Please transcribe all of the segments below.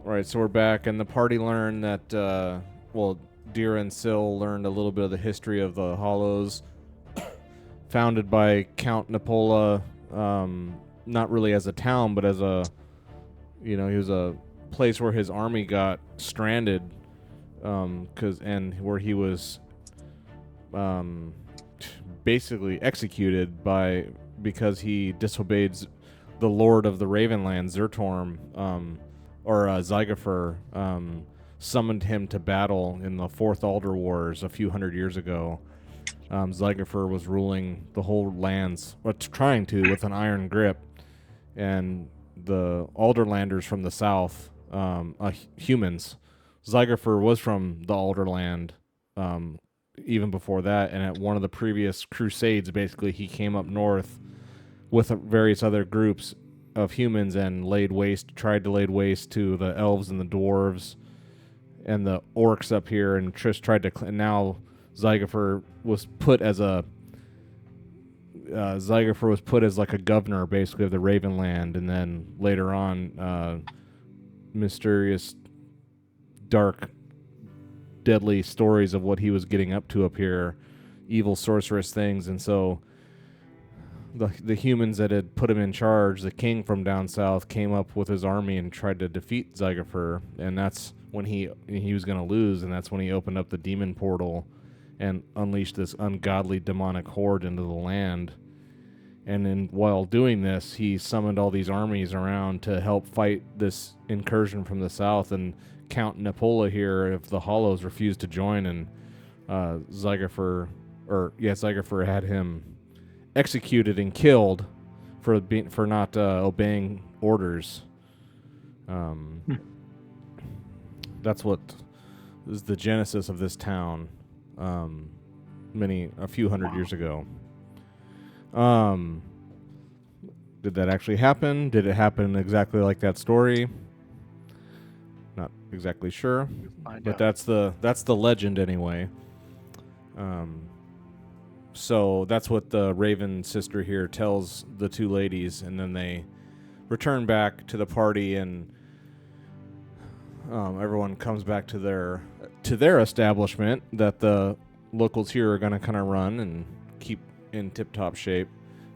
Right, so we're back, and the party learned that, Dira and Syl learned a little bit of the history of the Hollows, founded by Count Napola, not really as a town, but as he was a place where his army got stranded, and where he was, basically executed because he disobeyed the Lord of the Ravenland, Zertorm, Zygofer, summoned him to battle in the Fourth Alder Wars a few hundred years ago. Zygofer was ruling the whole lands, or trying to, with an iron grip, and the Alderlanders from the south, humans. Zygofer was from the Alderland, even before that, and at one of the previous crusades, basically, he came up north with various other groups of humans and tried to lay waste to the elves and the dwarves and the orcs up here, and Trish tried to. And now Zygofer was put as like a governor, basically, of the Ravenland, and then later on, mysterious, dark, deadly stories of what he was getting up to up here, evil sorceress things, and so the humans that had put him in charge, the king from down south, came up with his army and tried to defeat Zygofer, and that's when he was going to lose, and that's when he opened up the demon portal and unleashed this ungodly demonic horde into the land. And while doing this, he summoned all these armies around to help fight this incursion from the south, and Count Napola here of the Hollows refused to join, and Zygofer had him executed and killed for not obeying orders. That's what is the genesis of this town. A few hundred years ago. Did that actually happen? Did it happen exactly like that story? Not exactly sure, but that's the legend anyway. So that's what the Raven sister here tells the two ladies, and then they return back to the party, and everyone comes back to their establishment that the locals here are going to kind of run and keep in tip-top shape.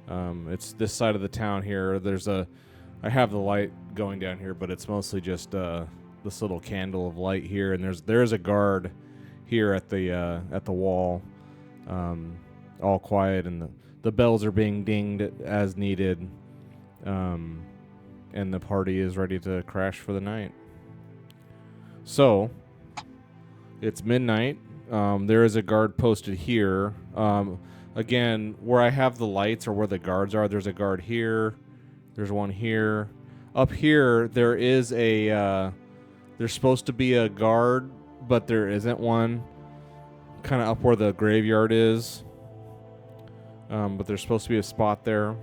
It's this side of the town here. I have the light going down here, but it's mostly just this little candle of light here, and there's a guard here at the wall, all quiet, and the bells are being dinged as needed, and the party is ready to crash for the night. So it's midnight. There is a guard posted here. Again, where I have the lights or where the guards are, there's a guard here. There's one here. Up here, there is there's supposed to be a guard, but there isn't one. Kind of up where the graveyard is. But there's supposed to be a spot there.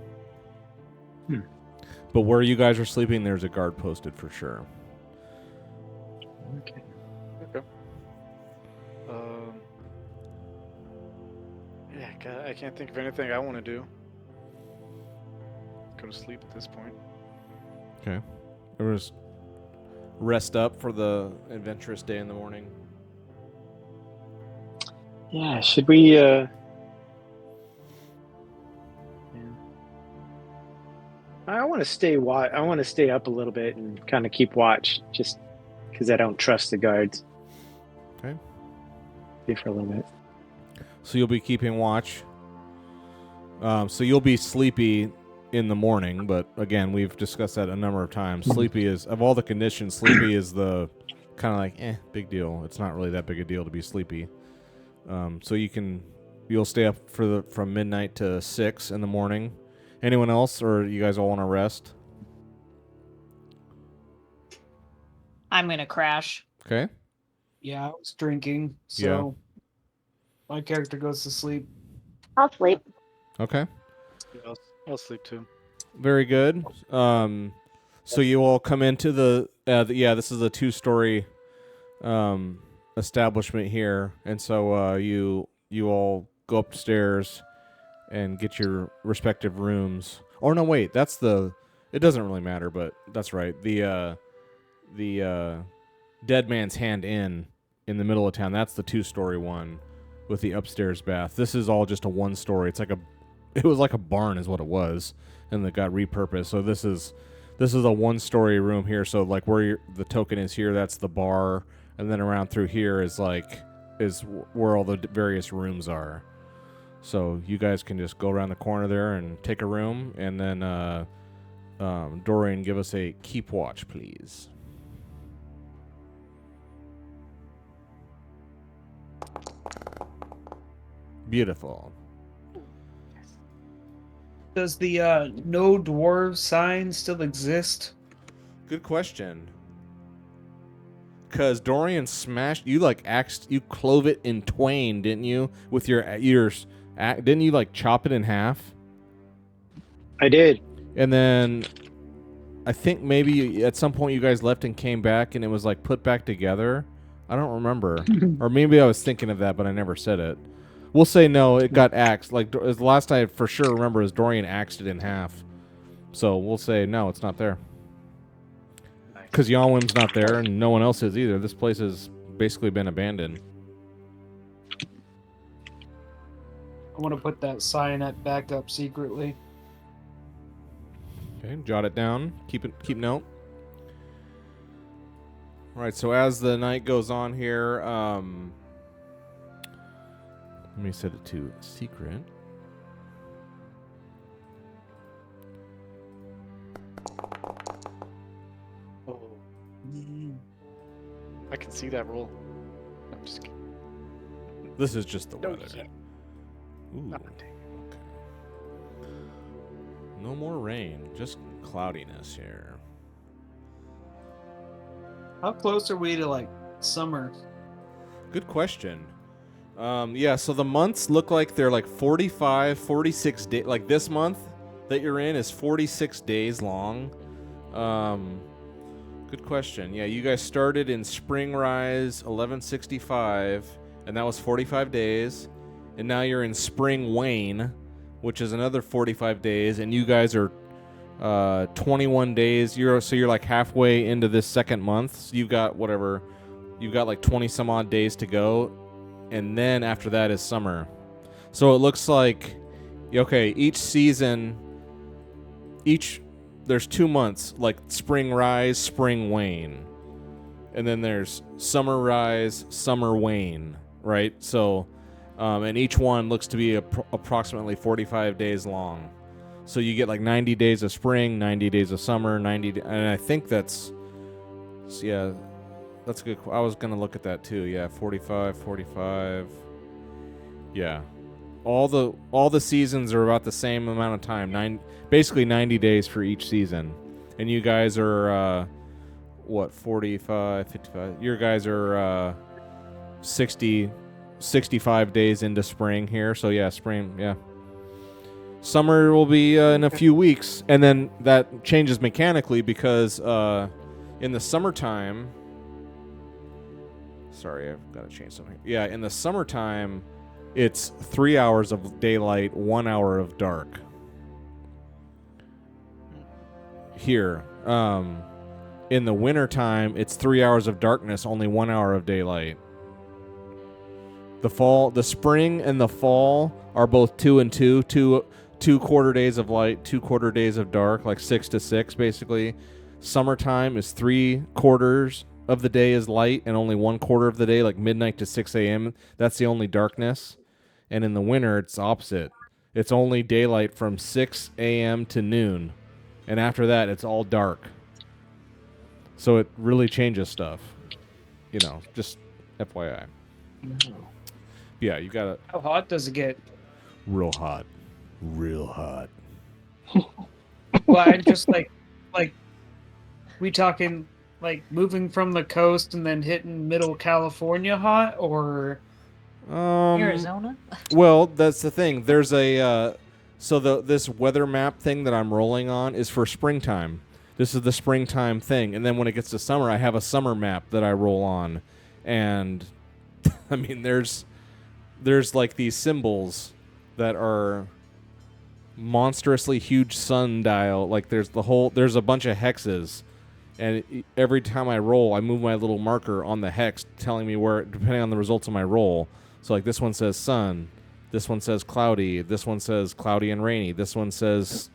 But where you guys are sleeping, there's a guard posted for sure. Okay. Yeah, I can't think of anything I want to do. Go to sleep at this point. Okay. Just rest up for the adventurous day in the morning. Yeah, should we I want to stay up a little bit and kind of keep watch, just because I don't trust the guards. Okay. Stay for a little bit. So you'll be keeping watch. So you'll be sleepy in the morning, but again, we've discussed that a number of times. Sleepy is, of all the conditions, sleepy is the kind of like, big deal. It's not really that big a deal to be sleepy. So you'll stay up from midnight to 6 in the morning. Anyone else, or you guys all want to rest? I'm going to crash. Okay. Yeah, I was drinking, so my character goes to sleep. I'll sleep. Okay. Yeah, I'll sleep too. Very good. So you all come into this is a 2-story establishment here, and so you all go upstairs and get your respective rooms. Oh no, wait, it doesn't really matter, but that's right. Dead Man's Hand Inn in the middle of town. That's the 2-story one with the upstairs bath. This is all just a 1-story. It was like a barn is what it was, and it got repurposed. So this is a 1-story room here. So like where the token is here, that's the bar, and then around through here is where all the various rooms are. So you guys can just go around the corner there and take a room, and then Dorian, give us a keep watch, please. Beautiful. Does the no dwarves sign still exist? Good question. Because Dorian smashed you, you clove it in twain, didn't you? With your ears, didn't you chop it in half? I did. And then I think maybe at some point you guys left and came back, and it was put back together. I don't remember, or maybe I was thinking of that, but I never said it. We'll say no. It got axed. The last I for sure remember is Dorian axed it in half. So we'll say no, it's not there. Because Yonwim's not there, and no one else is either. This place has basically been abandoned. I want to put that sign back up secretly. Okay, jot it down. Keep note. All right. So as the night goes on here, let me set it to secret. Oh, I can see that roll. I'm just kidding. This is just the No, weather. yeah. Ooh. Oh, Okay. dang No more rain, just cloudiness here. How close are we to summer? Good question. Yeah, so the months look like they're 45, 46 days. This month that you're in is 46 days long. Good question. Yeah, you guys started in Spring Rise 1165, and that was 45 days. And now you're in Spring Wane, which is another 45 days, and you guys are 21 days. You're halfway into this second month. So you've got 20 some odd days to go. And then after that is summer. So it looks like, okay, each season, there's 2 months, Spring Rise, Spring Wane. And then there's Summer Rise, Summer Wane, right? So, and each one looks to be approximately 45 days long. So you get 90 days of spring, 90 days of summer, and I think that's good. I was going to look at that too. Yeah, 45. Yeah. All the seasons are about the same amount of time. Basically 90 days for each season. And you guys are 45, 55. Your guys are 65 days into spring here. So yeah, spring, yeah. Summer will be in a few weeks, and then that changes mechanically because in the summertime. Sorry, I've got to change something. Yeah, in the summertime, it's 3 hours of daylight, 1 hour of dark. Here, in the wintertime, it's 3 hours of darkness, only 1 hour of daylight. The spring and the fall are both 2 and 2, two quarter days of light, 2 quarter days of dark, 6 to 6, basically. Summertime is 3 quarters of the day is light, and only 1 quarter of the day, midnight to 6 a.m. That's the only darkness. And in the winter, it's opposite. It's only daylight from 6 a.m. to noon, and after that, it's all dark. So it really changes stuff. Just FYI. Yeah, you gotta. How hot does it get? Real hot. Real hot. Well, I just we talking moving from the coast and then hitting middle California hot, or Arizona? Well, that's the thing. There's a this weather map thing that I'm rolling on is for springtime. This is the springtime thing, and then when it gets to summer, I have a summer map that I roll on, and I mean there's these symbols that are monstrously huge sundial. There's a bunch of hexes and every time I roll, I move my little marker on the hex, telling me where, depending on the results of my roll. So like this one says sun, this one says cloudy, this one says cloudy and rainy, this one says,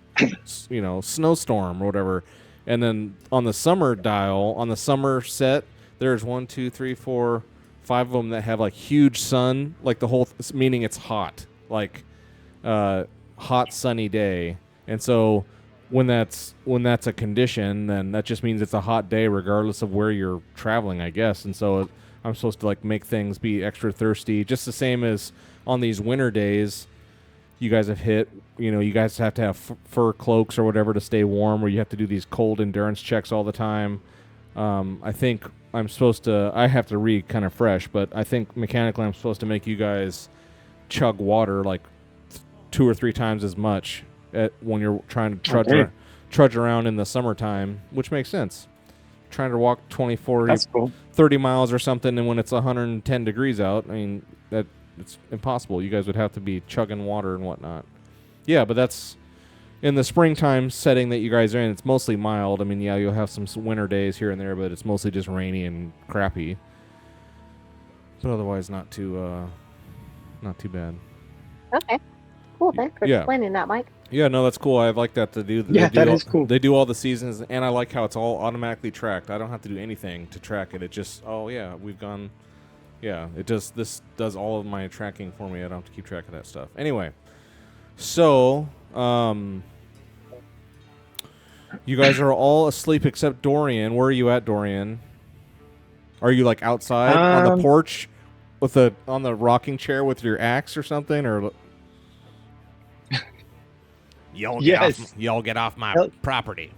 snowstorm or whatever. And then on the summer dial, on the summer set, there's 1, 2, 3, 4, 5 of them that have like huge sun, like the whole, meaning it's hot, like hot sunny day. And so when that's a condition, then that just means it's a hot day regardless of where you're traveling, I guess. And so I'm supposed to like make things be extra thirsty, just the same as on these winter days you guys have hit. You guys have to have fur cloaks or whatever to stay warm, or you have to do these cold endurance checks all the time. I think I have to read kind of fresh, but I think mechanically I'm supposed to make you guys chug water like 2 or 3 times as much when you're trying to trudge around in the summertime, which makes sense. Trying to walk 24, That's cool. 30 miles or something, and when it's 110 degrees out, I mean, it's impossible. You guys would have to be chugging water and whatnot. Yeah, but that's in the springtime setting that you guys are in. It's mostly mild. I mean, yeah, you'll have some winter days here and there, but it's mostly just rainy and crappy. But otherwise, not too bad. Okay. Cool. Thanks for explaining that, Mike. Yeah, no, that's cool. I like that to do. That is cool. They do all the seasons, and I like how it's all automatically tracked. I don't have to do anything to track it. It just, we've gone. Yeah, this does all of my tracking for me. I don't have to keep track of that stuff. Anyway, so you guys are all asleep except Dorian. Where are you at, Dorian? Are you like outside on the porch on the rocking chair with your axe or something, or? Y'all get off my property.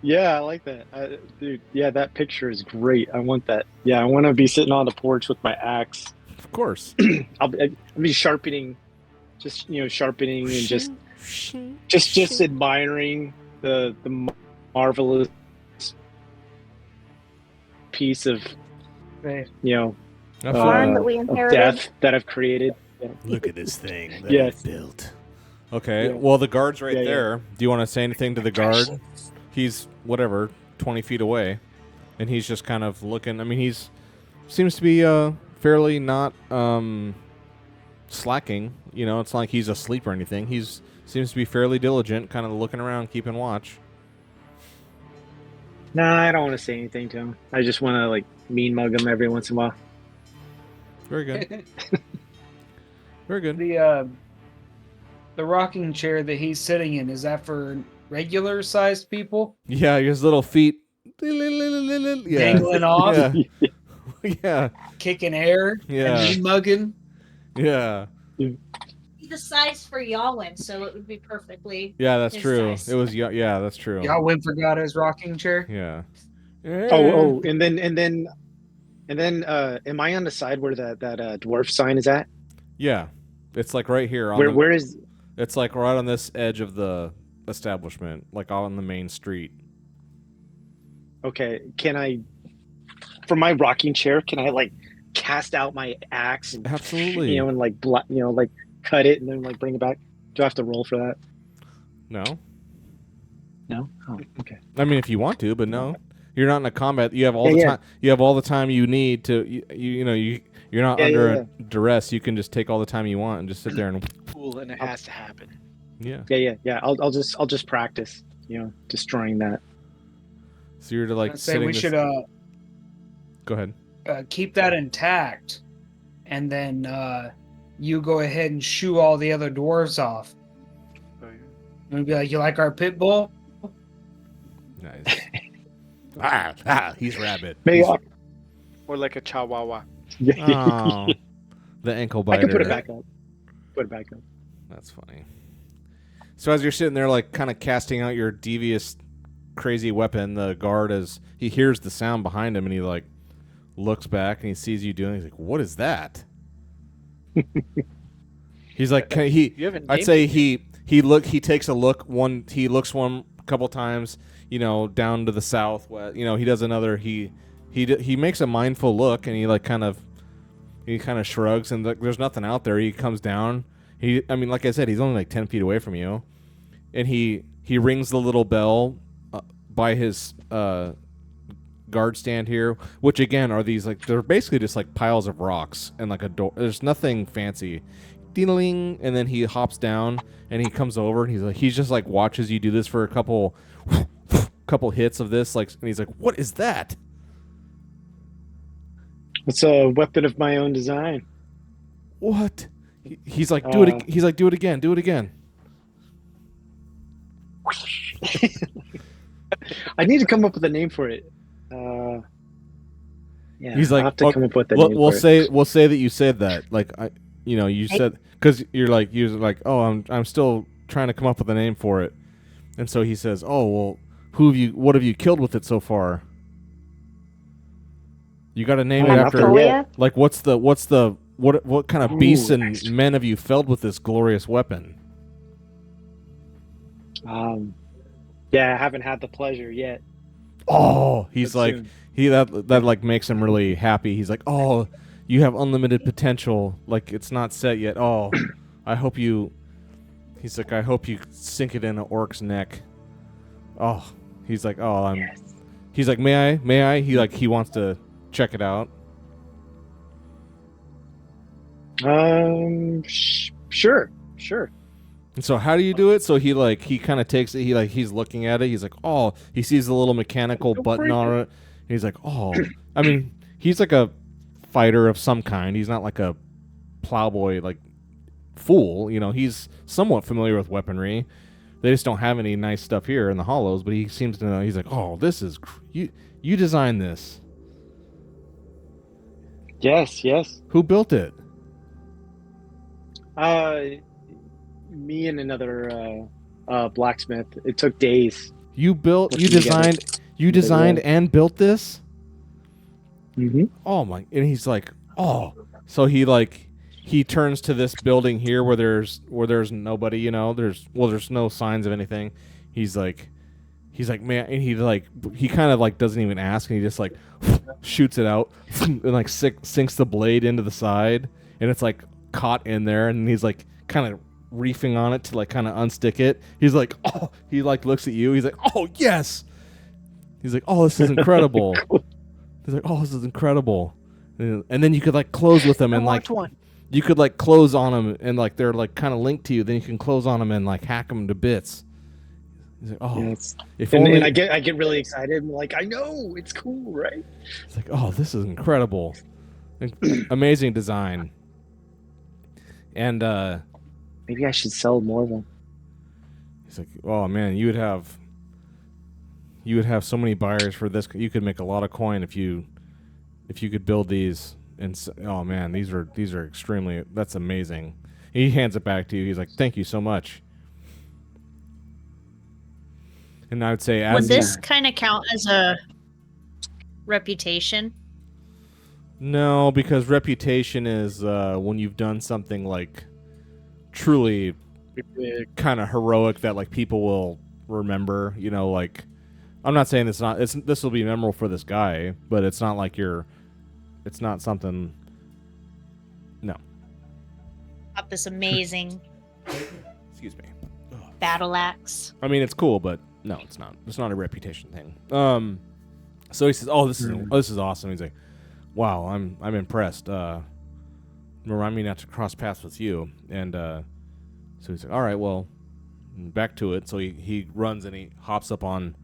Yeah, I like that. Dude, yeah, that picture is great. I want that. Yeah, I want to be sitting on the porch with my axe. Of course. I'll be sharpening, sharpening and just admiring the marvelous piece of, farm that we of inherited. death that I've created. Yeah. Look at this thing that Yes. I built. Okay, Yeah. well, the guard's right Yeah, there. Do you want to say anything to the guard? He's, 20 feet away, and he's just kind of looking. I mean, seems to be fairly not slacking. It's like he's asleep or anything. Seems to be fairly diligent, kind of looking around, keeping watch. Nah, I don't want to say anything to him. I just want to, mean mug him every once in a while. Very good. Very good. The rocking chair that he's sitting in, is that for regular sized people? Yeah, his little feet Dangling off? Yeah. Yeah. Kicking air? Yeah. And mean mugging? Yeah. Be the size for Yawin, so it would be perfectly. Yeah, that's his true. size. It was yeah, that's true. Y'all forgot his rocking chair? Yeah. Oh, and then, am I on the side where that dwarf sign is at? Yeah. It's like right here. Where is? It's like right on this edge of the establishment, like on the main street. Okay, can I, for my rocking chair, can I cast out my axe and Absolutely. and cut it and then bring it back? Do I have to roll for that? No. No. Oh, okay. I mean, if you want to, but no. You're not in a combat. You have all the time. You have all the time you need to. You're not under duress. You can just take all the time you want and just sit there and. Cool, and it has to happen. Yeah. Yeah. I'll just practice. Destroying that. So you're to I'd say we should Go ahead. keep that intact, and then you go ahead and shoo all the other dwarves off. And be like, "You like our pit bull?" Nice. He's rabbit. Maybe Or like a chihuahua. Oh, the ankle I biter. can put it back up. That's funny. So as you're sitting there, kind of casting out your devious, crazy weapon, the guard, he hears the sound behind him, and he looks back and he sees you doing. He's like, "What is that?" He's like, I'd say he takes a look. He looks one couple times, down to the south. He does another. He makes a mindful look, and he kind of shrugs, and there's nothing out there. He comes down. Like I said, he's only 10 feet away from you, and he rings the little bell by his guard stand here, which again are these like they're basically just like piles of rocks and like a door. There's nothing fancy. Ding, and then he hops down and he comes over and he's just like watches you do this for a couple hits of this, like, and he's like, "What is that?" It's a weapon of my own design. What? He's like, do it. He's like, do it again. Do it again. I need to come up with a name for it. Yeah, He's like, I'll have to come up with a name we'll for say it. we'll say that you said that. Like, you said, because you're like, oh, I'm still trying to come up with a name for it, and so he says, oh, well, what have you killed with it so far? You got to name it after, yet. like, what kind of beasts and men have you felled with this glorious weapon? Yeah, I haven't had the pleasure yet. Oh, he's But like, soon. that like makes him really happy. He's like, oh, you have unlimited potential. Like, it's not set yet. Oh, he's like, I hope you sink it in an orc's neck. Oh, he's like, oh, he's like, may I? He wants to check it out. Sure. And so how do you do it? So he kind of takes it. He's looking at it. He's like, oh, he sees the little mechanical button on it. He's like, oh, I mean, he's like a fighter of some kind. He's not like a plowboy, like fool. He's somewhat familiar with weaponry. They just don't have any nice stuff here in the Hollows. But he seems to know. He's like, oh, this is you designed this. Yes. Who built it? Me and another blacksmith. It took days. You designed and built this? Mm-hmm. Oh my! And he's like, oh. So he turns to this building here where there's nobody. There's no signs of anything. He's like, man, and he kind of like doesn't even ask, and he just like shoots it out and like sinks the blade into the side, and it's like caught in there, and he's like kind of reefing on it to like kind of unstick it. He's like, oh, he like looks at you. He's like, oh yes. He's like, oh, this is incredible. He's like, oh, this is incredible. And then you could like close with them and like you could like close on them and like they're like kind of linked to you. Then you can close on them and like hack them to bits. He's like, oh, yes. if and, only. And I get really excited. I'm like, I know it's cool, right? It's like, oh, this is incredible, amazing design. And maybe I should sell more of them. he's like, oh man, you would have so many buyers for this. You could make a lot of coin if you could build these. And oh man, these are extremely. That's amazing. He hands it back to you. He's like, thank you so much. And I would say, would this kind of count as a reputation? No, because reputation is when you've done something like truly kind of heroic that like people will remember. Like I'm not saying this will be memorable for this guy, but it's not like it's not something. No. Got this amazing Excuse me. battle axe. I mean, it's cool, but no, it's not. It's not a reputation thing. So he says, "Oh, this is awesome." He's like, "Wow, I'm impressed. Remind me not to cross paths with you." And so he's like, "All right, well, back to it." So he runs and he hops up on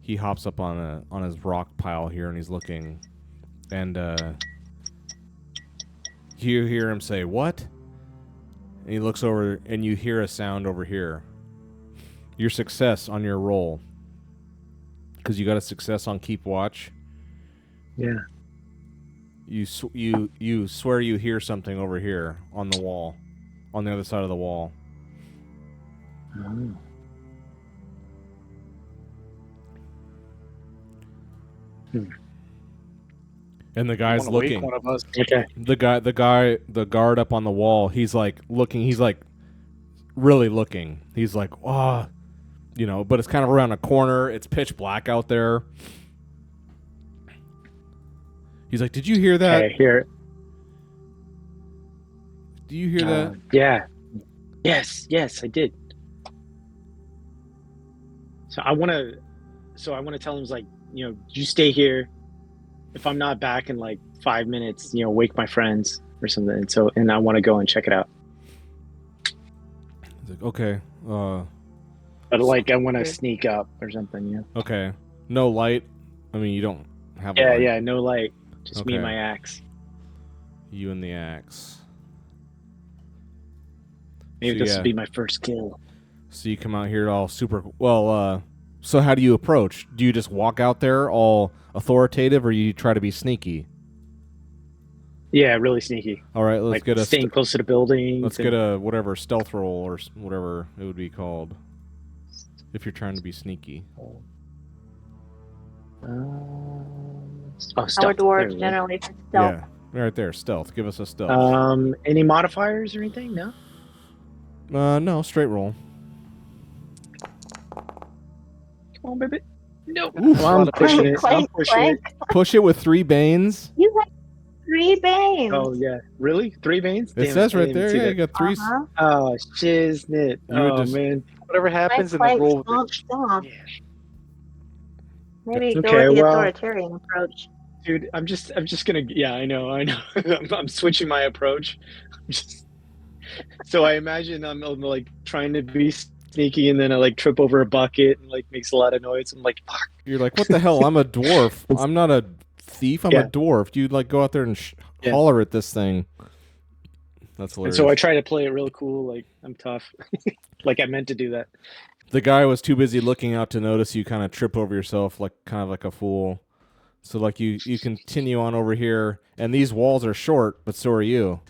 his rock pile here, and he's looking, and you hear him say, "What?" And he looks over, and you hear a sound over here. Your success on your roll, because you got a success on keep watch. Yeah. You swear you hear something over here on the wall, on the other side of the wall. Oh. And the guy's looking. One of us. Okay. The guard up on the wall. He's like looking. He's like really looking. He's like, oh, but it's kind of around a corner. It's pitch black out there. He's like, did you hear that? Okay, hear it. Do you hear that? Yeah. Yes, I did. So I want to so I want to tell him like, you stay here. If I'm not back in like 5 minutes, wake my friends or something. And I want to go and check it out. He's like, okay. But like I want to sneak up or something. Okay. No light. I mean, you don't have. Yeah, a light. yeah. No light. Just me and Okay. my axe. You and the axe. Maybe So, this yeah. will be my first kill. So you come out here all super well. So how do you approach? Do you just walk out there all authoritative, or you try to be sneaky? Yeah, really sneaky. All right, let's Like get a staying close to the building. let's get a whatever stealth roll or whatever it would be called if you're trying to be sneaky. Our stealth. dwarves generally for stealth. Yeah, right there, stealth. Give us a stealth. Any modifiers or anything? No. No, straight roll. Come on, baby. No. Oof. Well, I'm pushing it. I'm Clank, pushing it. clank. Push it with 3 banes. You have 3 banes. Oh yeah, really? 3 veins? It Damn says I right didn't there. see Yeah, that. you got 3. Uh-huh. Oh shiznit. You would Oh just- man. Whatever happens in the Clank, roll. stomp, stomp. Yeah. Maybe Okay, go with the well- authoritarian approach. Dude, I'm just gonna. Yeah, I know. I'm switching my approach. So I imagine I'm like trying to be sneaky, and then I like trip over a bucket and like makes a lot of noise. I'm like, fuck. You're like, what the hell? I'm a dwarf. I'm not a thief. I'm Yeah. a dwarf. You like go out there and Yeah. holler at this thing. That's And hilarious. so I try to play it real cool, like I'm tough. Like I meant to do that. The guy was too busy looking out to notice you kind of trip over yourself, like kind of like a fool. So like you continue on over here, and these walls are short, but so are you.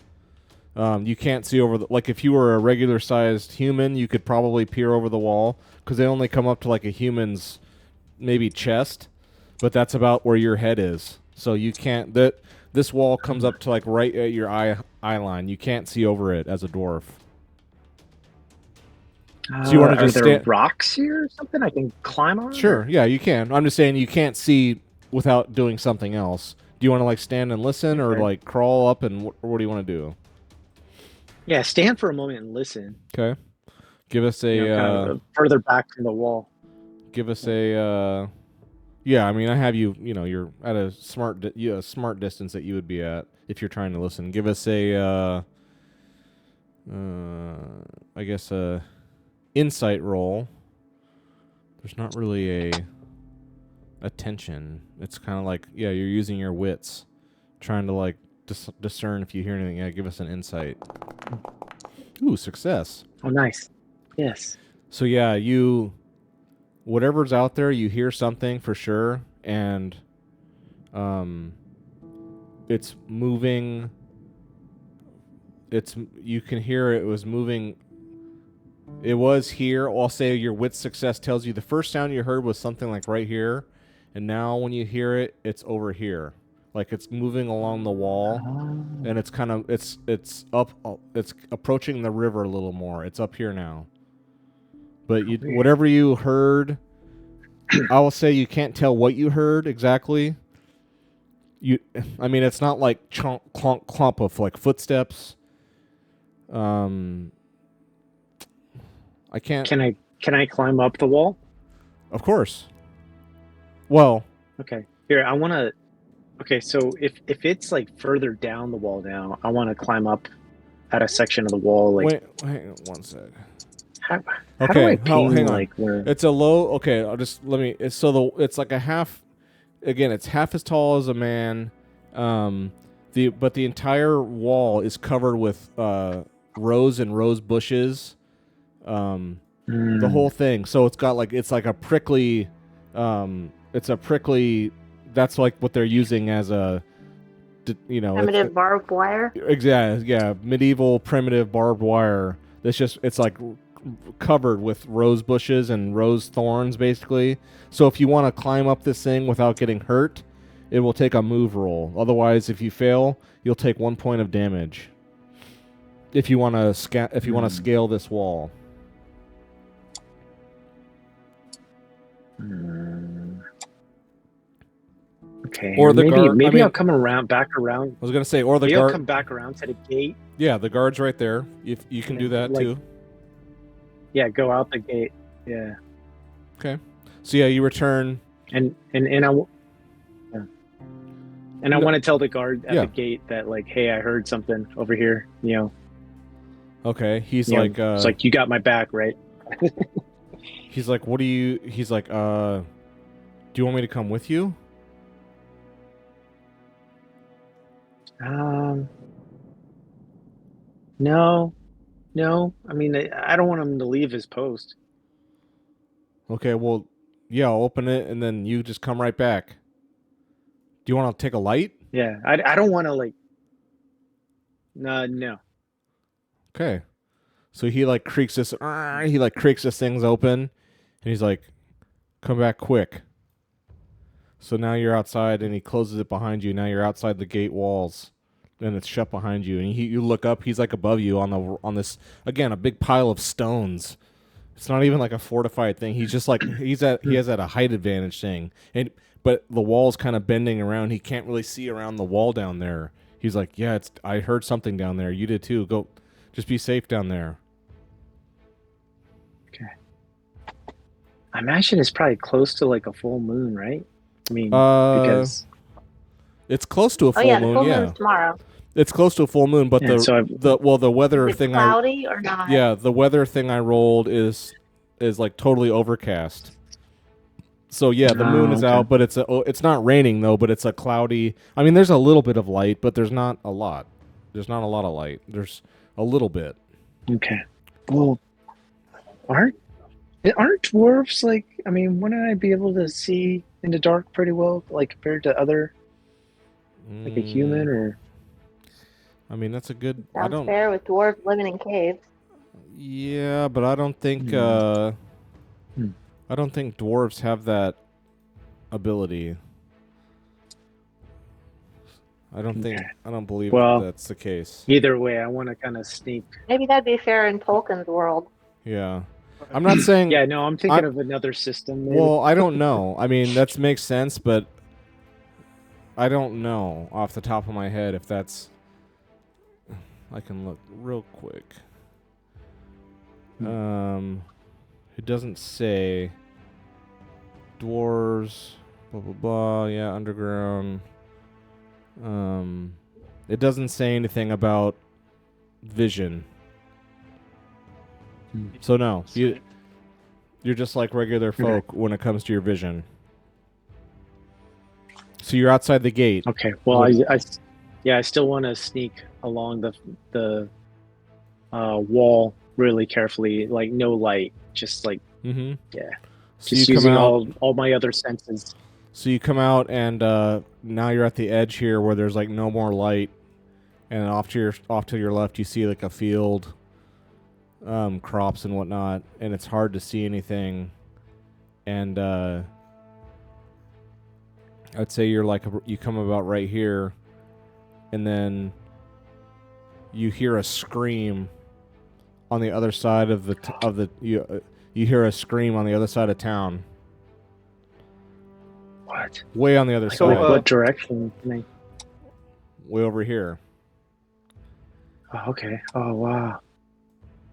You can't see over like if you were a regular sized human, you could probably peer over the wall because they only come up to like a human's maybe chest, but that's about where your head is. So you can't this wall comes up to like right at your eye line. You can't see over it as a dwarf. So you wanna Are just there stand- rocks here or something I can climb on? Sure, yeah, you can. I'm just saying you can't see without doing something else. Do you want to like stand and listen, or Okay. like crawl up, and what do you want to do? Yeah, stand for a moment and listen. Okay, give us a Kind of further back from the wall. give us a yeah. I mean, I have you. You know, you're at a smart distance that you would be at if you're trying to listen. Give us a I guess a insight roll. There's not really a attention. It's kind of like, yeah, you're using your wits, trying to like discern if you hear anything. Yeah, give us an insight. Ooh, success. Oh, nice. Yes. So yeah, whatever's out there, you hear something for sure, and it's moving. You can hear it was moving. It was here. I'll say your wit success tells you the first sound you heard was something like right here, and now when you hear it, it's over here, like it's moving along the wall, and it's kind of it's up. It's approaching the river a little more. It's up here now. But whatever you heard, I will say you can't tell what you heard exactly. I mean, it's not like chomp, clonk, clomp of like footsteps. I can't. Can I climb up the wall? Of course. Well, Okay. Here, I want to. Okay, so if it's like further down the wall now, I want to climb up at a section of the wall. Like, wait, hang on one sec. how do Okay, I ping, hang on. like where? It's a low. Okay, I'll just let me. It's like a half. Again, it's half as tall as a man. But the entire wall is covered with rose and rose bushes. The whole thing. So it's like a prickly. It's a prickly. That's like what they're using as a. Primitive barbed wire. Exactly. Yeah, medieval primitive barbed wire. It's like covered with rose bushes and rose thorns, basically. So if you want to climb up this thing without getting hurt, it will take a move roll. Otherwise, if you fail, you'll take 1 point of damage. If you want to scale this wall. Okay. Or the maybe guard- maybe I mean- I'll come back around. I was gonna say, or the Maybe I'll guard. come back around to the gate. Yeah, the guard's right there. If you can do that Like- too. Yeah, go out the gate. Yeah. So yeah, you return. And I want to tell the guard at Yeah. the gate that like, hey, I heard something over here. Okay, he's You know, like, it's like you got my back, right? he's like, what do you? He's like, do you want me to come with you? No. I mean, I don't want him to leave his post. Okay, well, yeah, I'll open it and then you just come right back. Do you want to take a light? Yeah, I don't want to like. No. Okay. So he like creaks this. He like creaks this thing's open, and he's like, "Come back quick." So now you're outside, and he closes it behind you. Now you're outside the gate walls, and it's shut behind you. And you look up. He's like above you on this again a big pile of stones. It's not even like a fortified thing. He's just like he has at a height advantage thing, but the wall's kind of bending around. He can't really see around the wall down there. He's like, "Yeah, I heard something down there. You did too. Go, just be safe down there." Okay. I imagine it's probably close to like a full moon, right? I mean, because it's close to a full the moon. full Yeah, moon's tomorrow. it's close to a full moon. But Yeah, the weather Is it thing cloudy or not? the weather thing I rolled is like totally overcast. So yeah, the moon is okay. out, but it's not raining though. But it's a cloudy. I mean, there's a little bit of light, but there's not a lot. There's not a lot of light. There's a little bit. Okay. Well, aren't dwarves like? I mean, wouldn't I be able to see in the dark pretty well, like compared to other, like a human or? I mean, that's a good. I Sounds don't. fair with dwarves living in caves. Yeah, but I don't think. I don't think dwarves have that ability. I don't think. I don't believe that's the case. Either way, I want to kind of sneak. Maybe that'd be fair in Tolkien's world. Yeah, I'm not saying. Yeah, no, I'm thinking of another system. Maybe. Well, I don't know. I mean, that makes sense, but I don't know off the top of my head if that's. I can look real quick. It doesn't say dwarves, blah blah blah. Yeah, underground. It doesn't say anything about vision. So no, you're just like regular folk when it comes to your vision. So you're outside the gate. Okay. Well, I still want to sneak along the wall really carefully, like no light, just like Yeah. So just you using come out, all my other senses. So you come out, and now you're at the edge here, where there's like no more light, and off to your left, you see like a field, crops and whatnot, and it's hard to see anything. And I'd say you come about right here, and then you hear a scream on the other side of you hear a scream on the other side of town. What? Way on the other So side. what direction? Way over here. Oh, okay. Oh, wow.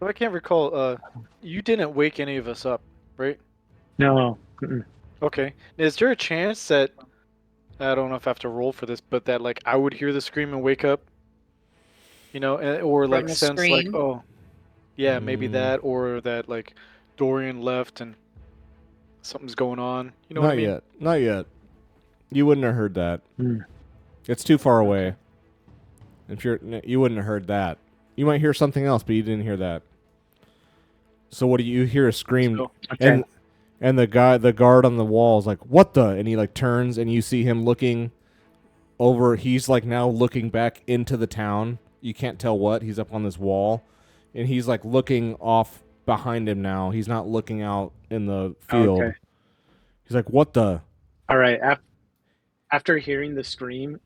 If I can't recall, you didn't wake any of us up, right? No. Mm-mm. Okay. Is there a chance that I don't know if I have to roll for this, but that like I would hear the scream and wake up? You know, or like the sense scream? like, oh, yeah, maybe that, or that like Dorian left and something's going on. You know what I mean? Not yet. You wouldn't have heard that. Mm. It's too far away. You wouldn't have heard that. You might hear something else, but you didn't hear that. So what do you hear? A scream, Okay. and the guard on the wall is like, "What the?" And he like turns, and you see him looking over. He's like now looking back into the town. You can't tell what. He's up on this wall, and he's like looking off behind him now. He's not looking out in the field. Okay. He's like, "What the?" All right. After hearing the scream,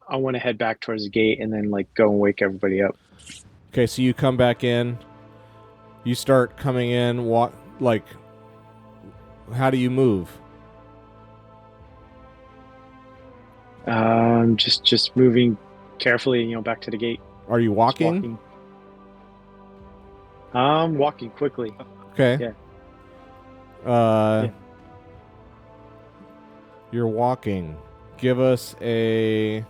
I want to head back towards the gate and then like go and wake everybody up. Okay, so you come back in. You start coming in. How do you move? Just moving carefully, back to the gate. Are you walking? Walking quickly. Okay. Yeah. Yeah. You're walking. Give us a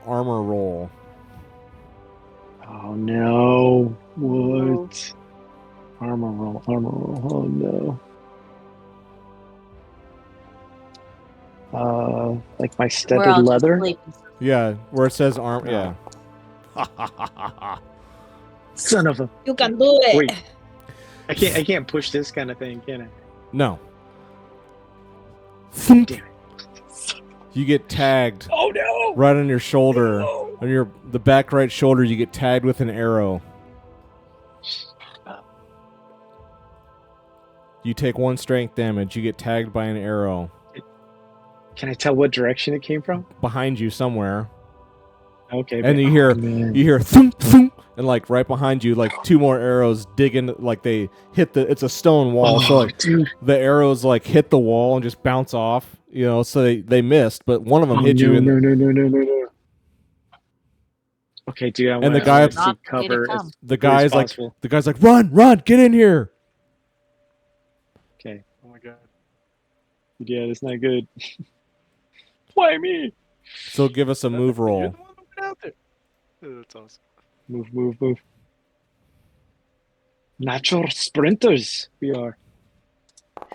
armor roll. Oh no! What? Armor roll. Oh no. Like my We're studded all just leather. sleeping. Yeah, where it says arm. Oh. Yeah. Son of a. You can do it. Wait. I can't push this kind of thing, can I? No. Damn it. You get tagged Oh no! right on your shoulder, No. on the back right shoulder. You get tagged with an arrow. You take 1 strength damage. You get tagged by an arrow Can I tell what direction it came from? behind you somewhere, Okay. and you hear thump thump, and like right behind you, like 2 more arrows digging. Like they hit it's a stone wall, so like dude. the arrows like hit the wall and just bounce off. You know, so they missed, but one of them hit you. No. Okay, dude. And the guy- seek cover. Come. The guy's like, possible. run, get in here. Okay. Oh my god. Yeah, that's not good. Why me? So give us a move You're roll. the one that went out there. Oh, that's awesome. Move. Natural sprinters. We are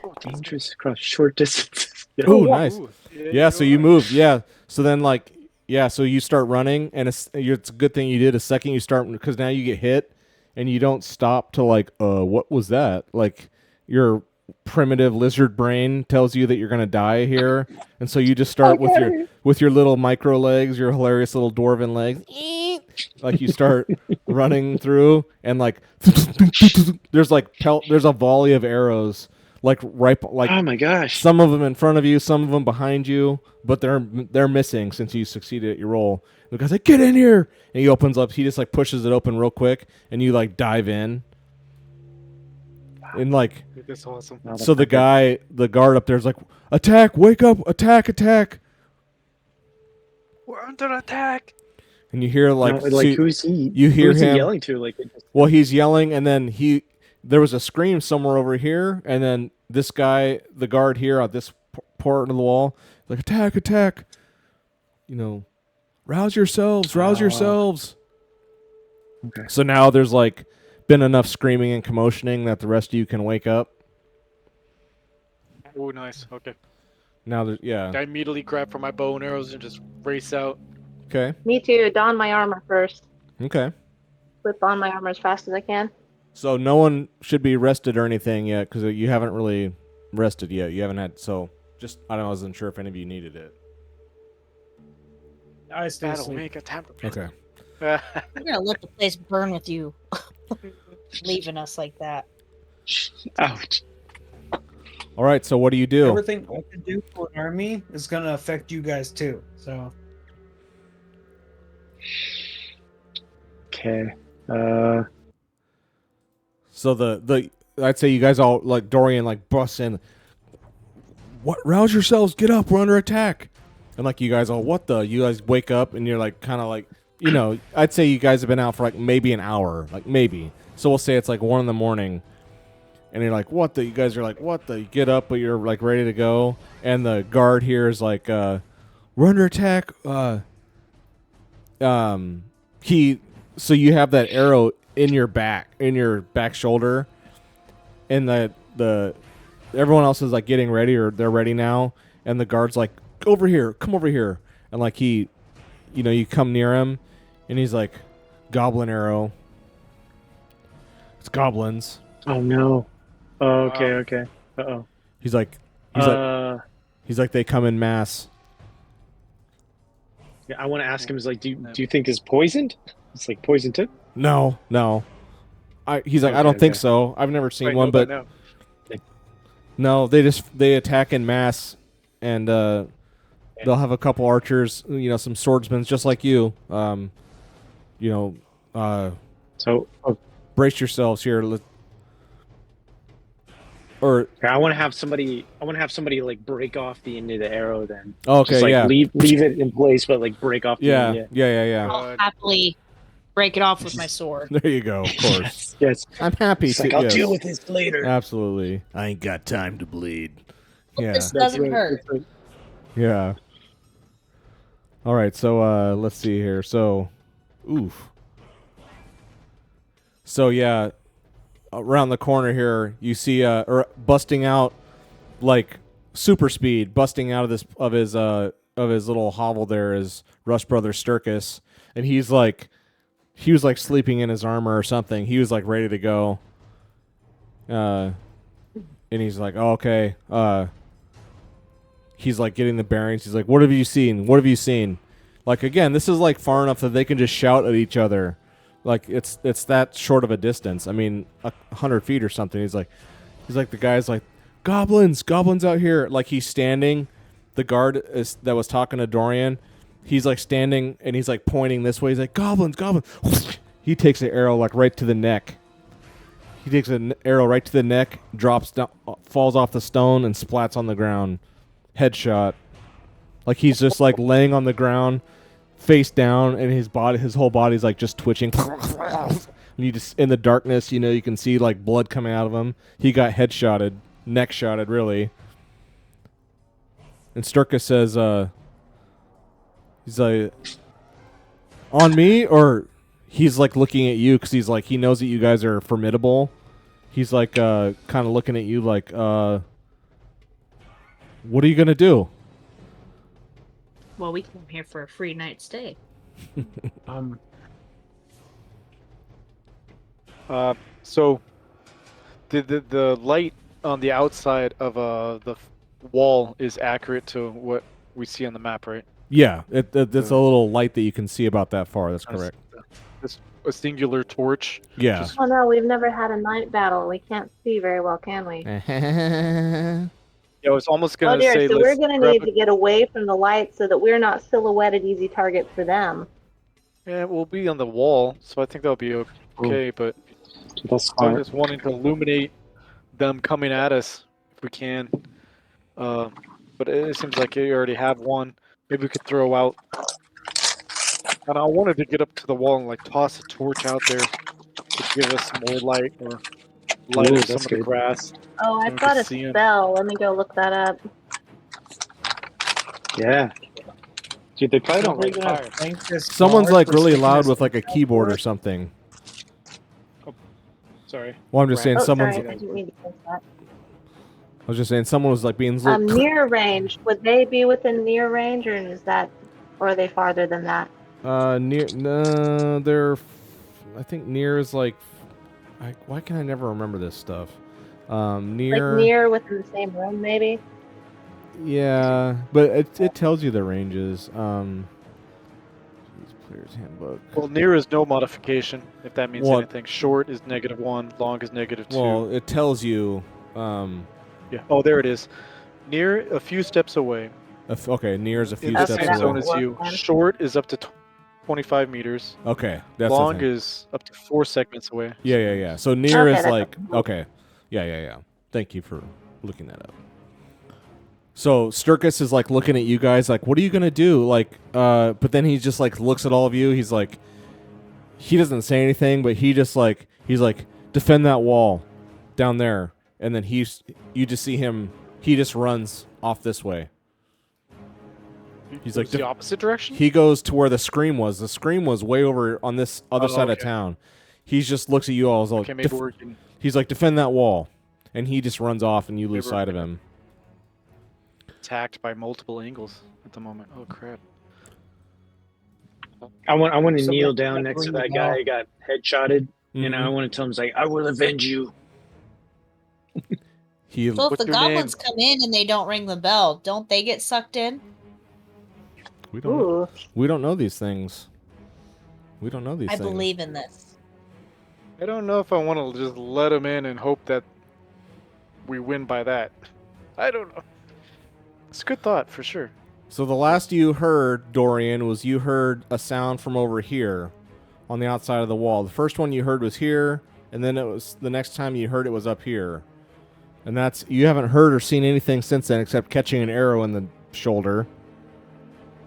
Oh, that's dangerous across short distances. Yeah. Ooh, good. nice. Ooh, Yeah, so you are. move. Yeah. So then so you start running, and it's a good thing you did. A second you start, because now you get hit, and you don't stop to like, what was that? Like your primitive lizard brain tells you that you're gonna die here, and so you just start with your little micro legs, your hilarious little dwarven legs. Like you start running through, and like there's a volley of arrows, like Oh my gosh. some of them in front of you, some of them behind you, but they're missing since you succeeded at your roll. The guy's like, "Get in here!" And he opens up. He just like pushes it open real quick, and you like dive in. And like, Dude, that's awesome. No, that's so the not good. the guard up there's like, "Attack! Wake up! Attack! We're under attack. Oh And you hear like, No, who's he? you hear who's he him yelling to? Like, Well, he's yelling, and then there was a scream somewhere over here, and then this guy, the guard here on this part of the wall, like, attack! You know, rouse yourselves! Okay. So now there's like been enough screaming and commotioning that the rest of you can wake up. Oh, nice. Okay. Now there's I immediately grab for my bow and arrows and just race out. Okay. Me too. Don my armor first. Okay. Whip on my armor as fast as I can. So no one should be rested or anything yet, because you haven't really rested yet. You haven't had, so just, I don't know, I wasn't sure if any of you needed it. I stay That'll asleep. make a time. Okay. We're gonna let the place burn with you, leaving us like that. Ouch. All right, so what do you do? Everything I can do for an army is gonna affect you guys too. So Okay. So the I'd say you guys all, like Dorian, like busts in. What? Rouse yourselves! Get up! We're under attack! And like you guys all, what the? You guys wake up and you're like kind of like, you know, I'd say you guys have been out for like maybe an hour, like maybe. So we'll say it's like 1 a.m, and you're like, what the? You guys are like, what the? You get up, but you're like ready to go, and the guard here is like, we're under attack. So you have that arrow in your back shoulder, and the everyone else is like getting ready, or they're ready now, and the guard's like, come over here, and like he, you know, you come near him, and he's like, goblin arrow. It's goblins. Oh no. Oh, okay. Wow. Okay. Uh-oh. He's like they come in mass. Yeah, I want to ask him. Is like, do you think it's poisoned? It's like poison tip. No. He's like, I Okay, don't think okay. so. I've never seen Right, one, no, but no. no, they attack in mass, and they'll have a couple archers, you know, some swordsmen just like you. You know, So, brace yourselves here. Or I want to have somebody. Like break off the end of the arrow. Then. okay, Just, like, yeah, Leave it in place, but like break off. The yeah, end, yeah. Uh, I'll happily break it off with my sword. There you go. Of course. Yes. I'm happy It's to. like, I'll yes. deal with this later. Absolutely. I ain't got time to bleed. Yeah. This doesn't hurt. Yeah. All right. So let's see here. So, oof. So yeah, around the corner here, you see or busting out like super speed, busting out of his little hovel there is Rush Brother Sturkis, and he was like sleeping in his armor or something. He was like ready to go. And he's like, oh, okay. He's like getting the bearings. He's like, what have you seen? What have you seen? Like, again, this is like far enough that they can just shout at each other. Like, it's that short of a distance. I mean, 100 feet or something. He's like, the guy's like, goblins out here. Like, he's standing. The guard that was talking to Dorian, he's like standing and he's like pointing this way. He's like, goblins. He takes an arrow like right to the neck. He takes an arrow right to the neck, drops down, falls off the stone, and splats on the ground. Headshot. Like, he's just like laying on the ground, face down, and his whole body's like just twitching. And you just, in the darkness, you can see like blood coming out of him. He got headshotted, neck shotted, really. And Sturkis says, he's like, on me? Or he's like looking at you because he's like, he knows that you guys are formidable. He's like kind of looking at you like, what are you going to do? Well, we came here for a free night stay. So the light on the outside of the wall is accurate to what we see on the map, right? Yeah, it's a little light that you can see about that far. That's correct. It's a singular torch. Yeah. Oh no, we've never had a night battle. We can't see very well, can we? Yeah, I was almost Oh gonna dear, say. so let's we're gonna grab need to get away from the light so that we're not silhouetted easy targets for them. Yeah, we'll be on the wall, so I think that'll be okay. But That's I'm smart. just wanting to illuminate them coming at us if we can. But it seems like you already have one. Maybe we could throw out. And I wanted to get up to the wall and like toss a torch out there to give us more light or light Ooh, up some that's of the good. grass. Oh, So I've we got can a see 'em. spell. Let me go look that up. Yeah. Dude, they probably don't We're like gonna fire. thank this Someone's guard like for really sticking loud us with like a in the keyboard or forest. something. Sorry. Well, I'm just saying Oh, someone's. sorry, I didn't mean to say that. I was just saying someone was like being. Near range. Would they be within near range, or are they farther than that? Near. No, they're. I think near is like. Why can I never remember this stuff? Near. Like near within the same room, maybe. Yeah, but it tells you the ranges. Player's handbook. Well, near is no modification, if that means Well, anything. Short is -1, long is -2. Well, it tells you. Yeah. Oh, there it is. Near, a few steps away. Okay, near is a few In the steps same that's zone away. as what you. I'm- Short is up to 25 meters. Okay, that's the Long thing. is up to 4 segments away. Yeah. So near Okay, is that's like okay. Yeah. Thank you for looking that up. So Sturkis is like looking at you guys like, what are you gonna do? Like, but then he just like looks at all of you. He's like, he doesn't say anything, but he's like, defend that wall down there. And then you just see him. He just runs off this way. He's like the opposite direction. He goes to where the scream was. The scream was way over on this other side of okay. town. He just looks at you all. Like, Okay, maybe we can. he's like, defend that wall. And he just runs off and you lose Maybe sight of we're him. Attacked by multiple angles at the moment. Oh crap! I want to So kneel we- down we next to bring that the guy ball. who got headshotted. You know, Mhm. I want to tell him, he's like, I will avenge you. He So if What's the your name? goblins come in and they don't ring the bell, don't they get sucked in? we don't Ooh. we don't know these things. We don't know these I things. believe in this. I don't know if I want to just let him in and hope that we win by that. I don't know. It's a good thought for sure. So the last you heard, Dorian, was you heard a sound from over here on the outside of the wall. The first one you heard was here, and then it was the next time you heard it was up here. And that's you haven't heard or seen anything since then except catching an arrow in the shoulder.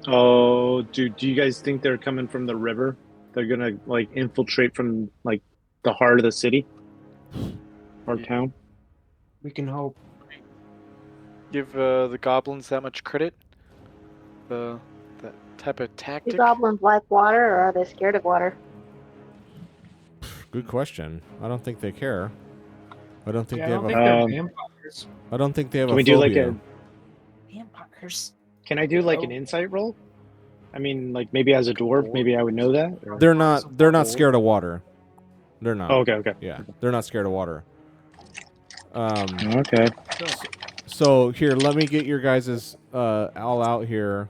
Oh, dude, do you guys think they're coming from the river? they're gonna like infiltrate from like the heart of the city or Yeah. town. We can hope. Give the goblins that much credit? That type of Do tactic? goblins like water, or are they scared of water? Good question. I don't think they care. I don't think Yeah, I they have don't a. think they're Um, vampires. I don't think they have Can a we do like phobia. a? Vampires. Can I do like an Oh. insight roll? I mean, like maybe as a dwarf, maybe I would know that. Or... They're not. They're not scared of water. They're not. Oh, okay. Yeah, they're not scared of water. Okay. So here, let me get your guys' all out here.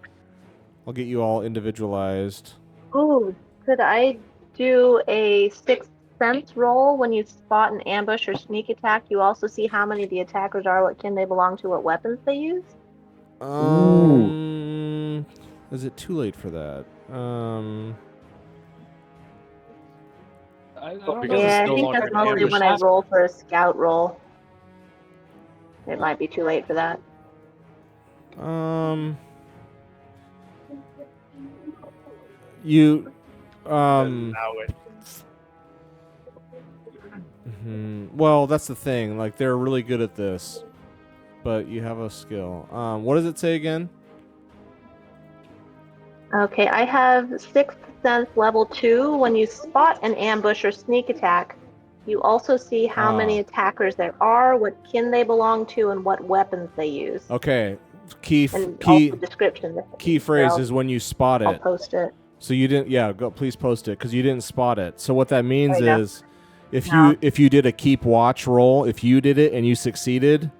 I'll get you all individualized. Ooh, could I do a sixth sense roll when you spot an ambush or sneak attack? You also see how many of the attackers are, what kin they belong to, what weapons they use. Is it too late for that? I Well, don't because know. it's Yeah, I no think longer that's an mostly ambush. when I roll for a scout roll. It might be too late for that. You Allow it. well, that's the thing. Like they're really good at this, but you have a skill. What does it say again? Okay, I have sixth sense level 2. When you spot an ambush or sneak attack, you also see how many attackers there are, what kin they belong to, and what weapons they use. Okay. And also description. Key phrase is when you spot I'll it. post it. So you didn't. Yeah, go. Please post it because you didn't spot it. So what that means There you go. is, if No. you did a keep watch roll, if you did it and you succeeded,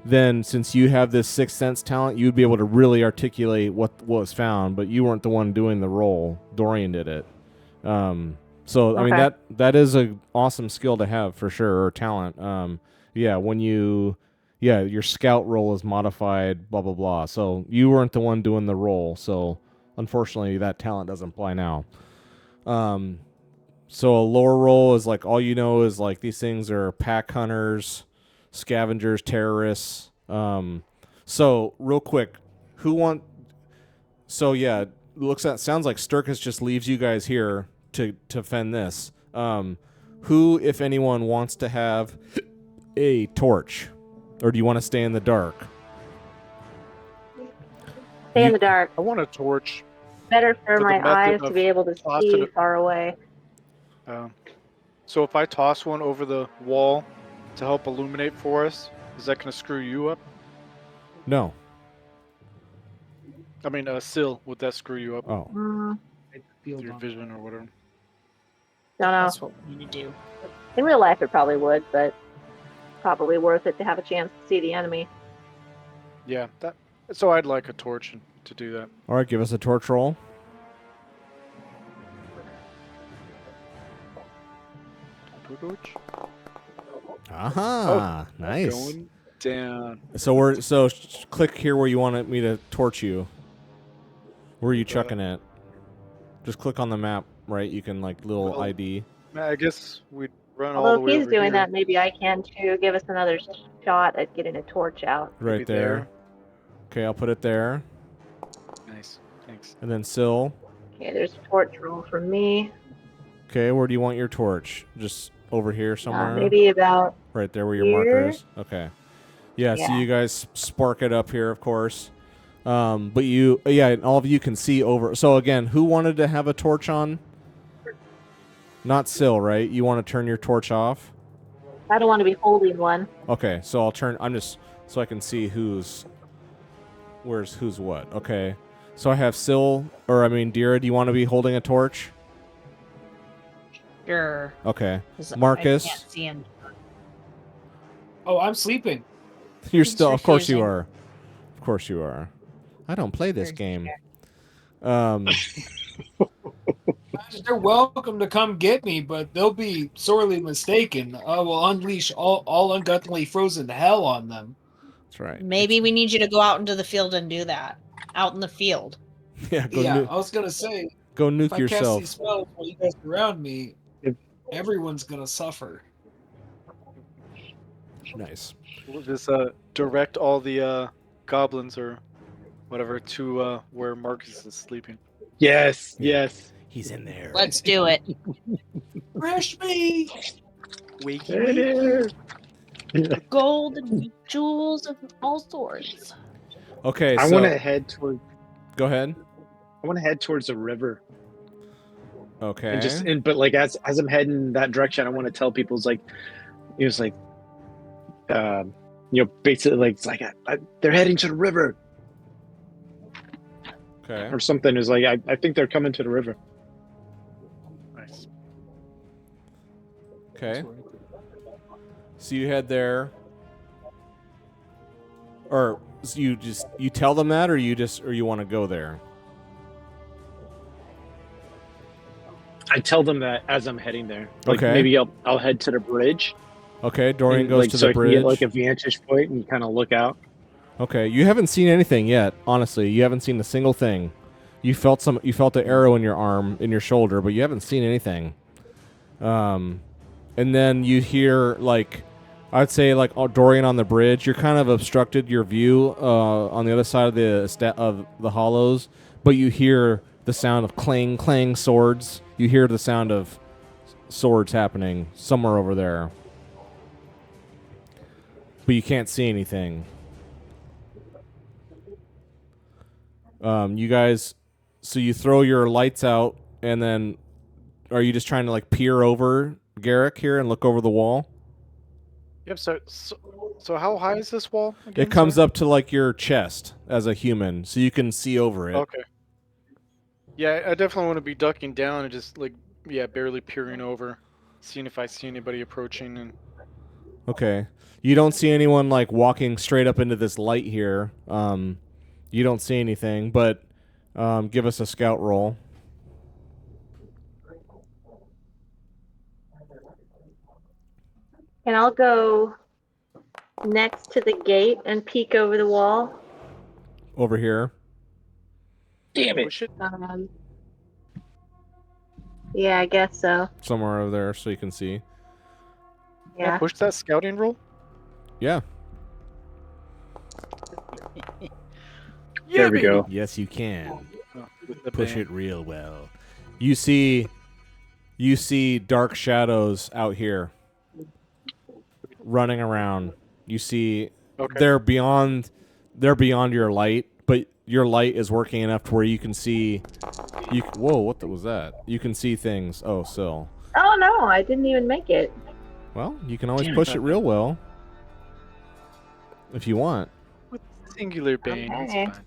then since you have this sixth sense talent, you'd be able to really articulate what was found. But you weren't the one doing the roll. Dorian did it. So I mean Okay. that is a awesome skill to have for sure, or talent. Yeah, when you. Yeah, your scout roll is modified, blah, blah, blah. So you weren't the one doing the roll. So unfortunately, that talent doesn't apply now. So a lore roll is like all you know is like these things are pack hunters, scavengers, terrorists. So real quick, who want? So yeah, sounds like Sturkis just leaves you guys here to fend this. Who, if anyone, wants to have a torch? Or do you want to stay in the dark? Stay in the dark. I want a torch. Better for For the my method eyes to of be able to tossing see it- far away. So if I toss one over the wall to help illuminate for us, is that going to screw you up? No. I mean, Syl, would that screw you up Oh. with your vision or whatever? Don't know. That's what we need to do. In real life, it probably would, but probably worth it to have a chance to see the enemy. Yeah, that. So I'd like a torch to do that. All right, give us a torch roll. Torch? Aha, nice. Going down. So click here where you want me to torch you. Where are you chucking it? Just click on the map, right? You can like little Well, ID. I guess we'd run all Although the if way he's over doing here. that, maybe I can too. Give us another shot at getting a torch out. Right Maybe there. Okay, I'll put it there. Nice. Thanks. And then Syl. Okay, there's a torch roll from me. Okay, where do you want your torch? Just over here somewhere? Maybe about Right there where your here? marker is? Okay. Yeah, so Yeah. you guys spark it up here, of course. But you, and all of you can see over. So again, who wanted to have a torch on? Not Syl, right? You want to turn your torch off? I don't want to be holding one. Okay, so I'll turn. I'm just so I can see who's what. Okay, so I have Syl, or I mean, Dira. Do you want to be holding a torch? Sure. Okay, 'Cause Marcus. I can't see him. Oh, I'm sleeping. You're He's still. Of course you refusing. are. Of course you are. I don't play this Very game. They're welcome to come get me, but they'll be sorely mistaken. I will unleash all ungodly frozen hell on them. That's right. Maybe we need you to go out into the field and do that. Out in the field. Yeah, I was gonna say, go if nuke I cast yourself. these spells while you guys are around me, If- everyone's gonna suffer. Nice. We'll just direct all the goblins or whatever to where Marcus is sleeping. Yes. Yeah. Yes. He's in there. Let's do it. Fresh meat. Wakey, wakey. Gold and jewels of all sorts. Okay, I so want to head toward. go ahead. I want to head towards the river, Okay. but like as I'm heading that direction, I want to tell people basically like it's like they're heading to the river Okay. or something. Is like I think they're coming to the river. Nice. Okay. So you head there, or so you tell them that, or you want to go there? I tell them that as I'm heading there. Like Okay. maybe I'll head to the bridge. Okay. Dorian and, goes like, to so the I can bridge. get like a vantage point and kind of look out. Okay. You haven't seen anything yet. Honestly, you haven't seen a single thing. You felt an arrow in your arm, in your shoulder, but you haven't seen anything. And then you hear like, I'd say like Dorian on the bridge. You're kind of obstructed your view on the other side of the hollows, but you hear the sound of clang clang swords. You hear the sound of swords happening somewhere over there, but you can't see anything. You guys, so you throw your lights out, and then are you just trying to like peer over Garrick here and look over the wall? Yep. So how high is this wall? Again, It comes sorry? up to like your chest as a human, so you can see over it. Okay. Yeah, I definitely want to be ducking down and just like barely peering over, seeing if I see anybody approaching. And Okay. You don't see anyone like walking straight up into this light here. You don't see anything, but give us a scout roll. And I'll go next to the gate and peek over the wall. Over here. Damn it! push it. Yeah, I guess so. Somewhere over there so you can see. Yeah. Push that scouting roll. Yeah. There we go. Yes, you can. Oh, with the Push bang. it real well. You see dark shadows out here running around. You see Okay. they're beyond your light, but your light is working enough to where you can see whoa, what was that? You can see things. Oh, so. Oh no, I didn't even make it. Well, you can always Damn push it real well if you want. With singular bang. Okay. It's fine.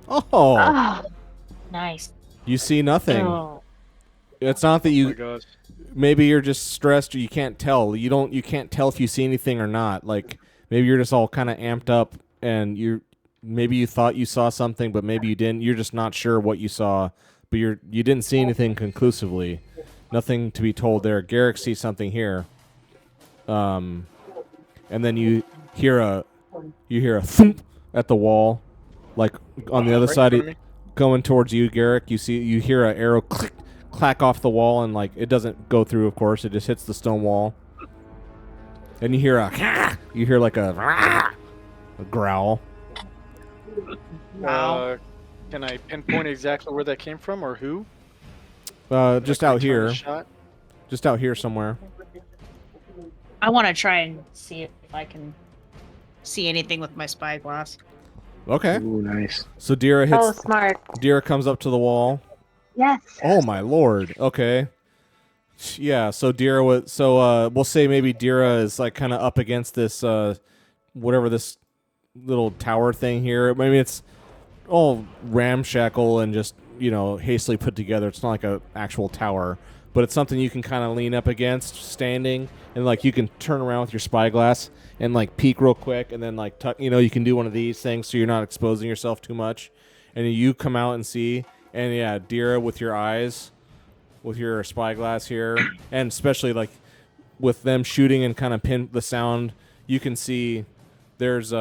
Oh, Oh, Nice. you see nothing. Oh. It's not that Oh my you gosh. maybe you're just stressed or you can't tell. You can't tell if you see anything or not. Like maybe you're just all kind of amped up and maybe you thought you saw something but maybe you didn't. You're just not sure what you saw, but you didn't see anything conclusively. Nothing to be told there. Garrick sees something here. And then you hear a thump at the wall, like on the other Right in side front of me? going towards you, Garrick. You hear an arrow click, clack off the wall, and like it doesn't go through. Of course, it just hits the stone wall. And you hear like a growl. Can I pinpoint exactly where that came from or who? Just Like, out return a here, shot? just out here somewhere. I want to try and see if I can see anything with my spyglass. Okay, Ooh, nice. so Dira oh, smart. Dira comes up to the wall. Yes. Oh my lord. Okay. Yeah, so Dira was we'll say maybe Dira is like kind of up against this whatever this little tower thing here. Maybe it's all ramshackle and just, hastily put together. It's not like a actual tower, but it's something you can kind of lean up against standing and like you can turn around with your spyglass and like peek real quick and then like tuck, you can do one of these things so you're not exposing yourself too much. And you come out and see. And yeah, Dira with your eyes, with your spyglass here, and especially like with them shooting and kind of pin the sound, you can see there's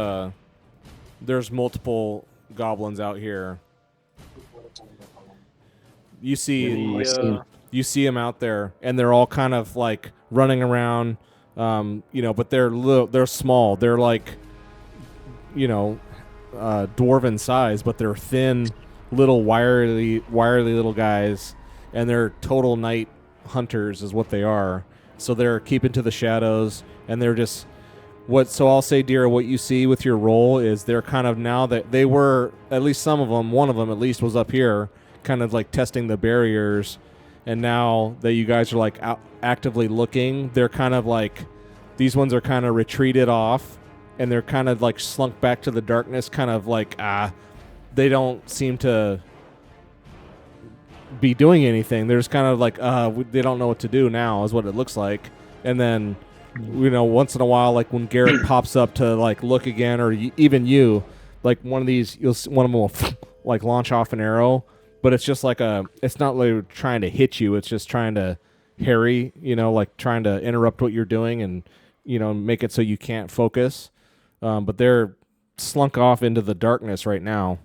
multiple goblins out here. You see them out there, and they're all kind of like running around, but they're small. They're like, dwarven size, but they're thin. little wiry little guys, and they're total night hunters is what they are. So they're keeping to the shadows, and they're just so I'll say, Dira, what you see with your roll is they're kind of, now that they were, at least some of them, one of them at least was up here, kind of like testing the barriers, and now that you guys are like actively looking, they're kind of like, these ones are kind of retreated off, and they're kind of like slunk back to the darkness, kind of like, they don't seem to be doing anything. They're just kind of like, they don't know what to do now, is what it looks like. And then, once in a while, like when Garrett pops up to like look again, or even you, like one of these, one of them will like launch off an arrow, but it's just like it's not like trying to hit you. It's just trying to harry, like trying to interrupt what you're doing and, make it so you can't focus. But they're slunk off into the darkness right now.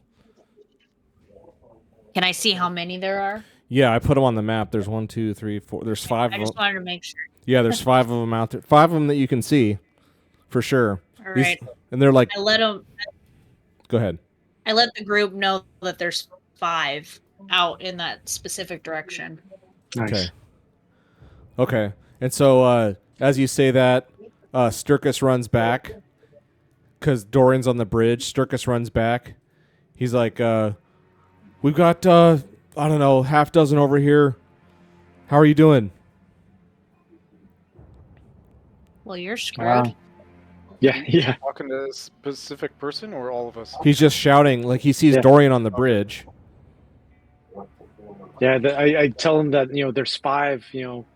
Can I see how many there are? Yeah, I put them on the map. There's 1, 2, 3, 4. There's 5 I of just them. wanted to make sure. Yeah, there's 5 of them out there. 5 of them that you can see, for sure. All right. And they're like. I let them. Go ahead. I let the group know that there's 5 out in that specific direction. Nice. Okay. And so as you say that, Sturkis runs back because Dorian's on the bridge. Sturkis runs back. He's like, we've got, I don't know, half dozen over here. How are you doing? Well, you're screwed. Yeah. Talking to a specific person or all of us? He's just shouting like he sees Dorian on the bridge. Yeah, I tell him that, there's 5,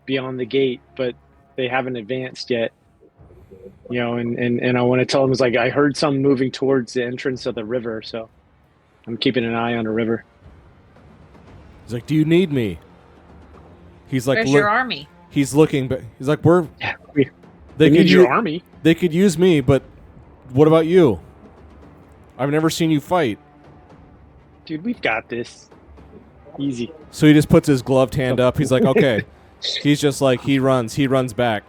beyond the gate, but they haven't advanced yet. And I want to tell him, it's like, I heard some moving towards the entrance of the river, so I'm keeping an eye on the river. He's like, do you need me? He's like, Where's your army? He's looking, but he's like, They need your army. They could use me, but what about you? I've never seen you fight. Dude, we've got this. Easy. So he just puts his gloved hand up. He's like, okay. He's just like, he runs back.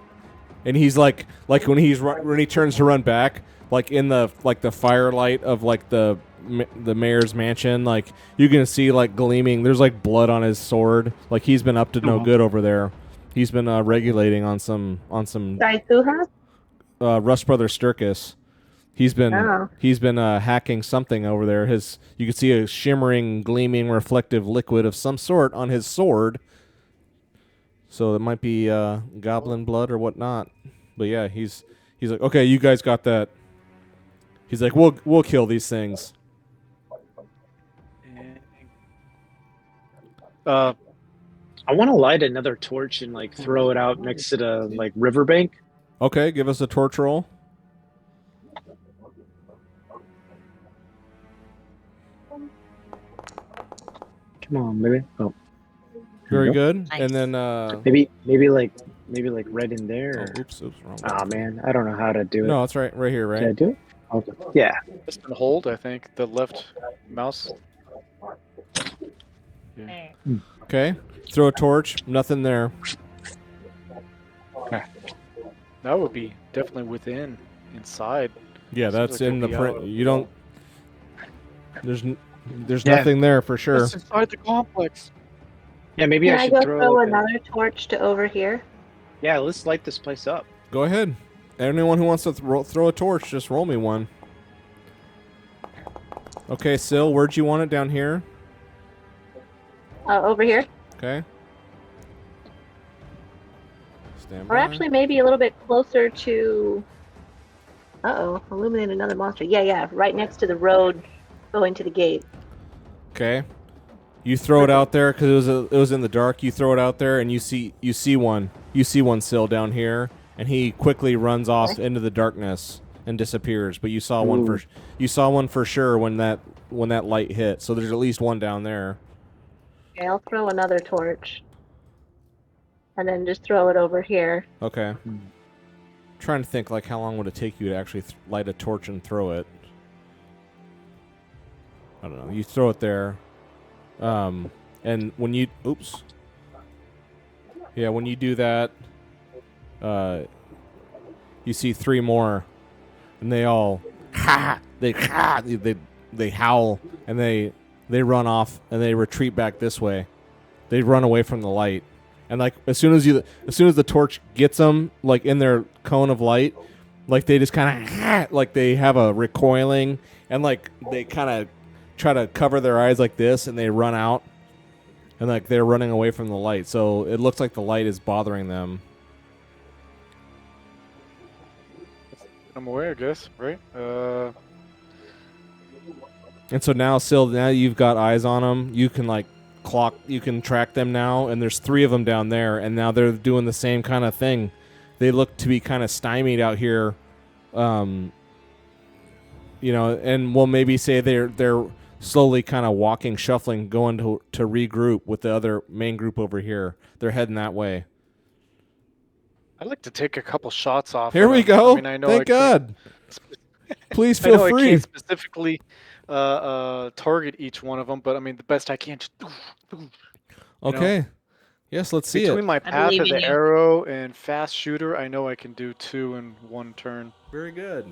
And he's like when he turns to run back, like in the firelight of like the mayor's mansion, like you can see like gleaming. There's like blood on his sword. Like he's been up to no good over there. He's been regulating on some. Sorry, who has? Rush Brother Sturkis. He's been hacking something over there. You can see a shimmering, gleaming, reflective liquid of some sort on his sword. So it might be goblin blood or whatnot. But yeah, he's like, okay, you guys got that. He's like, we'll kill these things. I want to light another torch and like throw it out next to the like riverbank. Okay, give us a torch roll. Come on, baby. Oh, very good. Nice. And then maybe like right in there. Oops, wrong. Oh man, I don't know how to do it. No, that's right here, right? Can I do it? Okay. Yeah. Just and hold, I think, the left mouse. Hey. Okay, throw a torch. Nothing there. That would be definitely inside. Yeah, Seems that's like in the it'll be print. out. You don't. There's nothing there for sure. It's inside the complex. Yeah, maybe Can I I should go throw throw like another torch to over here? Yeah, let's light this place up. Go ahead. Anyone who wants to throw a torch, just roll me one. Okay, Sil, where'd you want it? Down here? Over here. Okay. Stand Or by. actually maybe a little bit closer to... Uh-oh, illuminate another monster. Yeah, right next to the road going to the gate. Okay. You throw it out there because it was in the dark. You throw it out there and you see one. You see one, Sil, down here, and he quickly runs off into the darkness and disappears. But you saw one for sure when that light hit. So there's at least one down there. Okay, I'll throw another torch. And then just throw it over here. Okay. Trying to think like how long would it take you to actually light a torch and throw it. I don't know. You throw it there. And when you when you do that, you see 3 more, and they all they howl, and they they run off and they retreat back this way. They run away from the light, and like as soon as the torch gets them like in their cone of light, like they just kind of like they have a recoiling, and like they kind of try to cover their eyes like this, and they run out, and like they're running away from the light. So it looks like the light is bothering them. I'm aware, I guess, right? And so now, Sil, now you've got eyes on them. You can like you can track them now, and there's 3 of them down there, and now they're doing the same kind of thing. They look to be kind of stymied out here, and we'll maybe say they're slowly kind of walking, shuffling, going to regroup with the other main group over here. They're heading that way. I'd like to take a couple shots off. Here of we them. go. I mean, I know Thank God. Please I feel know free. I can't specifically target each one of them, but I mean the best I can. Just, Okay. Yes, let's see between it. my I path believe of in the you. arrow and fast shooter, I know I can do 2 in 1 turn. Very good.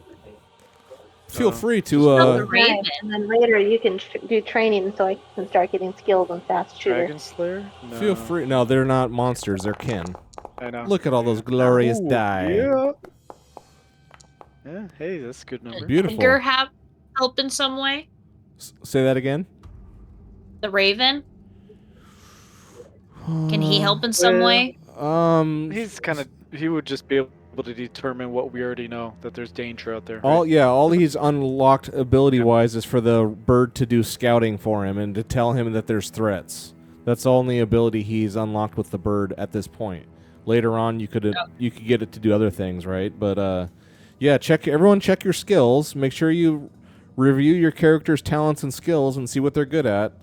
Feel free the to. Raven. Nice. And then later you can do training so I can start getting skills on fast shooter. Dragon Slayer? No. Feel free. No, they're not monsters. They're kin. I know. Look at all those glorious Ooh, die. Yeah. Yeah. Hey, that's a good number. Beautiful. Edgar have help in some way? Say that again. The Raven? Can he help in some way? He would just be able to determine what we already know, that there's danger out there. All he's unlocked ability-wise is for the bird to do scouting for him and to tell him that there's threats. That's the only ability he's unlocked with the bird at this point. Later on, you could get it to do other things, right? But yeah, everyone check your skills. Make sure you review your character's talents and skills and see what they're good at.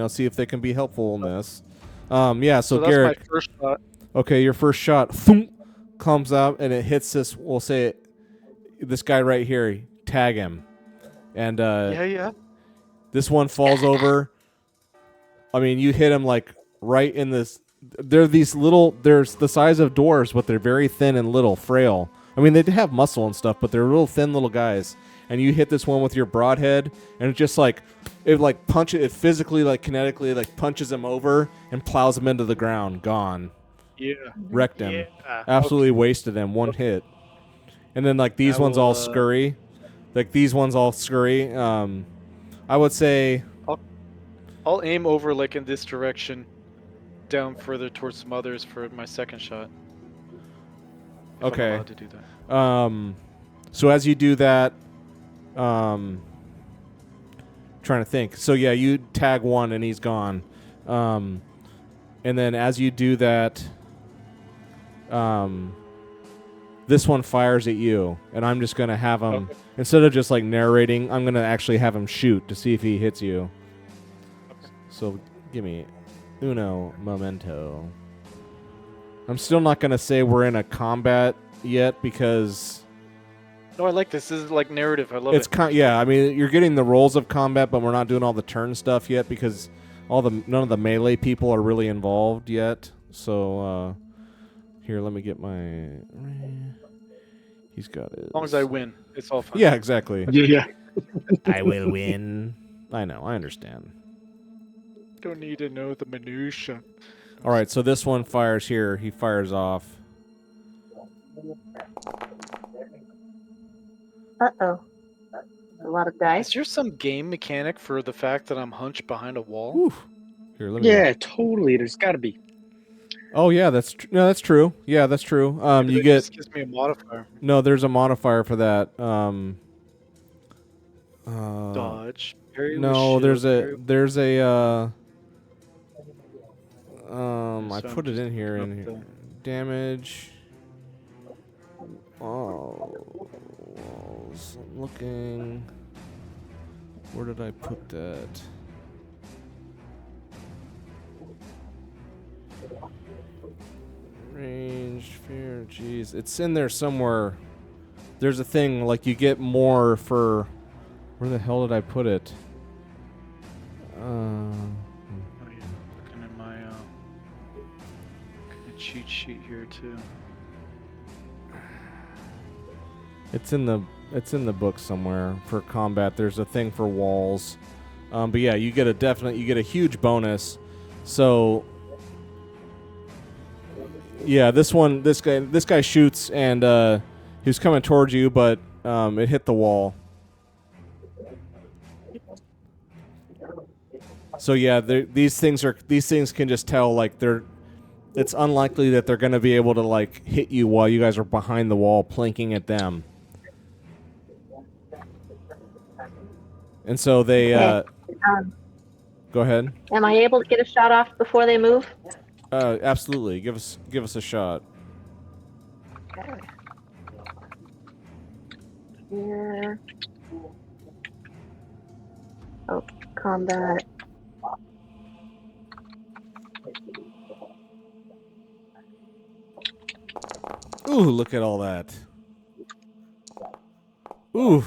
See if they can be helpful in this. Yeah. So that's Garrett. my first shot. Okay, your first shot thump, comes up and it hits this. We'll say it, this guy right here. Tag him, and Yeah. this one falls over. I mean, you hit him like right in this. They're these little. They're the size of doors, but they're very thin and little, frail. I mean, they have muscle and stuff, but they're real thin little guys. And you hit this one with your broadhead, and it just like punches it physically, like kinetically, like punches him over and plows him into the ground. Gone. Yeah. Wrecked him. Yeah. Absolutely wasted him. One hit. And then like these ones all scurry. Like these ones all scurry. I would say I'll aim over like in this direction, down further towards some others for my second shot. If Okay. I'm allowed to do that. So as you do that, trying to think. So yeah, you tag one and he's gone. And then as you do that, this one fires at you, and I'm just gonna have him instead of just like narrating. I'm gonna actually have him shoot to see if he hits you. So give me uno momento. I'm still not gonna say we're in a combat yet because No, I like this. This is like narrative. I love it. yeah. I mean, you're getting the roles of combat, but we're not doing all the turn stuff yet because none of the melee people are really involved yet. So here, let me get my. He's got it. As long as I win, it's all fine. Yeah, exactly. Yeah. I will win. I know. I understand. Don't need to know the minutia. All right, so this one fires here. He fires off. Uh-oh. A lot of dice. Is there some game mechanic for the fact that I'm hunched behind a wall? Whew. Here, let me. Yeah, totally. There's got to be. Oh yeah, that's that's true. Yeah, that's true. Maybe You it get just gives me a modifier. no. There's a modifier for that. Dodge. Parry with No, shield, there's parry- a I So I'm put it just in here looking in up here. Damage. Oh, walls. I'm looking. Where did I put that? Range, fear, jeez. It's in there somewhere. There's a thing, like you get more for... Where the hell did I put it? Oh, yeah. Looking at my cheat sheet here too. It's in the book somewhere for combat. There's a thing for walls. But yeah, you get a huge bonus. So yeah, this guy shoots, and he was coming towards you, but it hit the wall. So yeah, these things can just tell, like, it's unlikely that they're going to be able to, like, hit you while you guys are behind the wall plinking at them. And so they Okay. go ahead. Am I able to get a shot off before they move? Absolutely. Give us a shot. Okay. Here. Oh, combat. Ooh, look at all that. Ooh.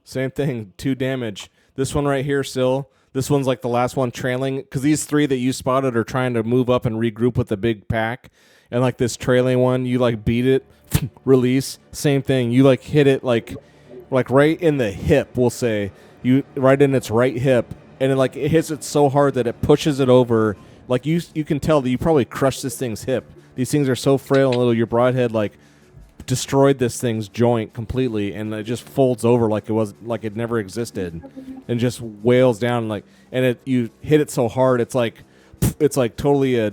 Same thing, 2 damage. This one right here, Sil. This one's like the last one trailing, because these 3 that you spotted are trying to move up and regroup with the big pack. And like this trailing one, you like beat it, release. Same thing. You like hit it like right in the hip, we'll say. You right in its right hip, and it hits it so hard that it pushes it over. Like you can tell that you probably crushed this thing's hip. These things are so frail and little. Your broadhead destroyed this thing's joint completely, and it just folds over like it never existed, and just wails down you hit it so hard it's like totally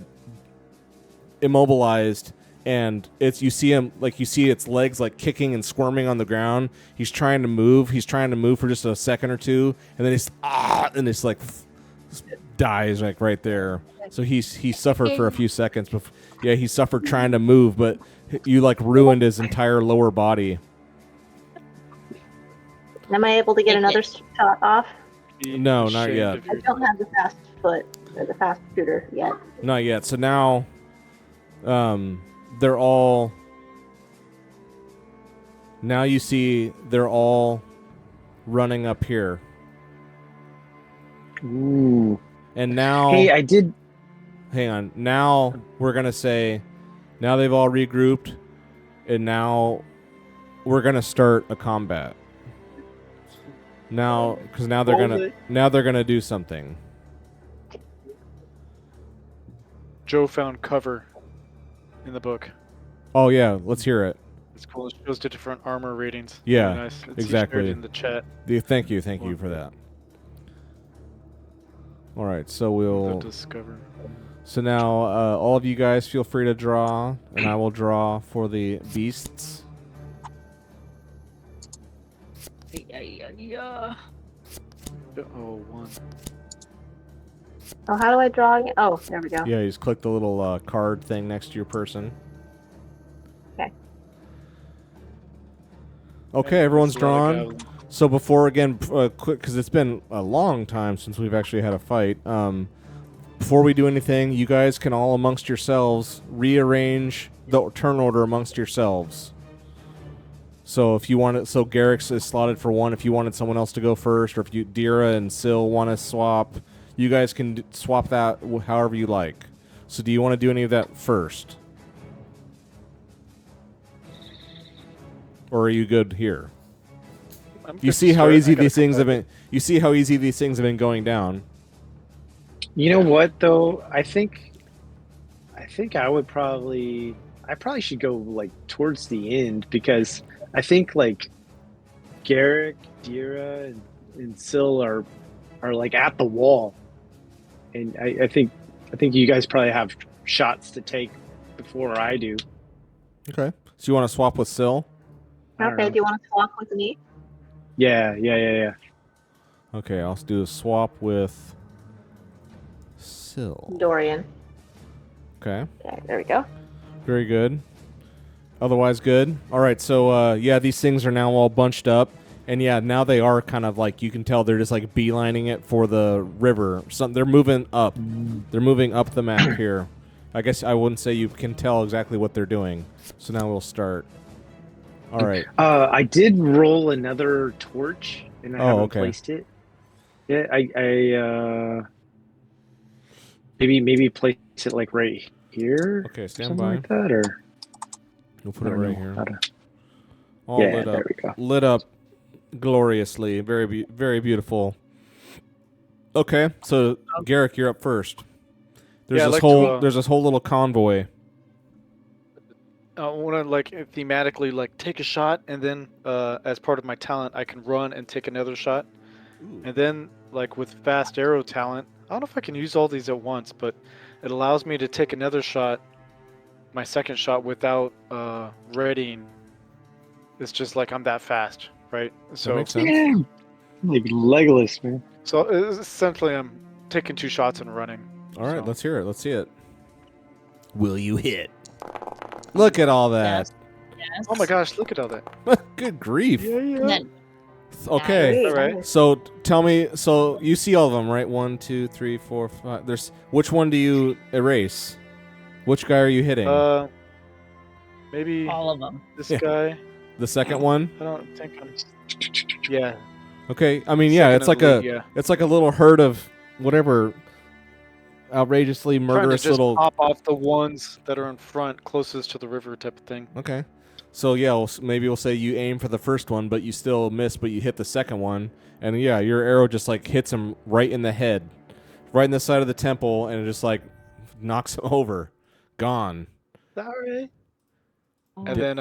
immobilized, and you see its legs like kicking and squirming on the ground. He's trying to move for just a second or two, and then it's like dies like right there. So he suffered for a few seconds. Yeah, he suffered trying to move, but you like ruined his entire lower body. Am I able to get another shot off? No, not yet. I don't have the fast foot or the fast shooter yet. Not yet. So now, they're all. Now you see they're all running up here. Ooh. And now, Hey, I did. hang on. Now we're gonna say, now they've all regrouped, and now we're gonna start a combat. Now, because now they're gonna do something. Joe found cover in the book. Oh yeah, let's hear it. It's cool. It shows the different armor ratings. Yeah, Really nice. It's exactly. shared in the chat. Thank you for that. All right, so we'll discover. So now, all of you guys feel free to draw, and I will draw for the beasts. Yeah. Oh, one. Oh, how do I draw again? Oh, there we go. Yeah, you just click the little card thing next to your person. Okay. Okay, everyone's That's a lot of drawn. goblins. So before, again, quick, because it's been a long time since we've actually had a fight. Before we do anything, you guys can all amongst yourselves rearrange the turn order amongst yourselves. So if you want it, so Garrick's is slotted for 1. If you wanted someone else to go first, or if Dira and Sil want to swap, you guys can swap that however you like. So do you want to do any of that first? Or are you good here? I'm You good see to how start. easy I gotta these things come have back. been. You see how easy these things have been going down. You know what though? I think I probably should go like towards the end, because I think like Garrick, Dira, and Sil are like at the wall, and I think you guys probably have shots to take before I do. Okay. So you want to swap with Sil? I don't Okay, know. do you want to swap with me? Yeah. Okay, I'll do a swap with Sil. Dorian. Okay. Okay, there we go. Very good. Otherwise good. All right, so yeah, these things are now all bunched up. And yeah, now they are kind of like, you can tell they're just like beelining it for the river. They're moving up. They're moving up the map here. I guess I wouldn't say you can tell exactly what they're doing. So now we'll start. All right. I did roll another torch, and I haven't okay. placed it. Yeah, I maybe place it like right here. Okay, stand Something by. like that, or We'll put I it don't right know here. how to- All Yeah, lit up. there we go. Lit up gloriously. Very beautiful. Okay, so Garrick, you're up first. There's Yeah, I'd this like whole to, there's this whole little convoy. I want to like thematically like take a shot, and then as part of my talent, I can run and take another shot, and then like with fast arrow talent, I don't know if I can use all these at once, but it allows me to take another shot, my second shot without readying. It's just like I'm that fast, right? That makes sense. Damn. Like Legolas, man. So essentially, I'm taking 2 shots and running. All right, so. let's hear it. Let's see it. Will you hit? Look at all that. Yes. Oh my gosh, look at all that. Good grief. Yeah, yeah. And then, Okay. All right. So tell me, so you see all of them, right? 1, 2, 3, 4, 5. There's which one do you erase? Which guy are you hitting? Maybe all of them. this Yeah. guy. The second one? I don't think I'm. Yeah. Okay. I mean, yeah, second it's in like the a lead, yeah. it's like a little herd of whatever outrageously Trying to murderous just little. pop off the ones that are in front, closest to the river, type of thing. Okay. So yeah, maybe we'll say you aim for the first one, but you still miss, but you hit the second one, and yeah, your arrow just like hits him right in the head, right in the side of the temple, and it just like knocks him over, gone. Sorry. And Did- then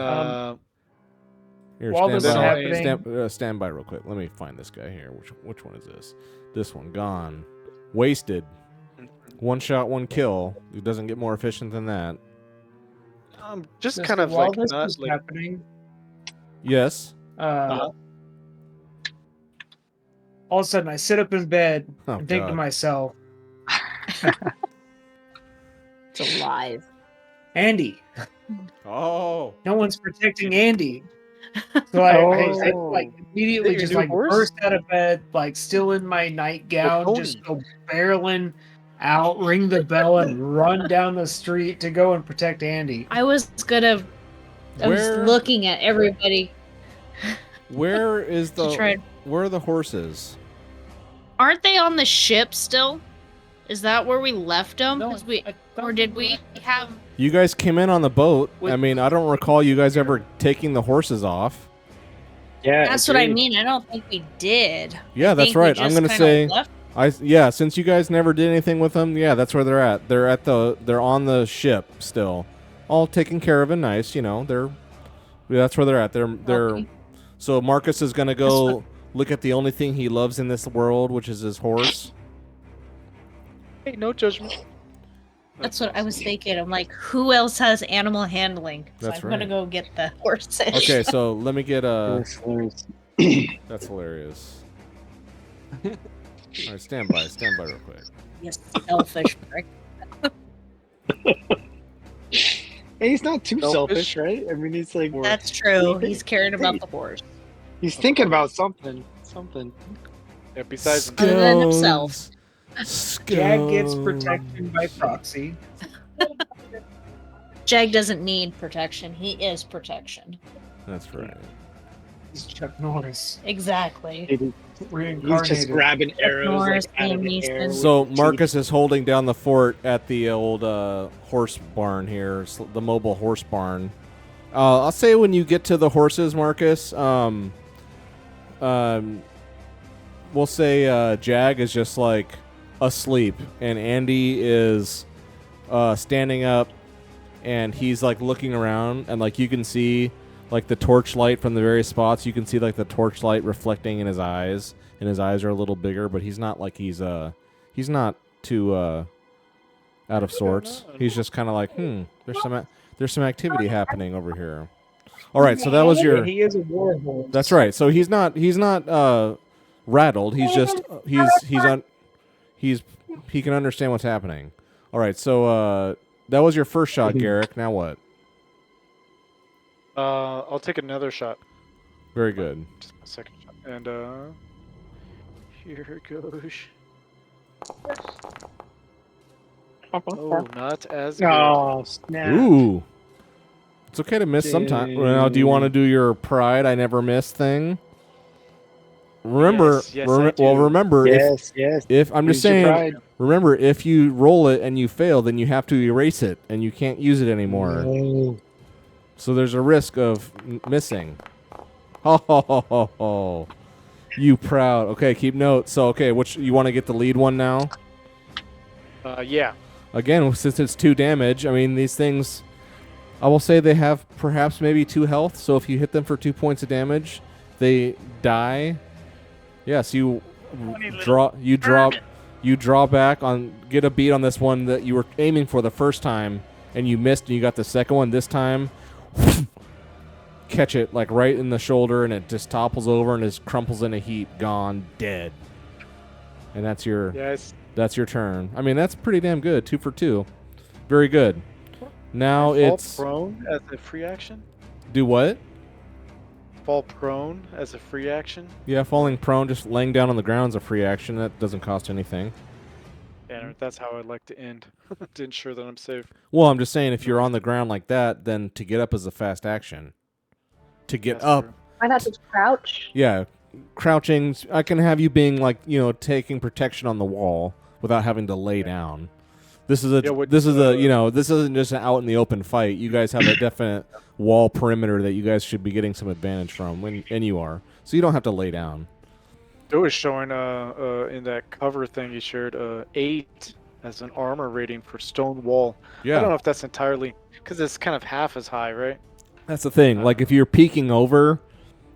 Here, While stand this is by. happening- Stand by real quick. Let me find this guy here. Which one is this? This one, gone, wasted. One shot, one kill. It doesn't get more efficient than that. just Just kind of while like this not was like. happening, Yes. all of a sudden I sit up in bed Oh, and think to God. myself, It's alive. Andy, Oh. no one's protecting Andy. So I like immediately Your just new like horse? burst out of bed, like still in my nightgown, just go barreling out, ring the bell, and run down the street to go and protect Andy. I was Where- looking at everybody. Where is To the? try- Where are the horses? Aren't they on the ship still? Is that where we left them? No, 'Cause we, I thought or did we have? You guys came in on the boat. With- I mean, I don't recall you guys ever taking the horses off. Yeah, That's what I agreed. mean. I don't think we did. Yeah, I that's think we right. I'm just gonna kinda say, left. since you guys never did anything with them, yeah, that's where they're at. They're on the ship still, all taken care of and nice. That's where they're at. They're Okay. So Marcus is gonna go look at the only thing he loves in this world, which is his horse. Hey, no judgment. That's what I was thinking. I'm like, who else has animal handling? So That's I'm gonna right. go get the horses. Okay, so let me get That's hilarious. That's hilarious. All right, stand by real quick. You selfish prick. And he's not too Selfish. selfish, right? I mean, he's like, That's true. He's caring about the horse. he's thinking about something. Yeah, besides Other than himself. Jag gets protection by proxy. Jag doesn't need protection. He is protection. That's right. He's Chuck Norris, Exactly. He's reincarnated. just grabbing arrows Norris, like, out of Liam the air. Neeson. with So his Marcus is holding down the fort at the old horse barn here, the mobile horse barn. I'll say when you get to the horses, Marcus, we'll say Jag is just like asleep, and Andy is standing up, and he's like looking around, and like you can see like the torchlight from the various spots. You can see like the torchlight reflecting in his eyes, and his eyes are a little bigger, but he's not like he's not too out of sorts. He's just kind of like, there's some activity happening over here. All right, so that was your. He is a war horse. That's right. So he's not rattled. He's just he can understand what's happening. All right, so that was your first shot, Garrick. Now what? I'll take another shot. Very good. Just my second shot. And here it goes. Oh, not as good. Oh, snap. Ooh, it's okay to miss sometime. Now, do you want to do your pride? I never miss thing. Remember, Yes, I do. remember Yes. if I'm just Use your saying. pride. Remember, if you roll it and you fail, then you have to erase it, and you can't use it anymore. No. So there's a risk of missing. Ho ho ho ho ho. You proud. Okay, keep note. So, okay, which you want to get the lead one now? Yeah. Again, since it's 2 damage, I mean, these things, I will say they have perhaps maybe 2 health, so if you hit them for 2 points of damage, they die. Yes, you draw back on, get a beat on this one that you were aiming for the first time, and you missed, and you got the second one this time. Catch it like right in the shoulder, and it just topples over and just crumples in a heap, gone, dead. And that's your turn. I mean, that's pretty damn good. 2 for 2, very good. Now it's fall prone as a free action. Do what? Fall prone as a free action. Yeah, falling prone, just laying down on the ground is a free action. That doesn't cost anything. Yeah, that's how I'd like to end, to ensure that I'm safe. Well, I'm just saying, if you're on the ground like that, then to get up is a fast action. To get That's up, true. Why not just crouch? yeah, crouching. I can have you being like, taking protection on the wall without having to lay down. This is this isn't just an out in the open fight. You guys have a definite wall perimeter that you guys should be getting some advantage from, and you are. So you don't have to lay down. It was showing in that cover thing you shared 8 as an armor rating for stone wall. Yeah. I don't know if that's entirely because it's kind of half as high, right? That's the thing. Like if you're peeking over,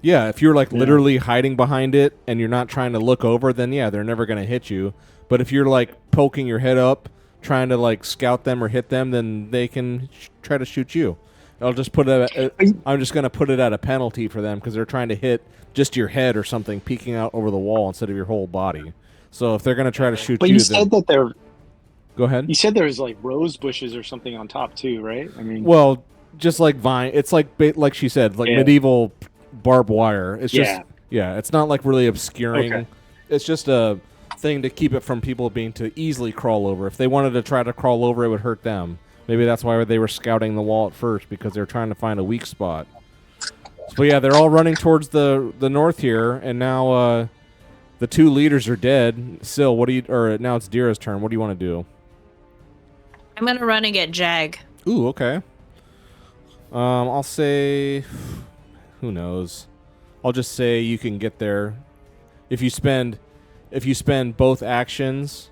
yeah, if you're like literally hiding behind it and you're not trying to look over, then yeah, they're never going to hit you. But if you're like poking your head up, trying to like scout them or hit them, then they can try to shoot you. I'm just going to put it at a penalty for them because they're trying to hit just your head or something, peeking out over the wall instead of your whole body. So if they're going to try to shoot But you, you said that there. Go ahead. You said there was like rose bushes or something on top too, right? I mean, well, just like vine, it's like she said, like medieval barbed wire. It's just it's not like really obscuring. Okay. It's just a thing to keep it from people being to easily crawl over. If they wanted to try to crawl over, it would hurt them. Maybe that's why they were scouting the wall at first, because they're trying to find a weak spot. But yeah, they're all running towards the north here, and now the 2 leaders are dead. Sil, now it's Dira's turn. What do you want to do? I'm gonna run and get Jag. Ooh, okay. I'll say, who knows? I'll just say you can get there if you spend both actions.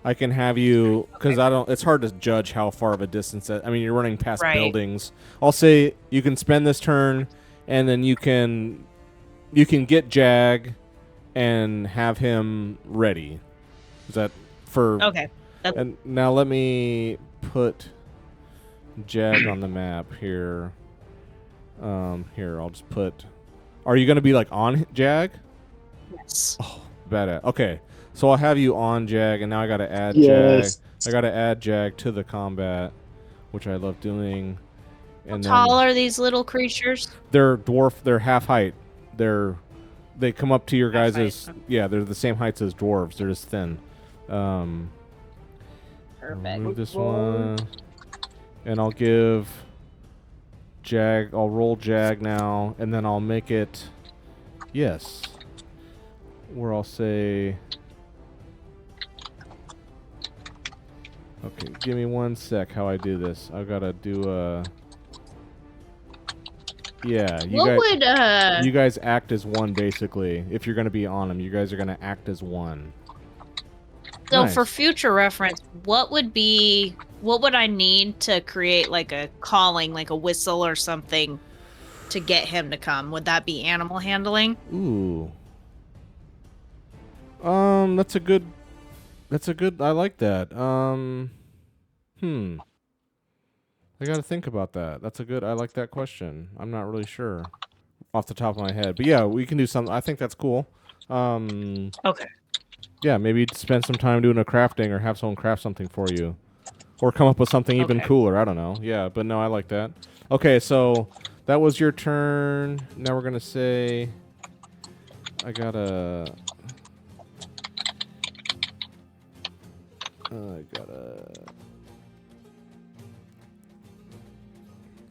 I can have you, because it's hard to judge how far of a distance I mean, you're running past buildings. I'll say you can spend this turn, and then you can get Jag and have him ready. Is that for Okay. And now let me put Jag on the map here. Here, I'll just put... Are you going to be, like, on Jag? Yes. Oh, badass. Okay, so I'll have you on Jag, and now I got to add Jag. I got to add Jag to the combat, which I love doing. And How tall are these little creatures? They're dwarf. They're half height. They come up to your guys' they're the same heights as dwarves. They're just thin. Perfect. Move this one, and I'll give Jag. I'll roll Jag now, and then I'll make it yes. Where I'll say, okay, give me 1 sec. How I do this? I've got to do a. Yeah, you guys act as one basically. If you're going to be on them, you guys are going to act as one. So Nice. for future reference, what would I need to create like a calling, like a whistle or something to get him to come? Would that be animal handling? Ooh. That's a good, I like that. I gotta think about that. I like that question. I'm not really sure off the top of my head. But yeah, we can do something. I think that's cool. Okay. Yeah, maybe spend some time doing a crafting or have someone craft something for you. Or come up with something even cooler. I don't know. Yeah, but no, I like that. Okay, so that was your turn. Now we're going to say... I gotta...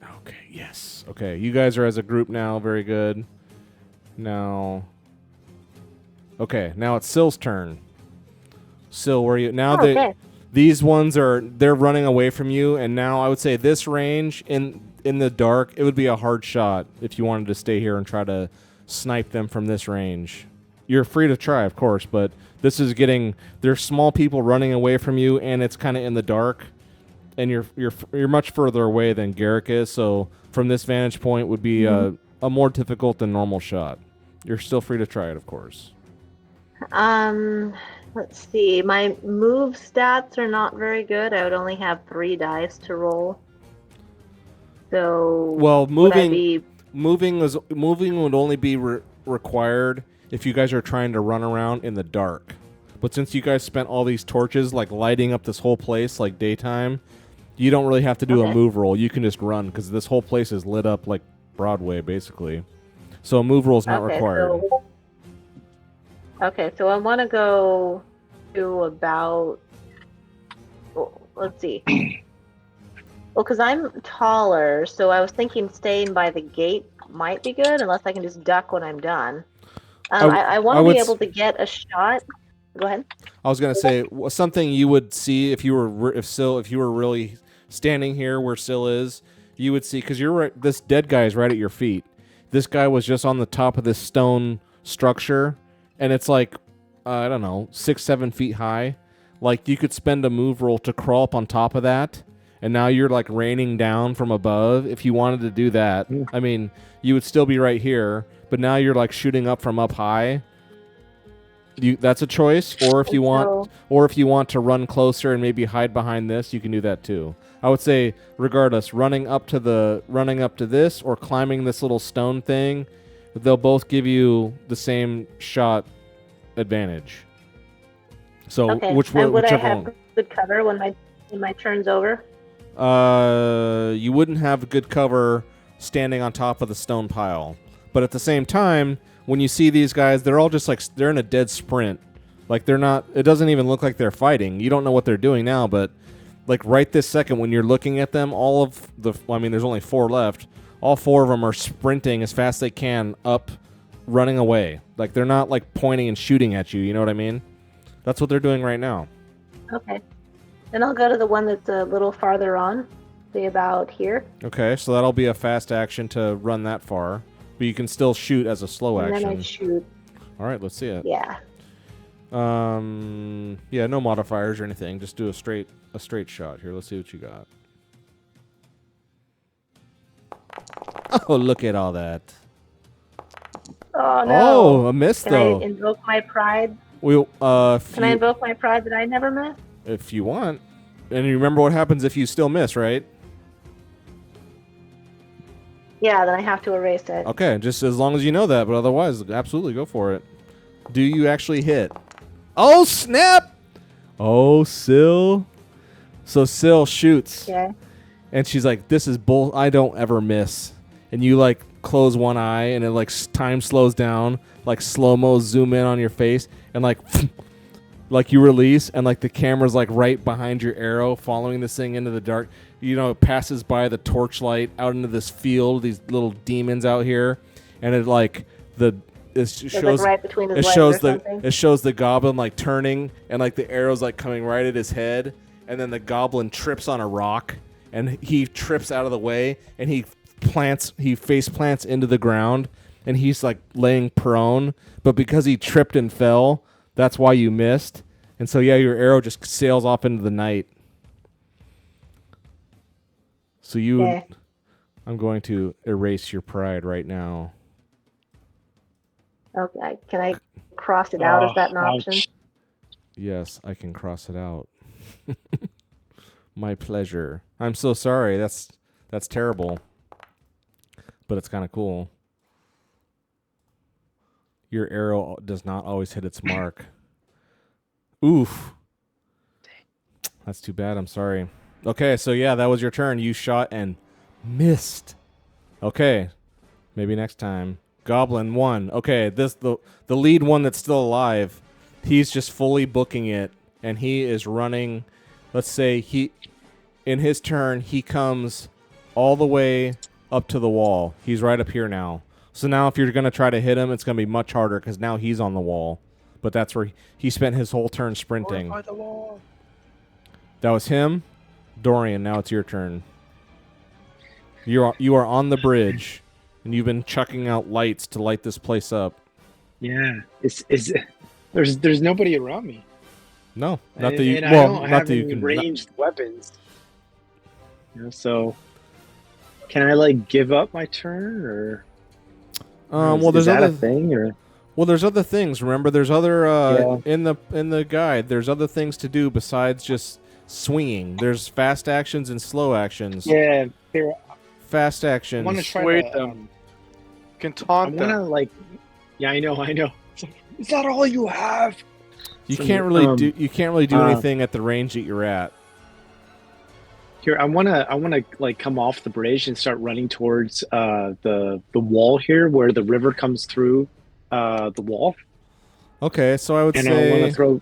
Okay, yes. Okay, you guys are as a group now. Very good. Now... Okay, now it's Sil's turn. Sil, where are you now? These ones they're running away from you, and now I would say this range in the dark, it would be a hard shot if you wanted to stay here and try to snipe them from this range. you're free to try, of course, but this is getting there's small people running away from you, and it's kind of in the dark, and you're much further away than Garrick is. So from this vantage point, would be a more difficult than normal shot. You're still free to try it, of course. Let's see. My move stats are not very good. I would only have 3 dice to roll. So Well, would I be... moving would only be required if you guys are trying to run around in the dark. But since you guys spent all these torches like lighting up this whole place like daytime, you don't really have to do a move roll. You can just run because this whole place is lit up like Broadway, basically. So a move roll is not required. So I want to go to about... let's see. Well, because I'm taller, so I was thinking staying by the gate might be good, unless I can just duck when I'm done. I want to be able to get a shot. Go ahead. I was gonna say something you would see if you were really standing here where Syl is. You would see, because you're right. This dead guy is right at your feet. This guy was just on the top of this stone structure, and it's like I don't know, 6-7 feet high. Like you could spend a move roll to crawl up on top of that. And now you're like raining down from above. If you wanted to do that, I mean, you would still be right here, but now you're like shooting up from up high. That's a choice. Or if you want to run closer and maybe hide behind this, you can do that too. I would say, regardless, running up to this or climbing this little stone thing, they'll both give you the same shot advantage. So whichever would I have one? Good cover when my turn's over? You wouldn't have good cover standing on top of the stone pile. But at the same time, when you see these guys, they're all just like, they're in a dead sprint. Like they're not, it doesn't even look like they're fighting. You don't know what they're doing now, but like right this second when you're looking at them, there's only 4 left. All 4 of them are sprinting as fast as they can up, running away. Like they're not like pointing and shooting at you, you know what I mean? That's what they're doing right now. Okay. Then I'll go to the one that's a little farther on, say about here. Okay, so that'll be a fast action to run that far, but you can still shoot as a slow action. And then I shoot. All right, let's see it. Yeah. Yeah, no modifiers or anything. Just do a straight shot. Here, let's see what you got. Oh, look at all that. Oh no! Oh, a miss though. Can I invoke my pride? Can I invoke my pride that I never miss? If you want. And you remember what happens if you still miss, right? Yeah, then I have to erase it. Okay, just as long as you know that, but otherwise, absolutely go for it. Do you actually hit? Oh, snap! Oh, Syl. So Syl shoots. Okay. And she's like, this is bull. I don't ever miss. And you like close one eye and it like time slows down, like slow-mo zoom in on your face and like like you release and like the camera's like right behind your arrow following this thing into the dark. You know, it passes by the torchlight out into this field, these little demons out here, and it like it shows like right between his legs or something. It shows the goblin like turning and like the arrow's like coming right at his head, and then the goblin trips on a rock and he trips out of the way and he face plants into the ground and he's like laying prone, but because he tripped and fell, that's why you missed. And so yeah, your arrow just sails off into the night. So I'm going to erase your pride right now. Okay. Can I cross it out? Is that an option? Yes, I can cross it out. My pleasure. I'm so sorry. That's terrible. But it's kind of cool. Your arrow does not always hit its mark. Oof. That's too bad. I'm sorry. Okay, so yeah, that was your turn. You shot and missed. Okay. Maybe next time. Goblin 1. Okay, the lead one that's still alive, he's just fully booking it, and he is running. Let's say in his turn, he comes all the way up to the wall. He's right up here now. So now if you're going to try to hit him, it's going to be much harder because now he's on the wall. But that's where he spent his whole turn sprinting. By the wall. That was him. Dorian, now it's your turn. You are on the bridge, and you've been chucking out lights to light this place up. Yeah. There's nobody around me. No, not that you. And Well, I don't not have that you any can. ranged weapons. So can I like give up my turn or Well, is there's that a other. thing or Well, there's other things. Remember, there's other Yeah. in the guide. There's other things to do besides just swinging. There's fast actions and slow actions. yeah, there Fast I actions. want to try Persuade to them. You can I taunt want to them. like yeah, I know. It's like, is that all you have? You So, can't really do. You can't really do anything at the range that you're at. Here, I wanna like come off the bridge and start running towards the wall here where the river comes through the wall, Okay, so I would and I want say. to throw.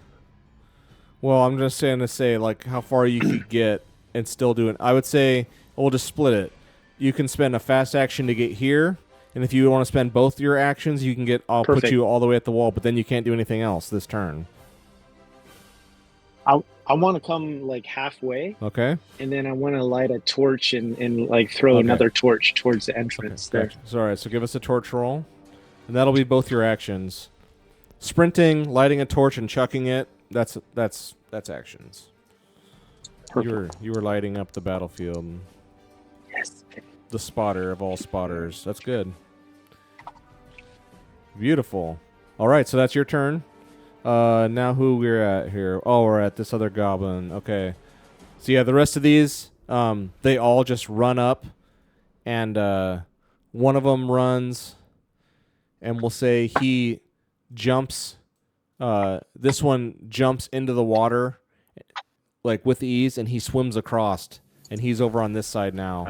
Well, I'm just saying to say like how far you could get and still do it. I would say we'll just split it. You can spend a fast action to get here, and if you want to spend both your actions, you can get. I'll put Perfect. you all the way at the wall, but then you can't do anything else this turn. I want to come like halfway, Okay. and then I want to light a torch and like throw Okay. another torch towards the Okay. entrance there. Gotcha. So, all right. So give us a torch roll, and that'll be both your actions. Sprinting, lighting a torch, and chucking it. That's actions. Perfect. You were lighting up the battlefield. Yes. The spotter of all spotters. That's good. Beautiful. All right, so that's your turn. Now who we're at here? Oh, we're at this other goblin. Okay. So yeah, the rest of these, they all just run up, and one of them runs, and we'll say he jumps. This one jumps into the water, like with ease, and he swims across, and he's over on this side now.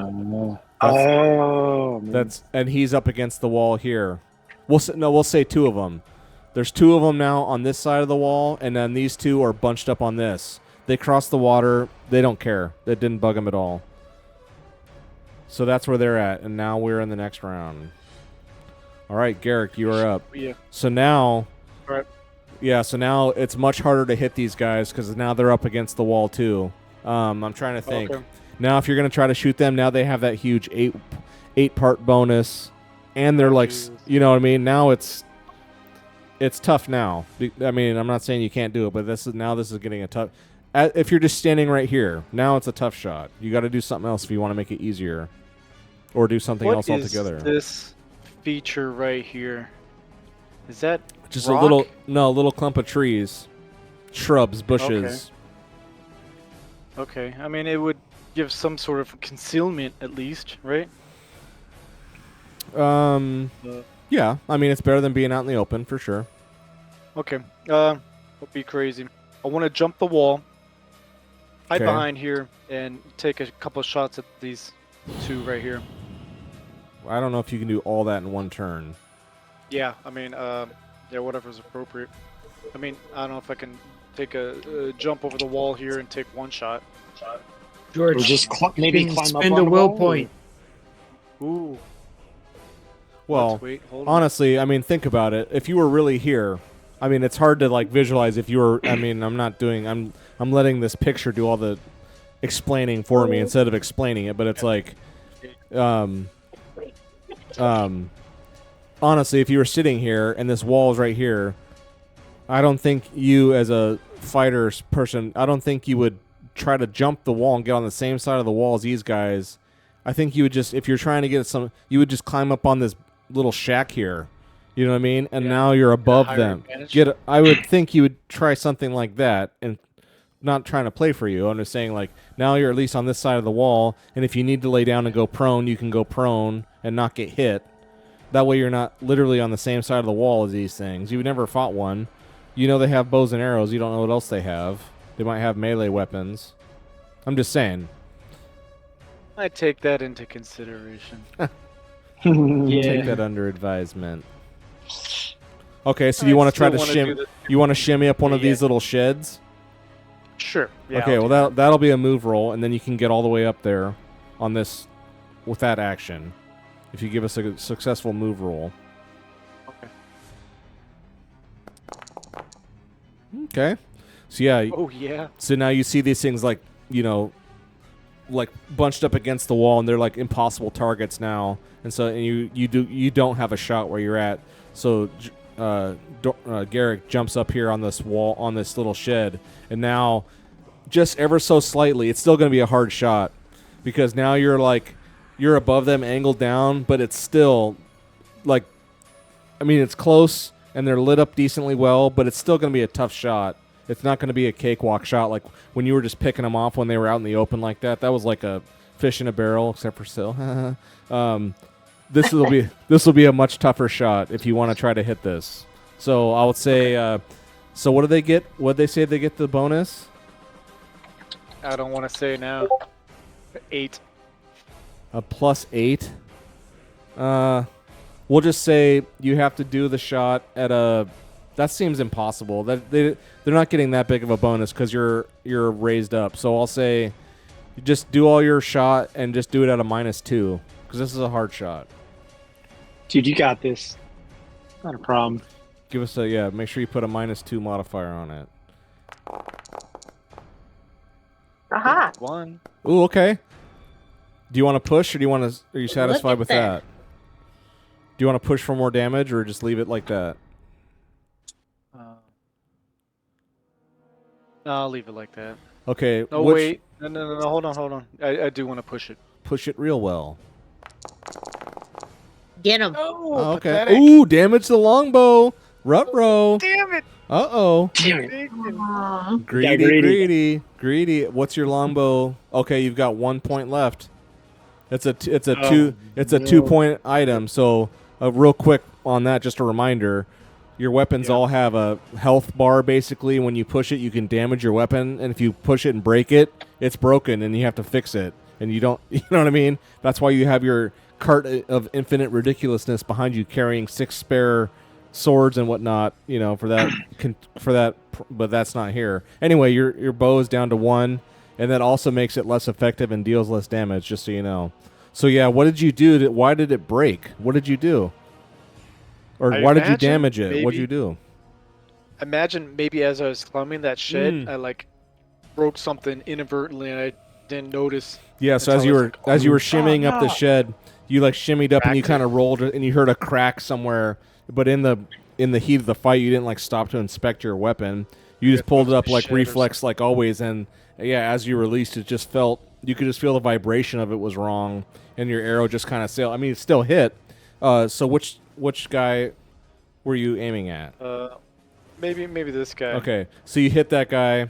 Man. And he's up against the wall here. We'll say two of them. There's two of them now on this side of the wall, and then these two are bunched up on this. They cross the water. They don't care. That didn't bug them at all. So that's where they're at, and now we're in the next round. All right, Garrick, you are up. Yeah. So now, All right. yeah. So now it's much harder to hit these guys because now they're up against the wall too. I'm trying to think. Okay. Now, if you're gonna try to shoot them, now they have that huge eight part bonus, and they're like, Jesus. you know what I mean. Now it's tough now. I mean, I'm not saying you can't do it, but this is getting a tough. If you're just standing right here, now it's a tough shot. You got to do something else if you want to make it easier, or do something else What is altogether. this feature right here? Is that Just rock? a little clump of trees, shrubs, bushes. Okay. I mean, it would give some sort of concealment at least, right? Yeah. I mean, it's better than being out in the open for sure. Okay. That'd be crazy. I want to jump the wall, hide Okay. behind here, and take a couple of shots at these two right here. I don't know if you can do all that in one turn. Yeah. I mean, yeah, whatever's appropriate. I mean, I don't know if I can take a jump over the wall here and take one shot. George, Or just maybe you can climb up spend on a the will wall, point. Ooh. Well, Let's wait. Hold on. honestly, I mean, think about it. If you were really here, I mean, it's hard to like visualize if you were. I mean, I'm letting this picture do all the explaining for me instead of explaining it. But it's like, honestly, if you were sitting here and this wall is right here, I don't think you as a fighter person, I don't think you would try to jump the wall and get on the same side of the wall as these guys. I think you would just, if you're trying to get some, you would just climb up on this little shack here. You know what I mean? And Yeah. now you're above higher them. advantage. I would think you would try something like that, and not trying to play for you. I'm just saying, like, now you're at least on this side of the wall, and if you need to lay down and go prone, you can go prone and not get hit. That way you're not literally on the same side of the wall as these things. You've never fought one. You know they have bows and arrows. You don't know what else they have. They might have melee weapons. I'm just saying. I take that into consideration. Take that under advisement. Okay, so you I want to try still to wanna shimmy? do this. You want to shimmy up one of Yeah. these little sheds? Sure. Yeah, Okay, I'll well do that'll be a move roll, and then you can get all the way up there on this with that action. If you give us a successful move roll. Okay. Okay. So yeah, Oh yeah. so now you see these things like, you know, like bunched up against the wall, and they're like impossible targets now. And so you don't have a shot where you're at. So Garrick jumps up here on this wall, on this little shed, and now just ever so slightly, it's still going to be a hard shot because now you're above them, angled down, but it's still like, I mean, it's close and they're lit up decently well, but it's still going to be a tough shot. It's not going to be a cakewalk shot like when you were just picking them off when they were out in the open like that. That was like a fish in a barrel, except for Sil. This will be a much tougher shot if you want to try to hit this. So I would say, so what do they get? What they say they get the bonus? I don't want to say now. 8. A +8. We'll just say you have to do the shot at a. That seems impossible. That they're not getting that big of a bonus because you're raised up. So I'll say, you just do all your shot and just do it at a -2 because this is a hard shot. Dude, you got this. Not a problem. Give us a Make sure you put a -2 modifier on it. Aha! 1. Ooh, okay. Do you want to push, or are you satisfied at with that. that? Do you want to push for more damage, or just leave it like that? No, I'll leave it like that. Okay. No, wait. No. Hold on. I do want to push it. Push it real well. Get him. Oh, okay. Ooh, damage the longbow. Ruh-roh. Damn it! Uh-oh. Damn it. Aw. Greedy. What's your longbow? Okay, you've got 1 point left. It's a 2-point item. So, real quick on that, just a reminder. Your weapons all have a health bar, basically. When you push it, you can damage your weapon. And if you push it and break it, it's broken, and you have to fix it. And you don't, you know what I mean? That's why you have your cart of infinite ridiculousness behind you carrying 6 spare swords and whatnot, for that, but that's not here. Anyway, your bow is down to 1, and that also makes it less effective and deals less damage, just so you know. So, yeah, what did you do? Why did it break? What did you do? Or why did you damage it? What did you do? Imagine maybe as I was climbing that shed, I broke something inadvertently and I didn't notice. Yeah, so as you were shimmying up the shed, you shimmied up and you kind of rolled it and you heard a crack somewhere, but in the heat of the fight you didn't stop to inspect your weapon. You just pulled it up reflex like always, and as you released it, you could just feel the vibration of it was wrong, and your arrow just kind of sailed. I mean, it still hit. So which guy were you aiming at? Maybe this guy. Okay, so you hit that guy,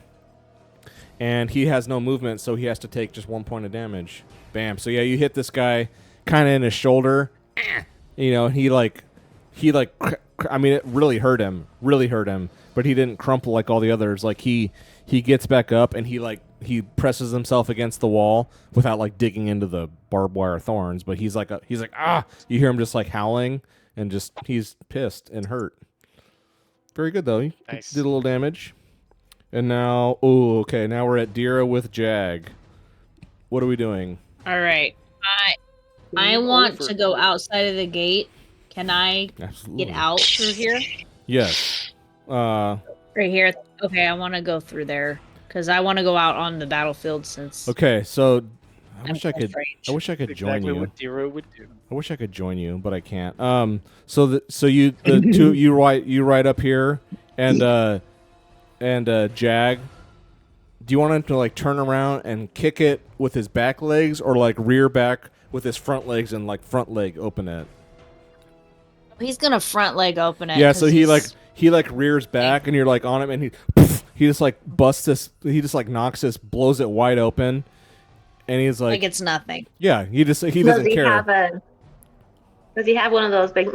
and he has no movement, so he has to take just 1 point of damage. Bam. So you hit this guy kind of in his shoulder. He I mean, it really hurt him, but he didn't crumple like all the others. He gets back up and he presses himself against the wall without digging into the barbed wire thorns, but he's like ah, you hear him just howling and he's pissed and hurt. Very good though. He Nice. did a little damage. And now, now we're at Dira with Jag. What are we doing? All right. I want to go outside of the gate. Can I Absolutely. get out through here? Yes. Right here. Okay, I want to go through there because I want to go out on the battlefield since. Okay, so I wish I close could. range. I wish I could Exactly join you. what Diro would do. I wish I could join you, but I can't. So you two you right up here, and Jag. Do you want him to turn around and kick it with his back legs, or rear back with his front legs and front leg open it? He's gonna front leg open it. Yeah, so 'cause he rears back, and you're on him, and he just busts this. He just knocks this, blows it wide open, and he's like it's nothing. yeah, he doesn't care. Does he have one of those big?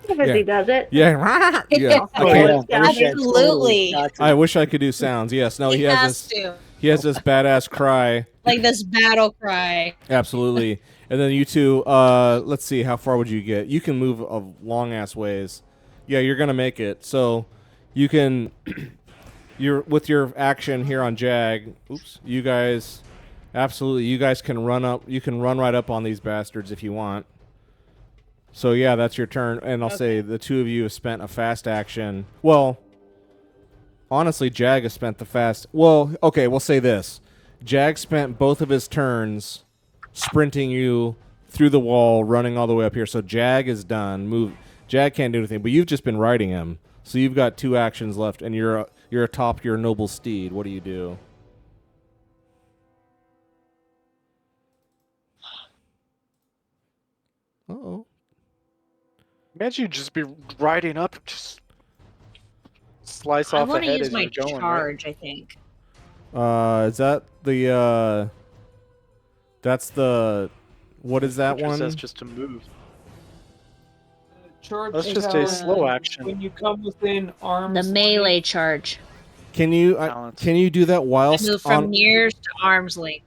Because he does it. Yeah, yeah. Oh, I can't. yeah. Absolutely. I wish I could do sounds. Yes, no, he has this. He has this badass cry. This battle cry. Absolutely. And then you two, let's see, how far would you get? You can move a long ass ways. Yeah, you're gonna make it. So you can, you're with your action here on Jag. Oops, you guys, absolutely, you guys can run up. You can run right up on these bastards if you want. So yeah, that's your turn. And I'll say the two of you have spent a fast action. Well, honestly, Jag has spent the fast. Well, okay, we'll say this. Jag spent both of his turns sprinting you through the wall, running all the way up here. So Jag is done. Jag can't do anything, but you've just been riding him, so you've got 2 actions left, and you're atop your noble steed. What do you do? Uh-oh. Imagine you just be riding up, just slice I off want to ahead use as my you're going. Right? charge, I think. Is that the that's the what is that Which one? says just to move. Charge That's just a power slow action. when you come within arms. The melee charge. Can you Balance. can you do that I whilst move from on near to arm's length.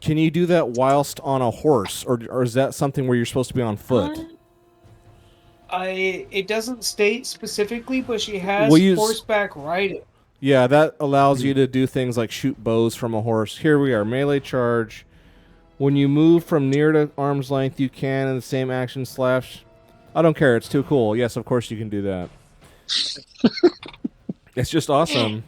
Can you do that whilst on a horse, or is that something where you're supposed to be on foot? It doesn't state specifically, but she has We'll use- horseback riding. Yeah, that allows you to do things like shoot bows from a horse. Here we are, melee charge. When you move from near to arm's length, you can in the same action slash. I don't care. It's too cool. Yes, of course you can do that. It's just awesome.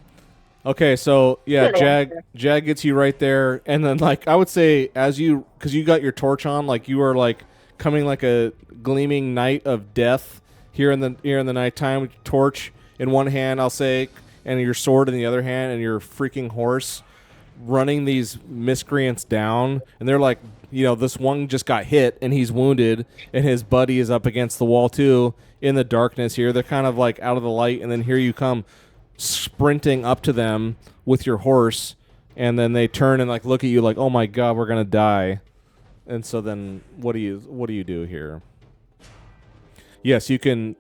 Okay, so yeah, Good answer. Jag gets you right there, and then like I would say, because you got your torch on, like you are like coming like a gleaming knight of death here in the nighttime, with your torch in one hand, I'll say, and your sword in the other hand, and your freaking horse running these miscreants down, and they're like, this one just got hit and he's wounded, and his buddy is up against the wall too in the darkness here. They're kind of like out of the light, and then here you come sprinting up to them with your horse, and then they turn and like look at you like, oh my god, we're gonna die. And so then what do you do here? Yes, you can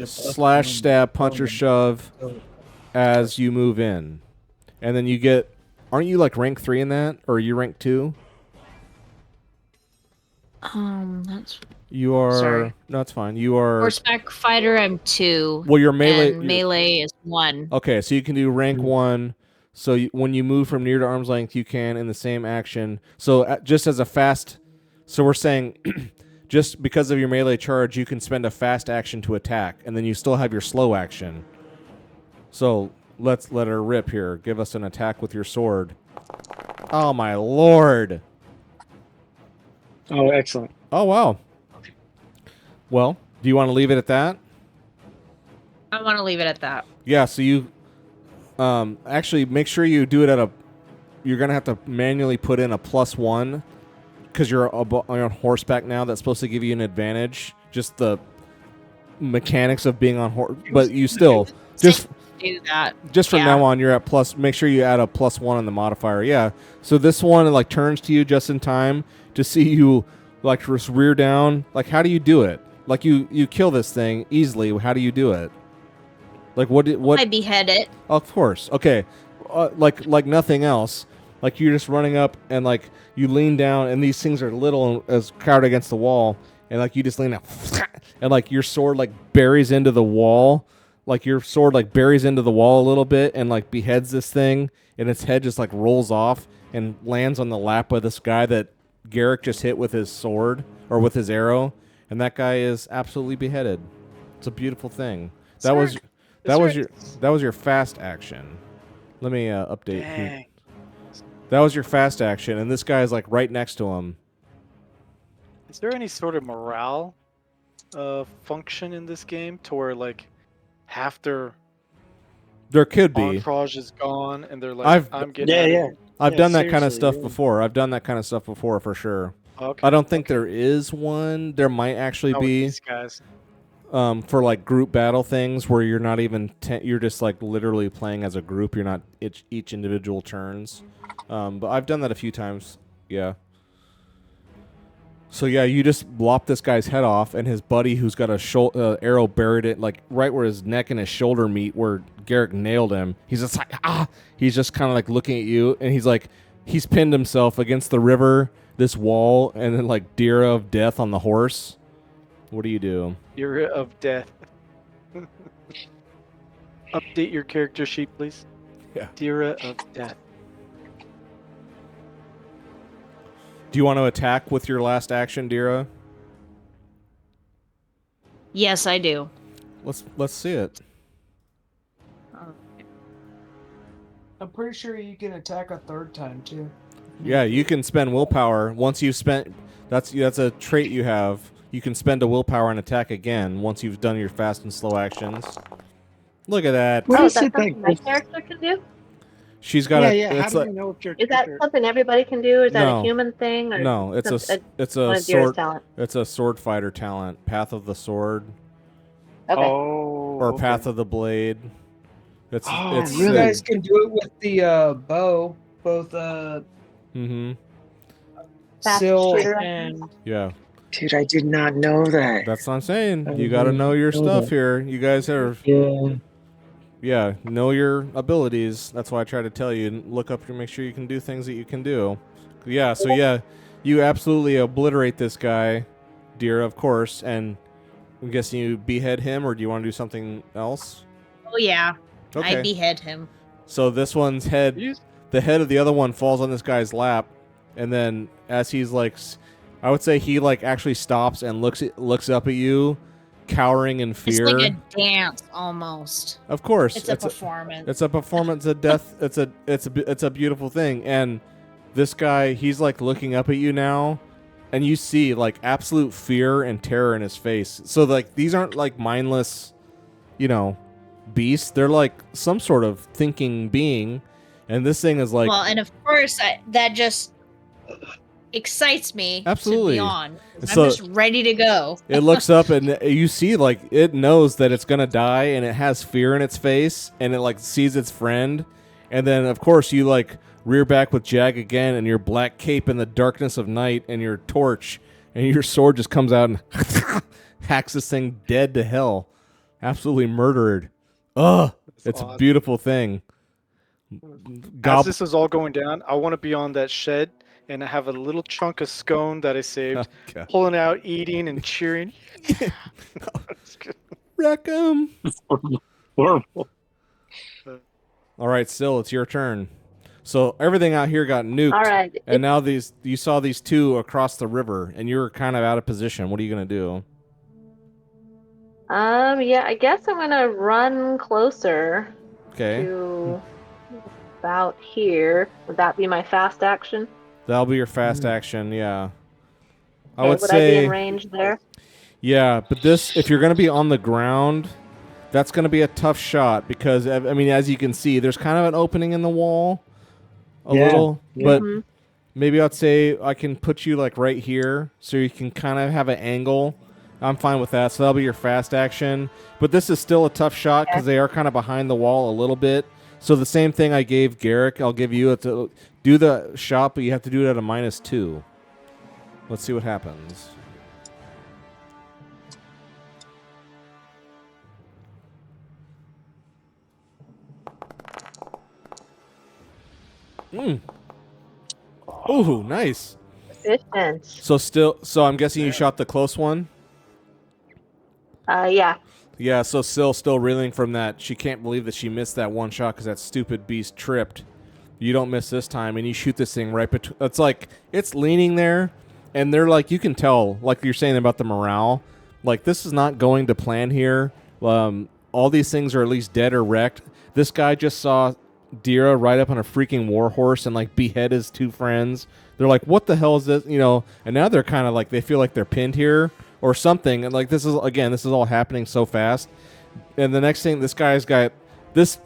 slash, stab, punch, or shove as you move in, and then you get. Aren't you like rank 3 in that, or are you rank 2? That's You are. Sorry. No, it's fine. You are. horseback fighter. I'm 2. Well, your melee. And melee is 1. Okay, so you can do rank 1. So when you move from near to arm's length, you can in the same action. So just as a fast. So we're saying, just because of your melee charge, you can spend a fast action to attack, and then you still have your slow action. So let's let her rip here. Give us an attack with your sword. Oh my lord! Oh, excellent. Oh wow. Well, do you want to leave it at that? I want to leave it at that. Yeah, so you actually make sure you do it at you're going to have to manually put in a +1 because you're on horseback now. That's supposed to give you an advantage. Just the mechanics of being on horse. But you still, just do that. Just from Yeah. now on, you're at plus. Make sure you add a +1 on the modifier. Yeah. So this one like turns to you just in time to see you like just rear down. Like, how do you do it? Like you kill this thing easily. How do you do it? Like what? I behead it. Of course. Okay. Like nothing else. Like you're just running up and like you lean down and these things are little as crowded against the wall and like you just lean out and like your sword like buries into the wall. Like your sword like buries into the wall a little bit and like beheads this thing and its head just like rolls off and lands on the lap of this guy that Garrick just hit with his sword or with his arrow, and that guy is absolutely beheaded. It's a beautiful thing. That was your fast action. Let me update. Dang. That was your fast action, and this guy is like right next to him. Is there any sort of morale function in this game to where like half their There could be. entourage is gone and they're like, I'm getting out of here. I've Yeah, done that kind of seriously, stuff yeah. before. I've done that kind of stuff before for sure. Okay. I don't think there is one. There might actually Not with be these guys. for like group battle things where you're not even you're just like literally playing as a group. You're not each individual turns. But I've done that a few times. Yeah. So yeah, you just lop this guy's head off, and his buddy, who's got a arrow buried it like right where his neck and his shoulder meet, where Garrick nailed him. He's just like He's just kind of like looking at you, and he's pinned himself against the river, this wall, and then like deer of death on the horse. What do you do? Era of death. Update your character sheet, please. Yeah. Era of death. Do you want to attack with your last action, Dira? Yes, I do. Let's see it. I'm pretty sure you can attack a third time too. Yeah, you can spend willpower once you've spent. That's a trait you have. you can spend a willpower and attack again once you've done your fast and slow actions. Look at that. What Oh, is is that it that something my gives- character can do? She's got Yeah, a. yeah. How It's do like you know if your Is that character? something everybody can do? Is that No. a human thing? Or no. It's a. some- It's one a of Dira's sword. talent? It's a sword fighter talent. Path of the sword Okay. Oh. or okay. Path of the blade. It's. Oh, it's You really? guys can do it with the bow, both Mm-hmm. Fast Syl shooter. and Yeah. Dude, I did not know that. That's what I'm saying. I You got to didn't know your know stuff that. here. You guys are. Yeah. Yeah, know your abilities. That's why I try to tell you. And look up to make sure you can do things that you can do. Yeah, so yeah, you absolutely obliterate this guy, Dira, of course, and I'm guessing you behead him, or do you want to do something else? Oh yeah, Okay. I behead him. So this one's head, Use- the head of the other one falls on this guy's lap, and then as he's like, I would say he like actually stops and looks up at you, cowering in It's fear. like a dance almost. Of course, It's a performance. It's a performance of death. It's a beautiful thing. And this guy, he's like looking up at you now, and you see like absolute fear and terror in his face. So like these aren't like mindless, beasts. They're like some sort of thinking being, and this thing is like Well, and of course that just excites me Absolutely. to be on. So- I'm just ready to go. it looks up and you see like it knows that it's gonna die, and it has fear in its face, and it like sees its friend, and then of course you like rear back with Jag again, and your black cape in the darkness of night, and your torch, and your sword just comes out and hacks this thing dead to hell, absolutely murdered. Ugh, it's a odd. beautiful thing. As this is all going down, I want to be on that shed and have a little chunk of scone that I saved, Okay. pulling out, eating, and cheering. Wreck 'em. Horrible. All right, Syl, it's your turn. So everything out here got nuked. All right. And now you saw these two across the river, and you're kind of out of position. What are you gonna do? Yeah, I guess I'm gonna run closer Okay, to about here. Would that be my fast action? that'll be your fast action. Yeah, I Okay, would would I be in say range there? yeah. But this, if you're gonna be on the ground, that's gonna be a tough shot because I mean, as you can see, there's kind of an opening in the wall, a Yeah, little. yeah. But Mhm. maybe I'd say I can put you like right here, so you can kind of have an angle. I'm fine with that. So that'll be your fast action. But this is still a tough shot because they are kind of behind the wall a little bit. So the same thing I gave Garrick, I'll give you. To do the shot, but you have to do it at a -2. Let's see what happens. Ooh, nice. Efficient. So I'm guessing you shot the close one? Yeah. Yeah, so Syl still reeling from that. She can't believe that she missed that one shot because that stupid beast tripped. You don't miss this time, and you shoot this thing right between. It's like it's leaning there, and they're like, you can tell, like you're saying about the morale, like this is not going to plan here. All these things are at least dead or wrecked. This guy just saw Dira ride up on a freaking war horse and like behead his two friends. They're like, what the hell is this? And now they're kind of like, they feel like they're pinned here or something. And like, this is all happening so fast. And the next thing, this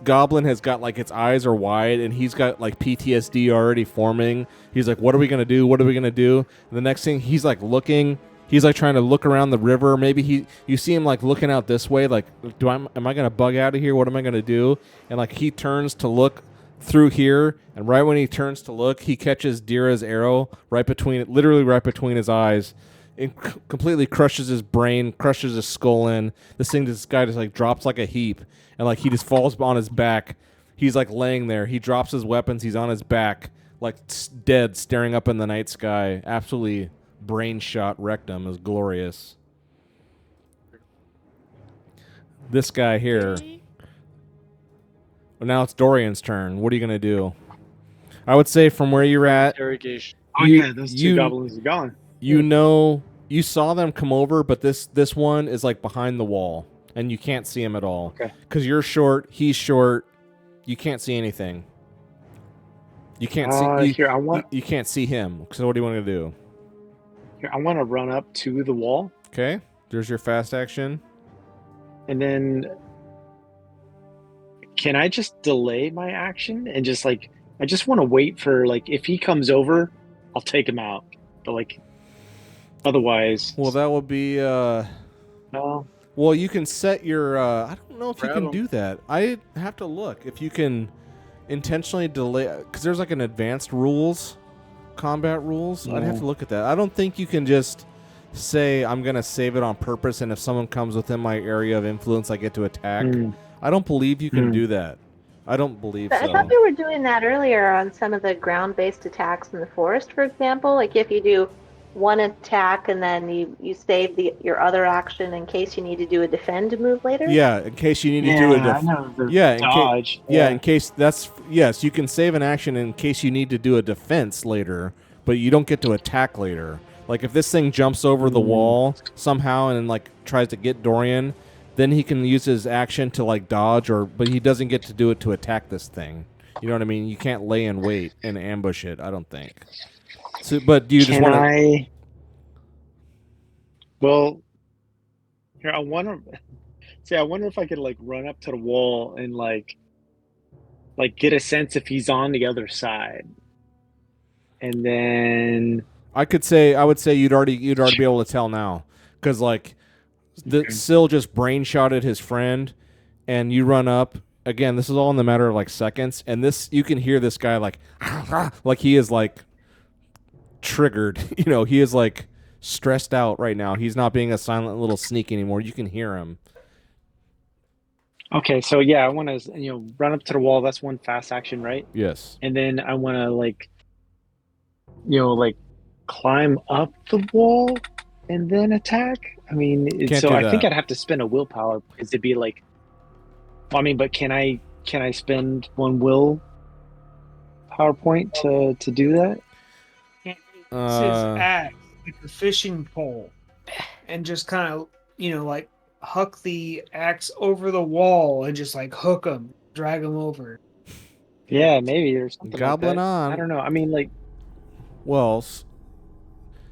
goblin has got like its eyes are wide, and he's got like PTSD already forming. He's like, what are we going to do? What are we going to do? And the next thing, he's like looking, he's like trying to look around the river. Maybe you see him like looking out this way. Like, am I going to bug out of here? What am I going to do? And like, he turns to look through here. And right when he turns to look, he catches Dira's arrow literally right between his eyes. It completely crushes his brain, crushes his skull in. This guy just like drops like a heap, and like he just falls on his back. He's like laying there. He drops his weapons. He's on his back, like dead, staring up in the night sky. Absolutely brain shot rectum is glorious. This guy here. Well, now it's Dorian's turn. What are you gonna do? I would say from where you're at, Interrogation. Oh You- yeah, those you- two goblins are gone. you saw them come over, but this one is like behind the wall, and you can't see him at all. Okay. Because you're short, he's short, you can't see anything. You can't see. Here, I want You can't see him. So what do you want to do? to run up to the wall Okay, there's your fast action. And then can I just delay my action and just like I just want to wait for like if he comes over, I'll take him out. But like otherwise, Well, that will be. no. Well, you can set your. I don't know if you Grab can 'em. do that. I have to look if you can intentionally delay because there's like an advanced rules, combat rules. I'd have Yeah. to look at that. I don't think you can just say I'm gonna save it on purpose, and if someone comes within my area of influence, I get to attack. Mm. I don't believe you can Mm. do that. I don't believe But I so. thought we were doing that earlier on some of the ground-based attacks in the forest, for example. Like if you do one attack and then you save your other action in case you need to do a defend move later. Yeah, in case you need to do a I know the yeah, in dodge. yeah, in case that's yes, you can save an action in case you need to do a defense later, but you don't get to attack later. Like if this thing jumps over the wall somehow and like tries to get Dorian, then he can use his action to like dodge but he doesn't get to do it to attack this thing. You know what I mean? You can't lay in wait and ambush it, I don't think. So, but do you just Can want to I? Well, here I wonder. See, I wonder if I could like run up to the wall and like get a sense if he's on the other side, and then I would say you'd already be able to tell now cuz like the Syl just brain shotted his friend and you run up again. This is all in the matter of like seconds, and this you can hear this guy like like he is like triggered. You know, he is like stressed out right now. He's not being a silent little sneak anymore. You can hear him. okay, so yeah, I want to run up to the wall. That's one fast action, right? Yes. And then I want to like climb up the wall and then attack. I mean, Can't so do I think that. I'd have to spend a willpower because it'd be like. Well, I mean, but can I spend one will PowerPoint to do that? Can't use his axe, like the fishing pole, and just kind of, like huck the axe over the wall and just like hook him, drag him over. Yeah, maybe there's something Goblin like that. on. I don't know. I mean, like, Well,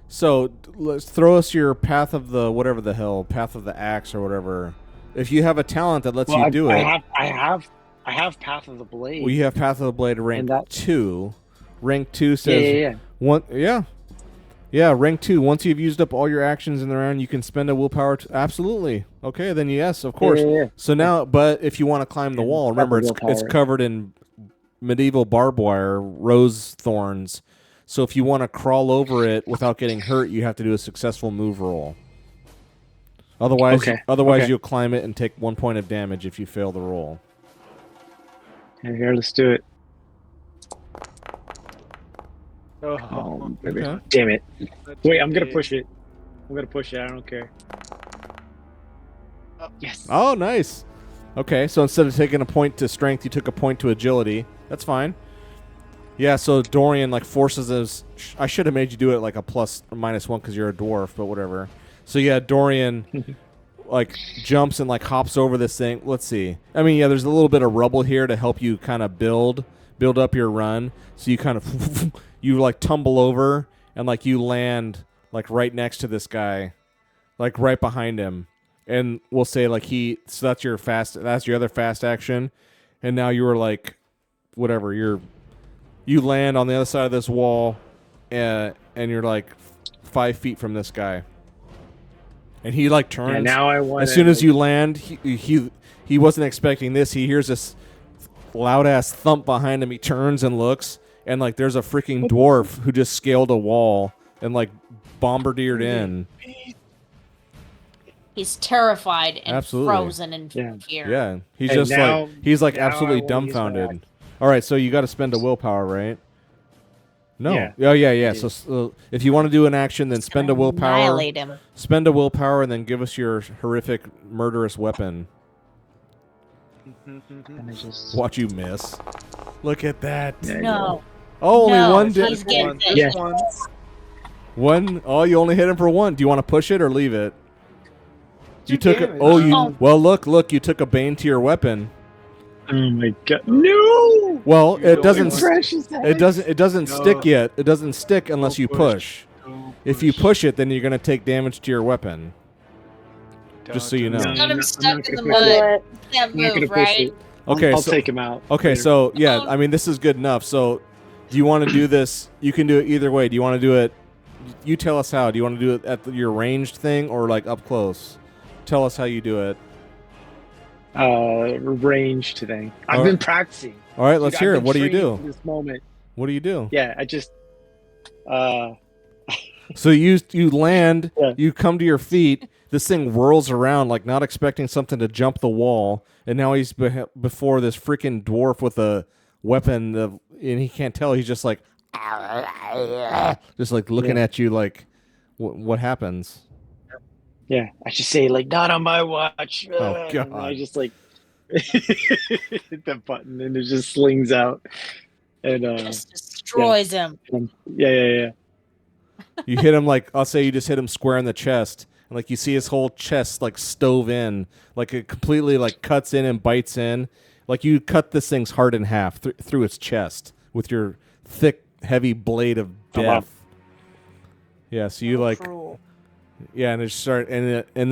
so let's throw us your path of the whatever the hell, path of the axe or whatever. If you have a talent that lets you do it. I have Path of the Blade. Well, you have Path of the Blade rank 2. Rank 2 says Yeah. one. Yeah. Rank 2. Once you've used up all your actions in the round, you can spend a willpower. Absolutely. Okay, then yes, of course. Yeah. So now, but if you want to climb the wall, remember it's willpower. covered in medieval barbed wire, rose thorns. So if you want to crawl over it without getting hurt, you have to do a successful move roll. Otherwise, Okay. you'll climb it and take 1 point of damage if you fail the roll. Here, let's do it. Oh, Baby. Okay. Damn it! that's Wait, I'm gonna okay. push it. I don't care. Oh. Yes. Oh, nice. Okay, so instead of taking a point to strength, you took a point to agility. That's fine. Yeah, so Dorian like forces us. I should have made you do it like a plus or minus 1 because you're a dwarf, but whatever. So yeah, Dorian like jumps and like hops over this thing. Let's see. I mean, yeah, there's a little bit of rubble here to help you kind of build up your run. So you kind of you like tumble over and like you land like right next to this guy, like right behind him. And we'll say like so that's your other fast action. And now you were like whatever, you land on the other side of this wall and you're like 5 feet from this guy. And he like turns. Yeah, now I want. As soon as you land, he wasn't expecting this. He hears this loud ass thump behind him. He turns and looks, and like there's a freaking dwarf who just scaled a wall and like bombardiered in. He's terrified and Absolutely. frozen in fear. Yeah, he's Hey, just now- like he's like now I absolutely wanna use my dumbfounded. All right, so you got to spend a willpower, right? No. Yeah. Oh yeah. So if you want to do an action, then spend a willpower. Annihilate him. Spend a willpower and then give us your horrific murderous weapon. And I just. Watch you miss. Look at that. Yeah, No. Oh, only no, one he's did. getting One. it. Yeah. One. Oh, you only hit him for one. Do you want to push it or leave it? You Two took it. damage. Oh, you. Oh. Well, look. You took a bane to your weapon. Oh my god! No. Well, You it don't doesn't. want- Precious. It doesn't No. stick yet. It doesn't stick unless you push. push. If you push it, then you're gonna take damage to your weapon. Just so you know. No, Got I'm him not stuck in the gonna I'll push do it. mud. it. Can't I'm not gonna move, push right? it. Okay, I'll so take him out. okay, later. so yeah, I mean this is good enough. So, do you want to do this? You can do it either way. Do you want to do it? You tell us how. Do you want to do it at your ranged thing or like up close? Tell us how you do it. Ranged thing. I've All been right. practicing. All right, Dude, let's I've hear it. been What do you training do? for this moment. What do you do? Yeah, I just. So you land, Yeah. you come to your feet. This thing whirls around like not expecting something to jump the wall, and now he's before this freaking dwarf with a weapon, and he can't tell. He's just like, just like looking at you like, what happens? Yeah, I just say like, not on my watch. Oh, And I God. just like hit that button, and it just slings out. And Just destroys him. yeah. You hit him like, I'll say you just hit him square in the chest, and like you see his whole chest like stove in, like it completely like cuts in and bites in, like you cut this thing's heart in half through its chest with your thick, heavy blade of Oh, death. wow. Yeah, so you So like, cruel. yeah, and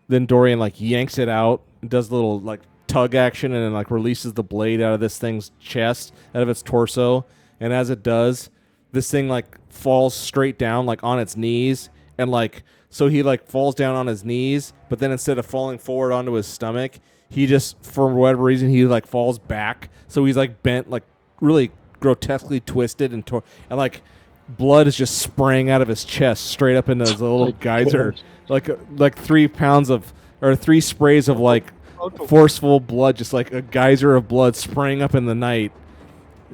then Dorian like yanks it out, and does a little like tug action, and then like releases the blade out of this thing's chest, out of its torso, and as it does, this thing like falls straight down like on its knees, and like so he like falls down on his knees, but then instead of falling forward onto his stomach, he just for whatever reason he like falls back, so he's like bent like really grotesquely twisted and like blood is just spraying out of his chest straight up into his little My geyser, gosh. like 3 pounds of or 3 sprays of like forceful blood, just like a geyser of blood spraying up in the night,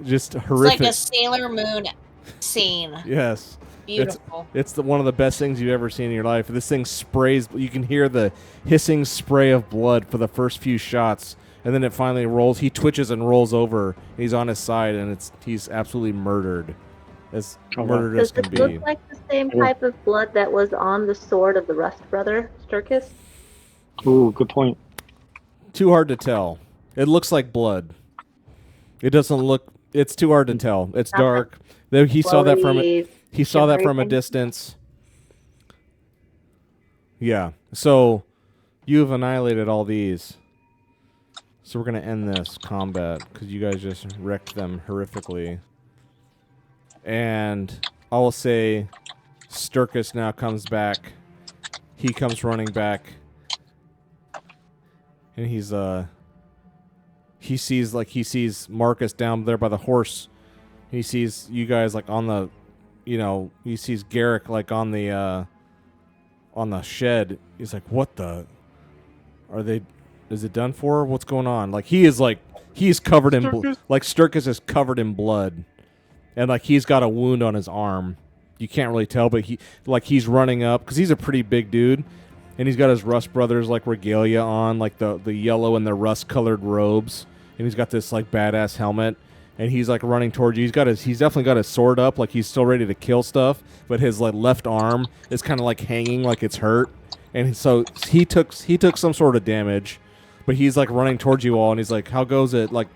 just It's horrific. like a Sailor Moon scene. Yes. Beautiful. It's one of the best things you've ever seen in your life. This thing sprays. You can hear the hissing spray of blood for the first few shots, and then it finally rolls. He twitches and rolls over. And he's on his side, and he's absolutely murdered, as Oh, wow. murdered as Does can this look be. like the same type of blood that was on the sword of the Rust brother, Sturkis? Ooh, good point. Too hard to tell. It looks like blood. It doesn't look. It's too hard to tell. It's Nothing. dark. He saw that from Bloody, He saw that from a shivery distance. Yeah. So you've annihilated all these. So we're going to end this combat because you guys just wrecked them horrifically. And I will say Sturkis now comes back. He comes running back. And he sees Marcus down there by the horse. He sees you guys like on the, he sees Garrick like on the shed. He's like, what the? Is it done for? What's going on? Like he's covered in like Sturkis is covered in blood, and like he's got a wound on his arm. You can't really tell, but he's running up because he's a pretty big dude, and he's got his Rust Brothers like regalia on, like the yellow and the rust colored robes, and he's got this like badass helmet, and he's like running towards you. He's definitely got his sword up, like he's still ready to kill stuff, but his like left arm is kind of like hanging, like it's hurt, and so he took some sort of damage. But he's like running towards you all, and he's like, "How goes it?" Like,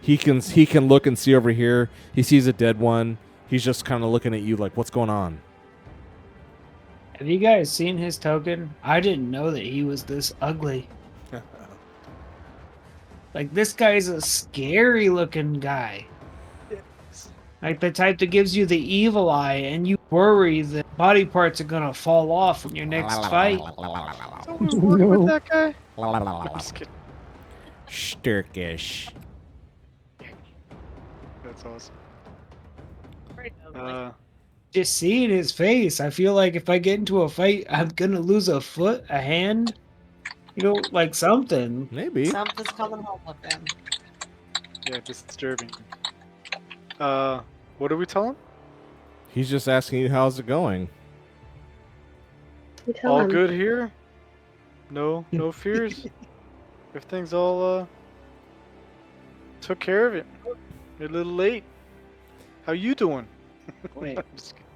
he can look and see over here. He sees a dead one. He's just kind of looking at you, like, "What's going on?" Have you guys seen his token? I didn't know that he was this ugly. Like, this guy's a scary looking guy. Like the type that gives you the evil eye, and you worry that body parts are gonna fall off in your next fight. Someone's working with that guy? I'm just kidding. Sturkish. That's awesome. Pretty ugly. Just seeing his face, I feel like if I get into a fight, I'm gonna lose a foot, a hand, like something. Maybe. Something's coming home with him. Yeah, disturbing. What do we tell him? He's just asking you, "How's it going?" You tell All him. good here? No fears? Everything's all, took care of it. You're a little late. How you doing? Wait. I'm just kidding.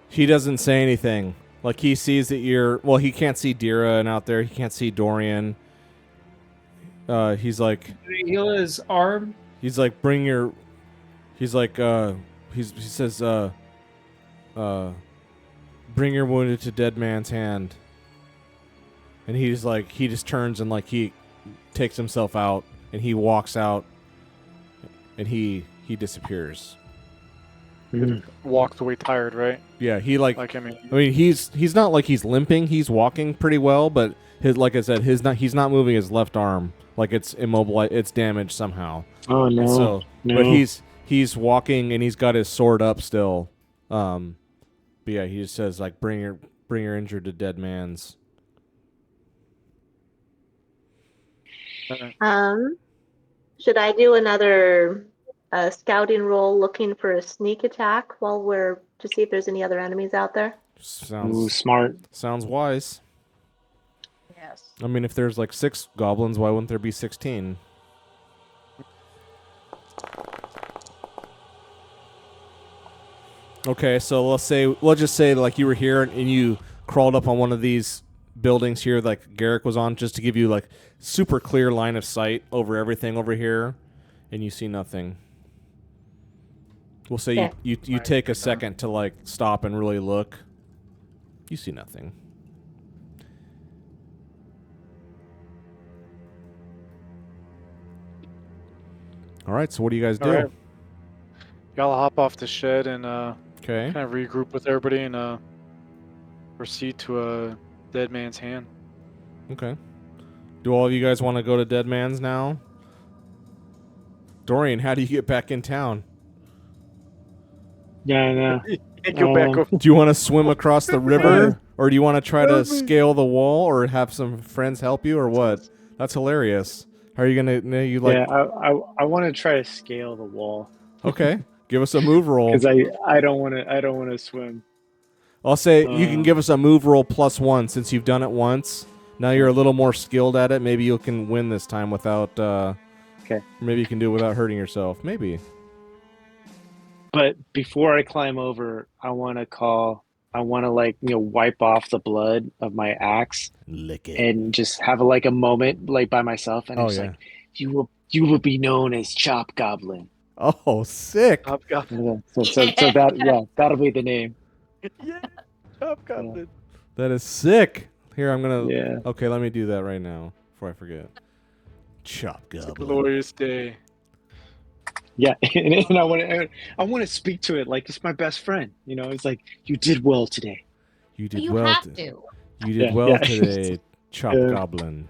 He doesn't say anything. Like he sees that he can't see Dira and out there. He can't see Dorian. He's like, Did he heal his arm? he's like, he says, bring your wounded to dead man's hand. And he's like, he just turns and like he takes himself out, and he walks out, and he disappears. Walks away tired, right? Yeah, he like Like I mean, he's not like he's limping. He's walking pretty well, but his like I said, he's not moving his left arm. Like it's immobilized. It's damaged somehow. Oh no! So, no. but he's walking and he's got his sword up still. But yeah, he just says like, bring your injured to dead man's. Should I do another scouting roll looking for a sneak attack to see if there's any other enemies out there? Sounds smart. Sounds wise. Yes. I mean, if there's like 6 goblins, why wouldn't there be 16? Okay, so let's just say like you were here and you crawled up on one of these buildings here like Garrick was on, just to give you like super clear line of sight over everything over here, and you see nothing. We'll say Okay. you take a second to like stop and really look. You see nothing. All right, so what do you guys do? All right. Y'all hop off the shed and Okay. kind of regroup with everybody and proceed to a dead man's hand. Okay. Do all of you guys want to go to Dead Man's now? Dorian, how do you get back in town? Yeah, no. Can't go back over. Do you want to swim across the river? Or do you want to try to scale the wall or have some friends help you or what? That's hilarious. How are you going to... You like? Yeah, I want to try to scale the wall Okay. Give us a move roll. because I don't want to swim. I'll say you can give us a move roll +1 since you've done it once. Now you're a little more skilled at it. Maybe you can win this time without... Okay. Maybe you can do it without hurting yourself. Maybe. But before I climb over, I want to like, wipe off the blood of my axe Lick it. and just have like a moment like by myself, and it's like, you will be known as Chop Goblin. Oh, sick. Top Goblin. So that'll be the name. Yeah. Top Goblin. That is sick. Here, I'm going to... Yeah. Okay, let me do that right now before I forget. Chop Goblin. Glorious day. Yeah, and I want to speak to it like it's my best friend. It's like, you did well today. You did You well. have to. You did Yeah, well yeah. today, Chop Yeah. Goblin.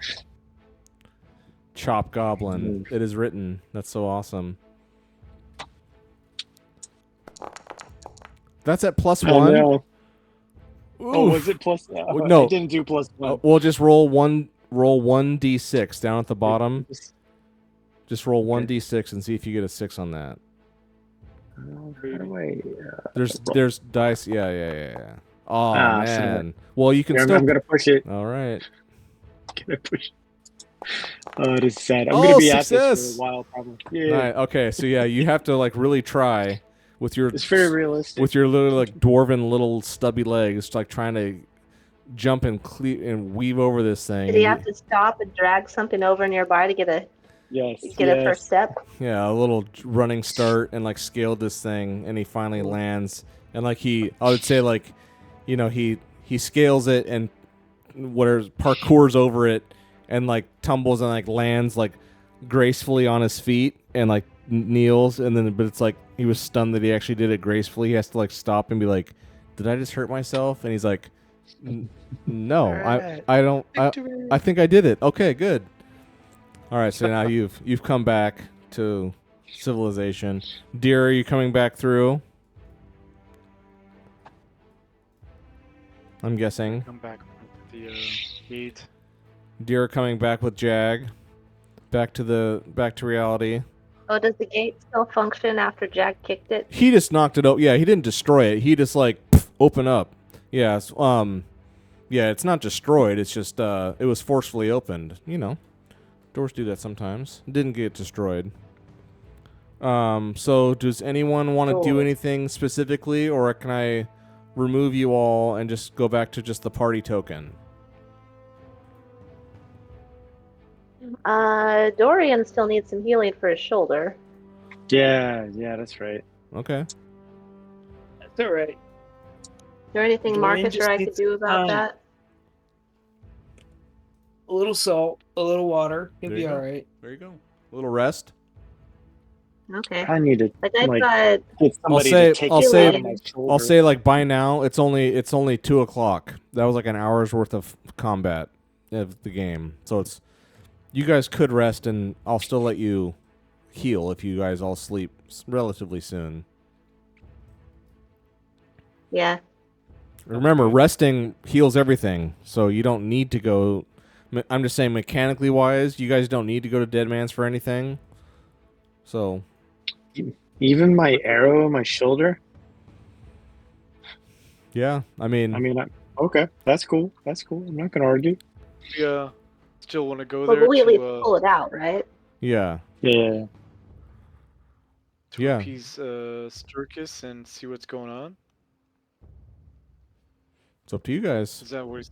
Chop Goblin. It is written. That's so awesome. That's at +1. Oh, no. Oh, Oof. was it plus? No. I didn't do +1. We'll just roll 1d6 down at the bottom. Just roll 1d6 and see if you get a 6 on that. How do I, There's dice. Yeah. Oh Ah, man. Well, you can I'm still. gonna push it. All right. Gonna push. Oh, it is sad. I'm Oh, gonna be at success! this for a while, probably. Yeah, Right, okay, so yeah, you have to like really try with your it's very realistic. with your little like dwarven little stubby legs, like trying to jump and and weave over this thing. Did he have to stop and drag something over nearby to get a Yes. a first step? Yeah, a little running start and like scaled this thing, and he finally lands. And like I would say like, he scales it and parkours over it and like tumbles and like lands like gracefully on his feet and like kneels, and then but it's like he was stunned that he actually did it gracefully. He has to like stop and be like, "Did I just hurt myself?" And he's like, "No, I don't. I think I did it. Okay, good." All right, so now you've come back to civilization. Deer, are you coming back through? I'm guessing. Come back with the gate. Deer coming back with Jag. Back to reality. Oh, does the gate still function after Jack kicked it? He just knocked it out. Yeah, he didn't destroy it. He just like open up. Yeah, yeah, it's not destroyed. It's just it was forcefully opened. Doors do that sometimes. It didn't get destroyed. So does anyone want to do anything specifically, or can I remove you all and just go back to just the party token? Dorian still needs some healing for his shoulder. Yeah, that's right. Okay. That's all right. Is there anything Dorian Marcus or just I could needs do about time. that? a little salt, a little water. He'll There be you go. all right. There you go. A little rest. Okay. I need to Like I've like got get somebody say- to take I'll it say- out of my shoulder. I'll say like by now it's only 2:00. That was like an hour's worth of combat of the game. So it's you guys could rest, and I'll still let you heal if you guys all sleep relatively soon. yeah. Remember, resting heals everything, so you don't need to go. I'm just saying, mechanically wise, you guys don't need to go to Dead Man's for anything. So, Even my arrow in my shoulder. yeah, I mean, Okay, that's cool. That's cool. I'm not gonna argue. Yeah. Still want to go But there we at least to pull it out, right? yeah, Yeah. yeah. appease Sturkis and see what's going on. It's up to you guys. Is that what he's...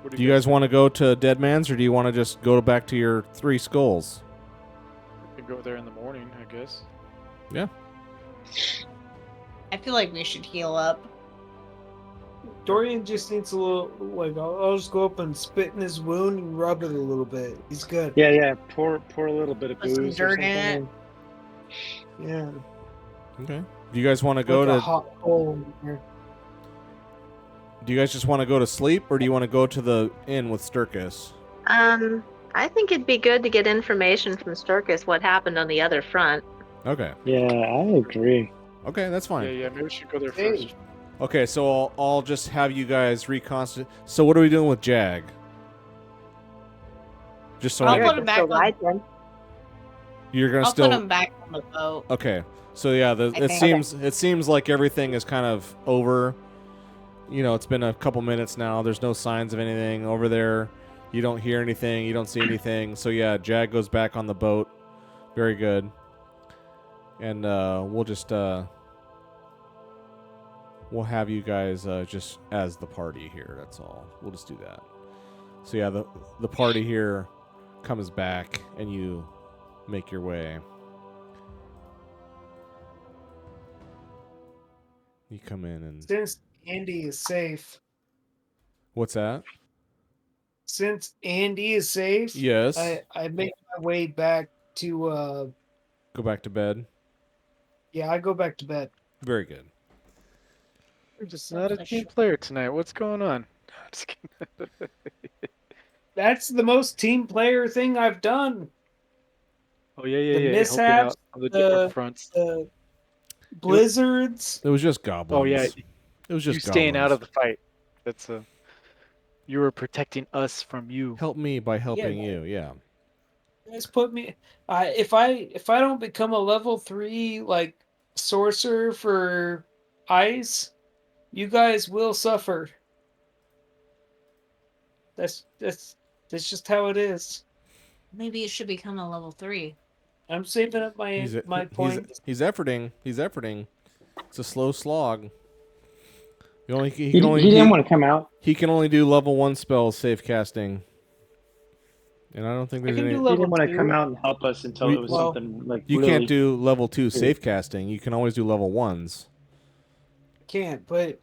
What Do you guys want to go to Dead Man's, or do you want to just go back to your 3 skulls? We can go there in the morning, I guess. Yeah. I feel like we should heal up. Dorian just needs a little, like, I'll just go up and spit in his wound and rub it a little bit. He's good. Yeah. Pour a little bit of Put some booze or dirt in something. Yeah. Okay. Do you guys want to go Like a to? hot hole in here. Do you guys just want to go to sleep, or do you want to go to the inn with Sturkis? I think it'd be good to get information from Sturkis what happened on the other front. Okay. Yeah, I agree. Okay, that's fine. Yeah, maybe we should go there Hey. first. Okay, so I'll just have you guys reconstitute. So what are we doing with Jag? Just so I'll I put can, him back So on- ride then. you're gonna I'll still. put him back on the boat. Okay, so yeah, it think. seems like everything is kind of over. You know, it's been a couple minutes now. There's no signs of anything over there. You don't hear anything. You don't see anything. So yeah, Jag goes back on the boat. Very good. And we'll just we'll have you guys just as the party here. That's all. We'll just do that. So yeah, the party here comes back, and you make your way. You come in and Since Andy is safe. what's that? Since Andy is safe, Yes. I make my way back to Go back to bed. yeah, I go back to bed. Very good. We're just not a team player tonight. What's going on? Just kidding. That's the most team player thing I've done. Oh yeah, The helping mishaps, out on the different the- fronts. The blizzards. It was just goblins. Oh yeah, It was just you staying out of goblins. the fight. That's you were protecting us from you. Help me by helping Yeah. you. Yeah. Guys put me. If I don't become a level 3 like sorcerer for ice, you guys will suffer. That's just how it is. Maybe it should become a level 3. I'm saving up my points. He's efforting. He's efforting. It's a slow slog. He He didn't want to come out. He can only do level 1 spells safe casting. And I don't think I there's can any. do He level didn't want to 2. come out and help us until it was well, something like You really, can't do level 2 safe casting. You can always do level 1s. Can't, but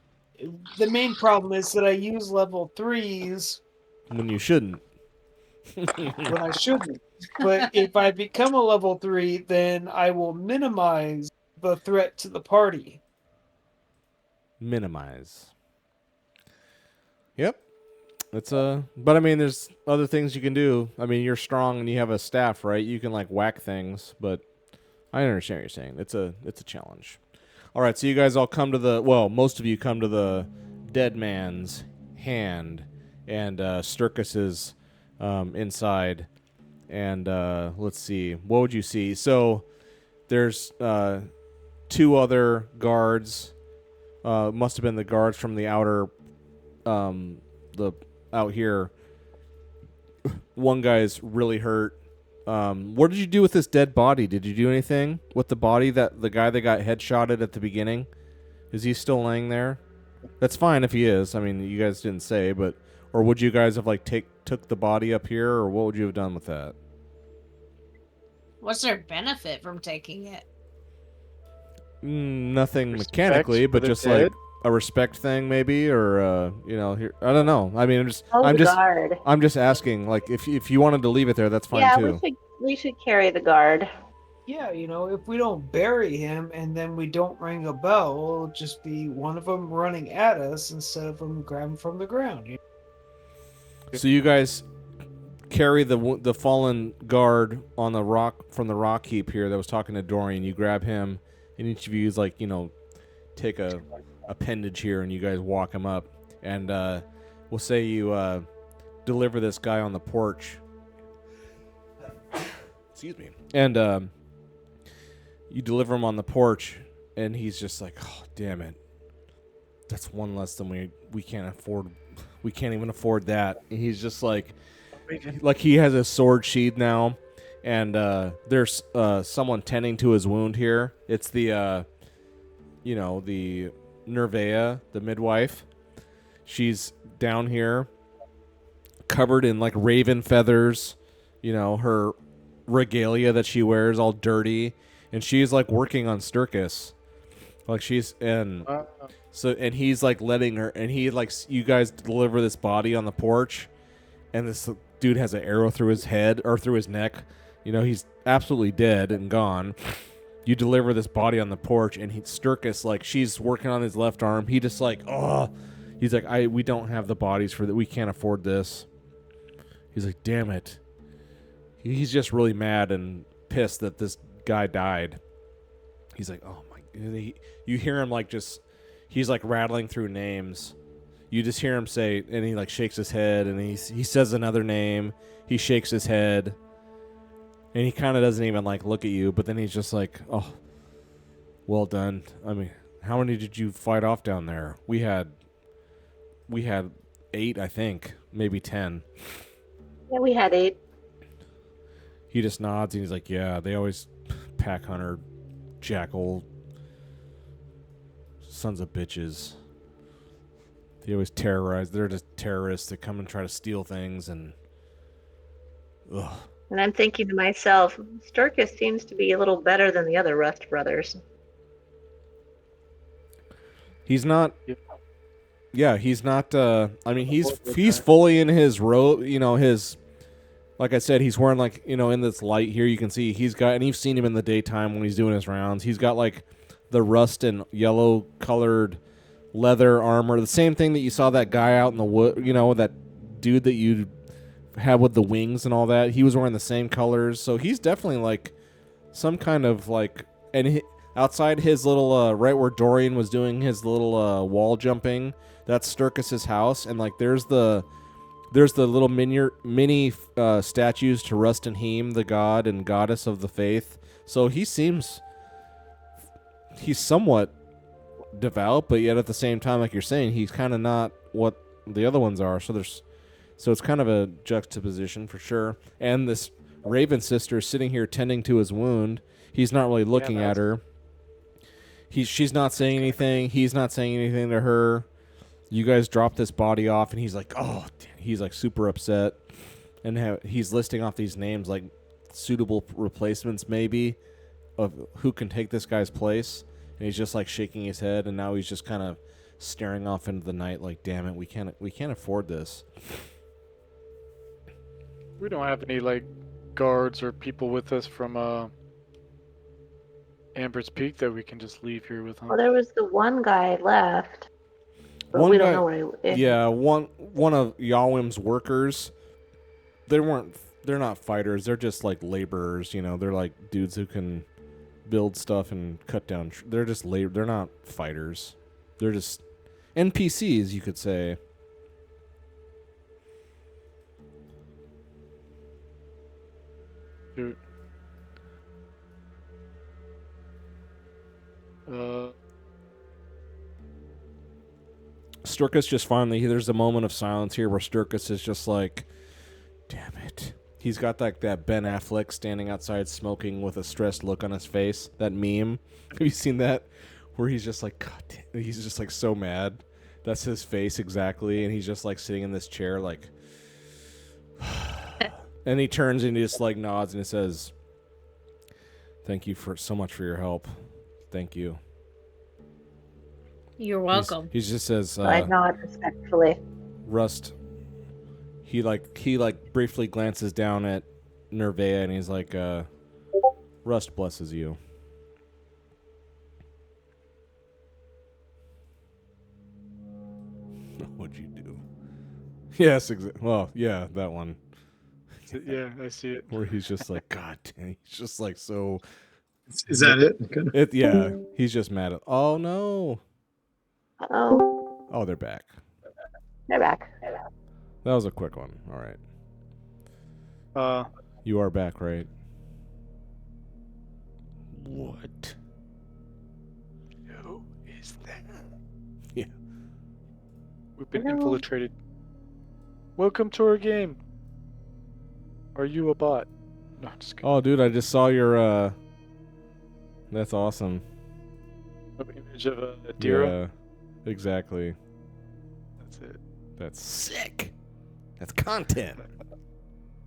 the main problem is that I use level 3s When you shouldn't. when I shouldn't. But if I become a level 3, then I will minimize the threat to the party. Minimize. Yep. It's but I mean there's other things you can do. I mean you're strong and you have a staff, right? You can like whack things, but I understand what you're saying. It's a challenge. All right, so you guys all come to most of you come to the dead man's hand, and Sturkis is inside. And let's see, what would you see? So there's 2 other guards. Must have been the guards from the outer, out here. One guy's really hurt. What did you do with this dead body? Did you do anything with the body the guy that got headshotted at the beginning? Is he still laying there? That's fine if he is. I mean, you guys didn't say, but or would you guys have like took the body up here, or what would you have done with that? What's their benefit from taking it? Nothing Respect mechanically, for but the just dead? like a respect thing, maybe, or here. I don't know. I mean, Guard. I'm just asking. Like, if you wanted to leave it there, that's fine Yeah, too. we should carry the guard. Yeah, if we don't bury him and then we don't ring a bell, it'll just be one of them running at us instead of them grabbing from the ground. So you guys carry the fallen guard on the rock from the rock heap here that was talking to Dorian. You grab him, and each of you is like, take a appendage here, and you guys walk him up. And we'll say you deliver this guy on the porch. Excuse me. And you deliver him on the porch, and he's just like, oh, damn it. That's one less than we can't afford. We can't even afford that. And he's just like he has a sword sheath now, and there's someone tending to his wound here. It's the the Nervea, the midwife. She's down here, covered in like raven feathers. Her regalia that she wears all dirty, and she's like working on Sturkis. Like he's like letting her, and he like, you guys deliver this body on the porch, and this dude has an arrow through his head or through his neck. He's absolutely dead and gone. You deliver this body on the porch, and Sturkis, like, she's working on his left arm. He just like, oh, he's like, we don't have the bodies for that. We can't afford this. He's like, damn it. He's just really mad and pissed that this guy died. He's like, oh my. You hear him like he's like rattling through names. You just hear him say, and he like shakes his head, and he says another name. He shakes his head, and he kind of doesn't even like look at you. But then he's just like, oh, well done. I mean, how many did you fight off down there? We had 8, I think, maybe 10. Yeah, we had 8. He just nods, and he's like, yeah, they always pack hunter, jackal, sons of bitches. They always terrorize. They're just terrorists that come and try to steal things, and ugh. And I'm thinking to myself, Sturkis seems to be a little better than the other Rust brothers. He's not. Yeah, he's not. I mean, he's fully in his robe. His. Like I said, he's wearing like in this light here. You can see he's got, and you've seen him in the daytime when he's doing his rounds. He's got like the rust and yellow colored leather armor, the same thing that you saw that guy out in the wood. That dude that you had with the wings and all that. He was wearing the same colors, so he's definitely like some kind of like. And outside his little right where Dorian was doing his little wall jumping, that's Sturkis's house, and like there's the little mini statues to Rust and Heem, the god and goddess of the faith. So he's somewhat devout, but yet at the same time, like you're saying, he's kind of not what the other ones are. So it's kind of a juxtaposition for sure. And this Raven sister is sitting here tending to his wound. He's not really looking at her. She's not saying anything. He's not saying anything to her. You guys drop this body off, and he's like, oh, damn. He's like super upset, and he's listing off these names like suitable replacements maybe of who can take this guy's place, and he's just like shaking his head, and now he's just kind of staring off into the night like, damn it, we can't afford this. We don't have any like guards or people with us from Amber's Peak that we can just leave here with. Well, there was the one guy left. But One we guy, don't know where he is. yeah, one of Yawim's workers. They're not fighters. They're just like laborers. They're like dudes who can build stuff and cut down. They're just They're not fighters. They're just NPCs, you could say. Dude. Sturkis just finally, there's a moment of silence here where Sturkis is just like, damn it. He's got like that Ben Affleck standing outside smoking with a stressed look on his face. That meme. Have you seen that? Where he's just like, God damn, he's just like so mad. That's his face exactly. And he's just like sitting in this chair like, and he turns and he just like nods and he says, thank you so much for your help. Thank you. You're welcome. He just says, I nod respectfully. Rust. He briefly glances down at Nervea and he's like, Rust blesses you. What'd you do? Yes, well, yeah, that one. Yeah, I see it. Where he's just like, God damn, he's just like so. Is that it? Yeah, he's just mad at. Oh no. Oh, Oh, they're back. they're back. That was a quick one. All right. You are back, right? What? Who is that? Yeah. We've been Hello. infiltrated. Welcome to our game. Are you a bot? No, I'm just kidding. Oh, dude, I just saw your. That's awesome. An image of a Dira. Yeah, exactly. That's it. That's sick. That's content.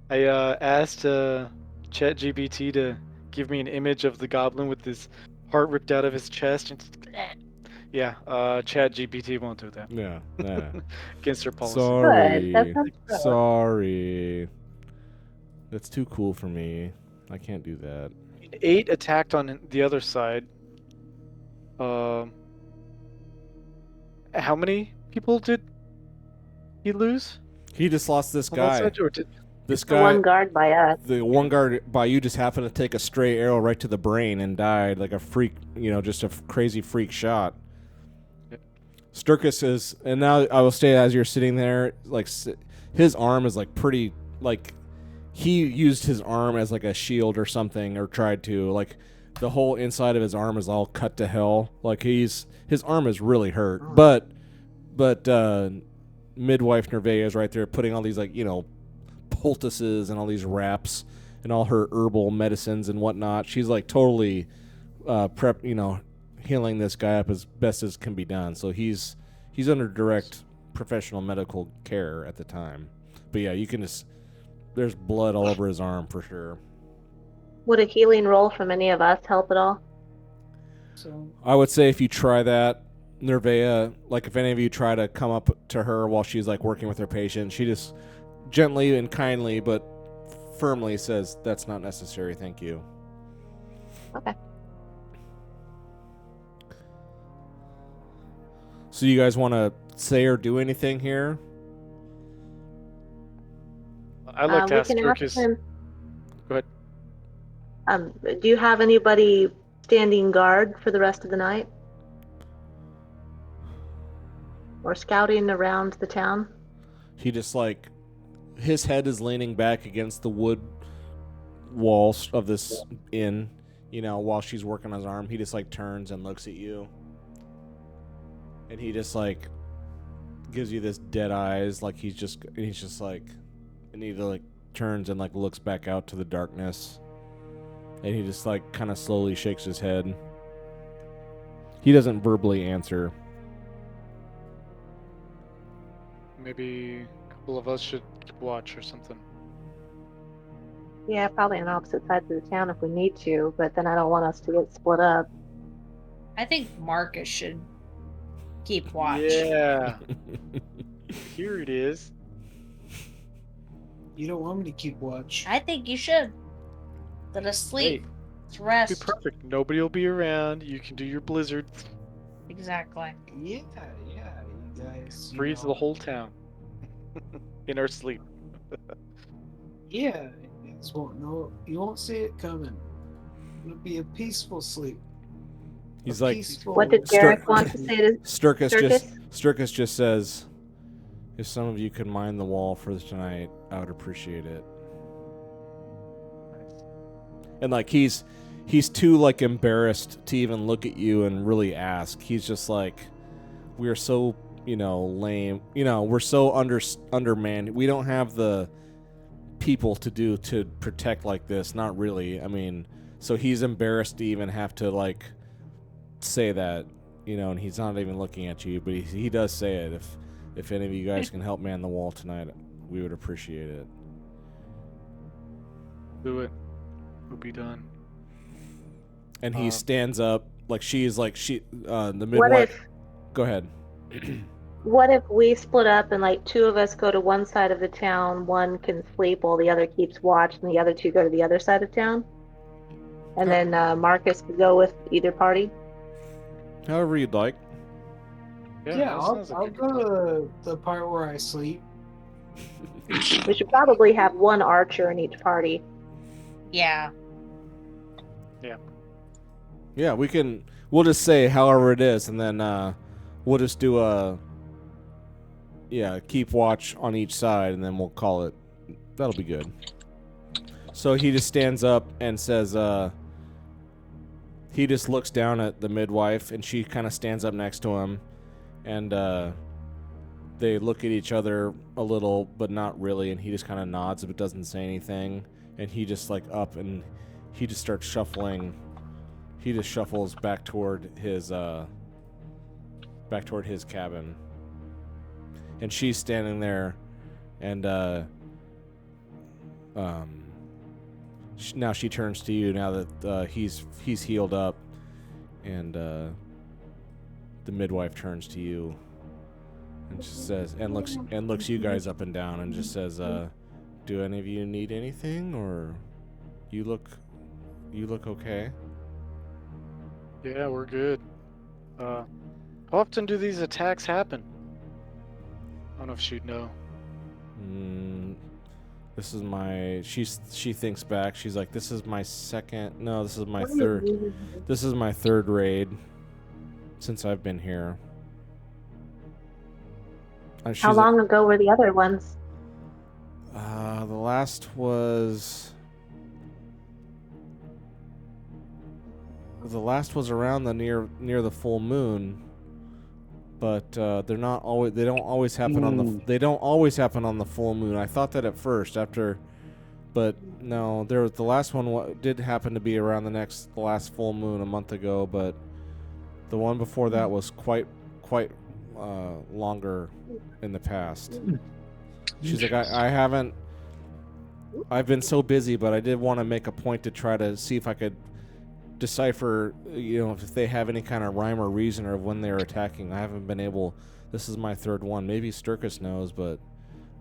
I asked ChatGPT to give me an image of the goblin with his heart ripped out of his chest. And yeah, ChatGPT won't do that. Yeah. Yeah. Against their policy. Sorry. Good. That sounds good. Sorry. That's too cool for me. I can't do that. 8 attacked on the other side. How many people did he lose? He just lost this On that guy. side, or did- This The one guy. guard by us. The one guard by you just happened to take a stray arrow right to the brain and died like a freak. Just a crazy freak shot. Yep. Sturkis is, and now I will say as you're sitting there, like his arm is like pretty like. He used his arm as like a shield or something, or tried to. Like the whole inside of his arm is all cut to hell. Like his arm is really hurt. But midwife Nervea is right there putting all these poultices and all these wraps and all her herbal medicines and whatnot. She's like totally healing this guy up as best as can be done. So he's under direct professional medical care at the time. But yeah, you can just. There's blood all over his arm for sure. Would a healing roll from any of us help at all? So I would say if you try that, Nervea, like if any of you try to come up to her while she's like working with her patient, she just gently and kindly but firmly says, "That's not necessary, thank you." Okay. So you guys want to say or do anything here? I'd like to We ask can ask Sturkis. him. Go ahead. Do you have anybody standing guard for the rest of the night? Or scouting around the town? He just like his head is leaning back against the wood walls of this inn, while she's working on his arm. He just like turns and looks at you. And he just like gives you this dead eyes, like he's just like, and he like turns and like looks back out to the darkness. And he just like kind of slowly shakes his head. He doesn't verbally answer. Maybe a couple of us should keep watch or something. Yeah, probably on opposite sides of the town if we need to, but then I don't want us to get split up. I think Marcus should keep watch. Yeah. Here it is. you don't want me to keep watch. I think you should. Let us sleep. Hey, Let's be rest. perfect. Nobody will be around. You can do your blizzard. Exactly. Yeah, you guys. Freeze the whole town. In our sleep. Yeah, you guys won't know. You won't see it coming. It'll be a peaceful sleep. He's A like, peaceful What did Garrick want to say to Sturkis just says, if some of you could mine the wall for tonight, I would appreciate it. And like he's too like embarrassed to even look at you and really ask. He's just like, we're so lame. We're so undermanned. We don't have the people to protect like this. Not really. I mean, so he's embarrassed to even have to like say that. And he's not even looking at you, but he does say it. If any of you guys can help man the wall tonight, we would appreciate it. Do it. We'll be done. And he stands up, like the What midwife. if go ahead. What if we split up and like two of us go to one side of the town, one can sleep while the other keeps watch, and the other two go to the other side of town? And then Marcus could go with either party? However you'd like. Yeah, that I'll sounds like a good go plan. to the part where I sleep. We should probably have one archer in each party. Yeah. Yeah, we'll just say however it is, and then we'll just do keep watch on each side, and then we'll call it. That'll be good. So he just stands up and says, he just looks down at the midwife, and she kind of stands up next to him, and they look at each other a little, but not really, and he just kind of nods but doesn't say anything, and he just like up, and he just starts shuffling. He just shuffles back toward his cabin, and she's standing there, and now she turns to you now that he's healed up, and the midwife turns to you, and just says, and looks you guys up and down, and just says, "Do any of you need anything, or you look okay?" Yeah, we're good. How often do these attacks happen? I don't know if she'd know. This is my. She thinks back. She's like, "This is my second. No, this is my third. This is my third raid since I've been here." And How she's long ago were the other ones? the last was. The last was around the near the full moon, but they're not always. They don't always happen on the. They don't always happen on the full moon. I thought that at first, but no. The last one did happen to be around the last full moon a month ago, but the one before that was quite longer in the past. She's like, I haven't. I've been so busy, but I did want to make a point to try to see if I could decipher, if they have any kind of rhyme or reason of when they're attacking. I haven't been able. This is my third one. Maybe Sturkis knows, but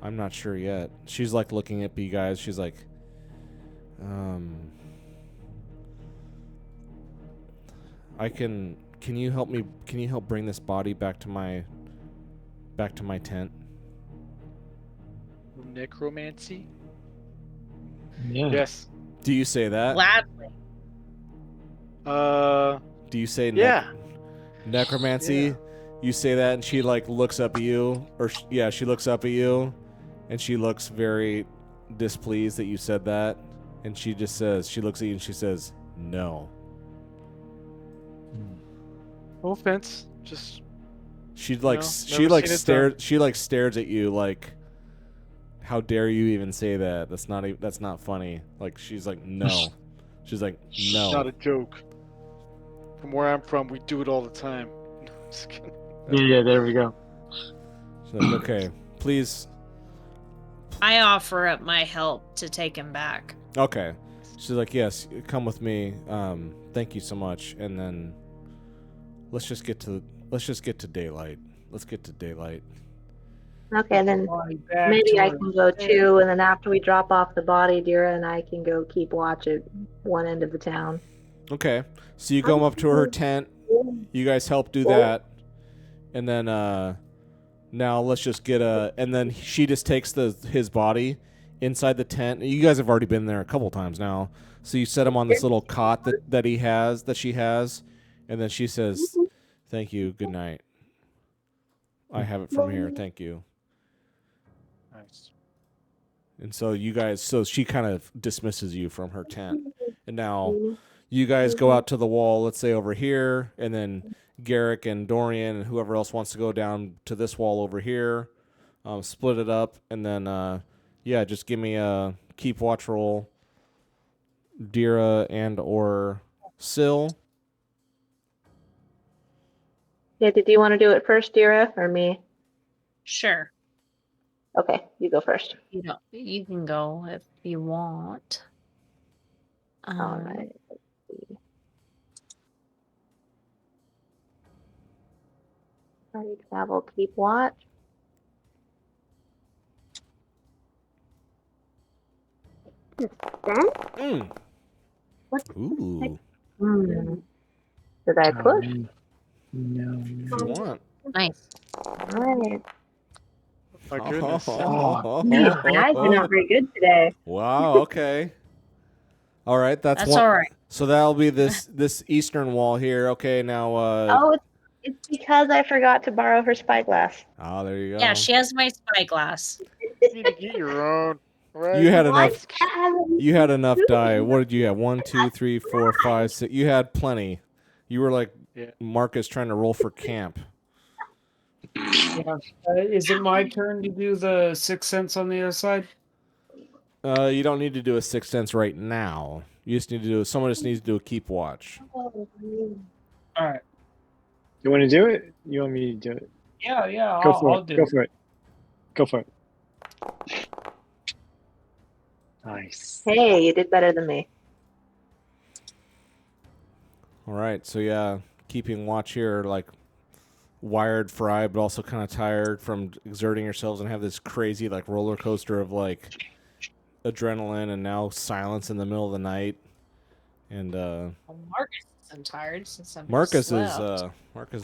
I'm not sure yet. She's like looking at you guys. She's like, Can you help me? Can you help bring this body back to my tent? Necromancy? Yeah. Yes. Do you say that? Gladly. Do you say Yeah. necromancy? Yeah. You say that, and she like looks up at you, she looks up at you, and she looks very displeased that you said that, and she just says, she looks at you and she says, "No." No offense. Just She like No, she never like seen it stares done. she like stares at you like, "How dare you even say that? That's not funny." Like she's like, "No." She's like, "No." not a joke. From where I'm from, we do it all the time. No, I'm just kidding. Yeah, there we go. She's like, "Okay, please." I offer up my help to take him back. Okay. She's like, "Yes, come with me. Thank you so much." And then let's just get to daylight. Let's get to daylight. Okay, then Body back maybe to I where can it go was. too, and then after we drop off the body, Dira and I can go keep watch at one end of the town. Okay. So you go up to her tent. You guys help do that. And then now let's just get and then she just takes his body inside the tent. You guys have already been there a couple times now. So you set him on this little cot that she has, and then she says, "Thank you. Good night. I have it from here. Thank you." Nice. And so she kind of dismisses you from her tent. And now you guys go out to the wall, let's say over here, and then Garrick and Dorian and whoever else wants to go down to this wall over here, split it up, and then, just give me a keep watch roll, Dira and or Syl. Yeah, did you want to do it first, Dira, or me? Sure. Okay, you go first. You can go if you want. All right. Let's see. Party travel, keep watch. Then? Mm. What? Ooh, Did I push? No. if you want. Nice. Alright. My goodness. Oh, My eyes are not very good today. Wow. Okay. All right. That's That's one. all right. So that'll be this eastern wall here. Okay. Now. Oh, it's because I forgot to borrow her spyglass. Oh, there you go. Yeah, she has my spyglass. You need to get your own, right? You had Why enough. haven't You had enough die. What did you have? 1, 2, 3, 4, 5, 6. You had plenty. You were like Yeah. Marcus trying to roll for camp. Yeah. Is it my turn to do the 6 cents on the other side? You don't need to do a sixth sense right now. You just need to do. Someone just needs to do a keep watch. All right. You want to do it? You want me to do it? Yeah, yeah. Go I'll for it. do Go it. for it. Go for it. Nice. Hey, you did better than me. All right. So yeah, keeping watch here, like wired, fried, but also kind of tired from exerting yourselves and have this crazy like roller coaster of like adrenaline and now silence in the middle of the night. And Well, Marcus isn't tired since I'm Marcus slept.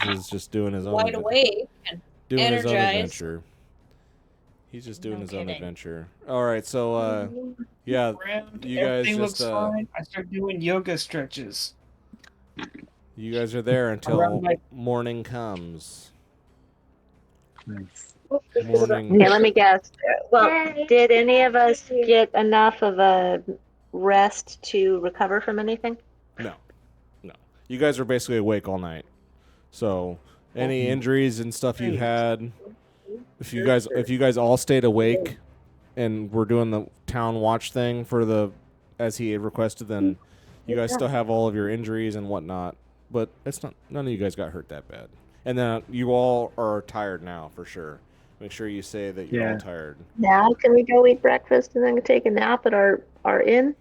is just doing his own Wide awake and doing his own energized. adventure. He's just doing No his own kidding. adventure. All right, so yeah, Grand, you guys everything just looks fine. I start doing yoga stretches. you guys are there until Around my- morning comes. Nice. Morning. Okay, let me guess. Well, did any of us get enough of a rest to recover from anything? No. You guys were basically awake all night. So any injuries and stuff you had, if you guys all stayed awake and were doing the town watch thing for the as he had requested, then you guys still have all of your injuries and whatnot. But it's not none of you guys got hurt that bad. And then you all are tired now for sure. Make sure you say that you're all Yeah. tired. Now can we go eat breakfast and then take a nap at our inn?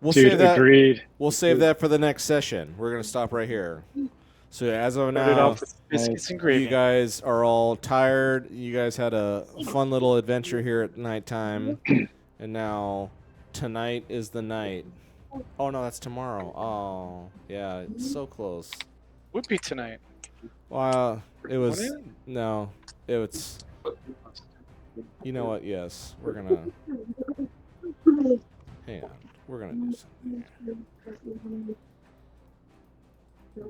We'll Dude, save that. agreed. We'll save that for the next session. We're gonna stop right here. So as of Start it now, off with biscuits and gravy. you guys are all tired. You guys had a fun little adventure here at nighttime, and now tonight is the night. Oh no, that's tomorrow. Oh yeah, it's so close. Would be tonight. Well, it was Wouldn't no, it was. You know what? Yes, we're gonna. Hang on, we're gonna do something here.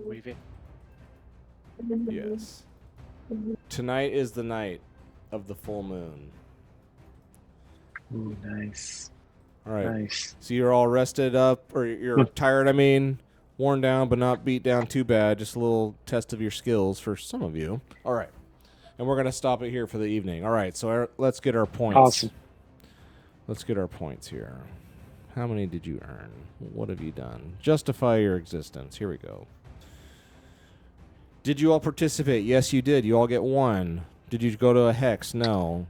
Weave it. Yes. Tonight is the night of the full moon. Ooh, nice. All right. Nice. So you're all rested up, or you're tired, I mean, worn down, but not beat down too bad. Just a little test of your skills for some of you. All right. And we're going to stop it here for the evening. All right. So let's get our points. Awesome. Let's get our points here. How many did you earn? What have you done? Justify your existence. Here we go. Did you all participate? Yes, you did. You all get 1. Did you go to a hex? No.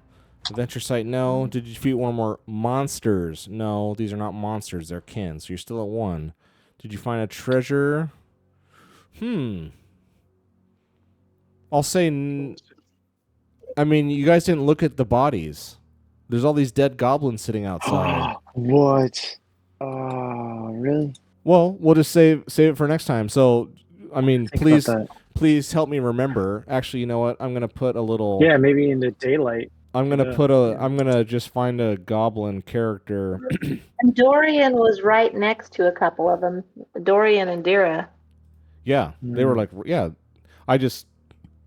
Adventure site? No. Did you defeat one more monsters? No. These are not monsters. They're kin. So you're still at 1. Did you find a treasure? I'll say... I mean, you guys didn't look at the bodies. There's all these dead goblins sitting outside. What? Oh, really? Well, we'll just save it for next time. So, I mean, Think about that. please help me remember. Actually, you know what? I'm gonna put a little. Yeah, maybe in the daylight. I'm gonna Yeah. put a. I'm gonna just find a goblin character. And Dorian was right next to a couple of them. Dorian and Dira. Yeah, they were like, yeah.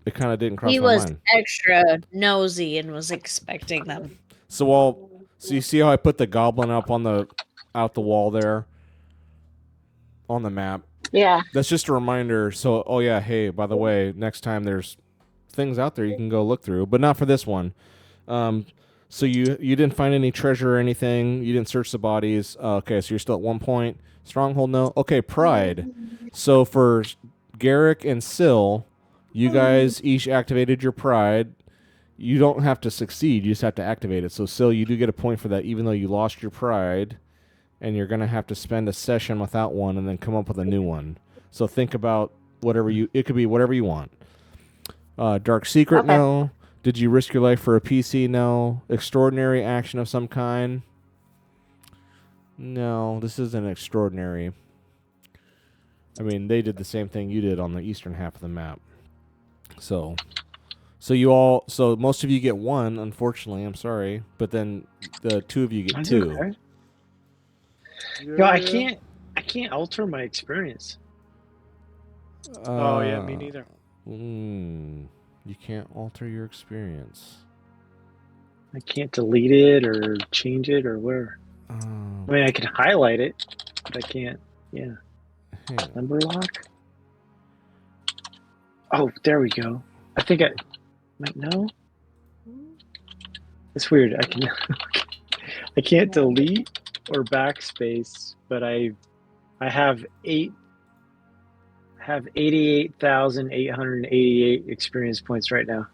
It kind of didn't cross He my was mind. extra nosy and was expecting them. So you see how I put the goblin up on out the wall there on the map. Yeah. That's just a reminder. So, oh yeah, hey, by the way, next time there's things out there you can go look through, but not for this one. So you didn't find any treasure or anything. You didn't search the bodies. Okay, so you're still at 1 point. Stronghold, no. Okay, pride. So for Garrick and Syl, you guys each activated your pride. You don't have to succeed. You just have to activate it. So Syl, you do get a point for that, even though you lost your pride. And you're going to have to spend a session without one and then come up with a new one. So think about it could be whatever you want. Dark secret, Okay. no. Did you risk your life for a PC? No. Extraordinary action of some kind? No, this isn't extraordinary. I mean, they did the same thing you did on the eastern half of the map. So most of you get 1, unfortunately, I'm sorry, but then the 2 of you get That's 2. okay. No, I can't alter my experience. Oh yeah, me neither. You can't alter your experience. I can't delete it or change it or where. I mean, I can highlight it, but I can't. Yeah. hang on. Number lock. Oh, there we go. I think wait, no. It's weird. I can't delete or backspace, but I have 88,888 experience points right now.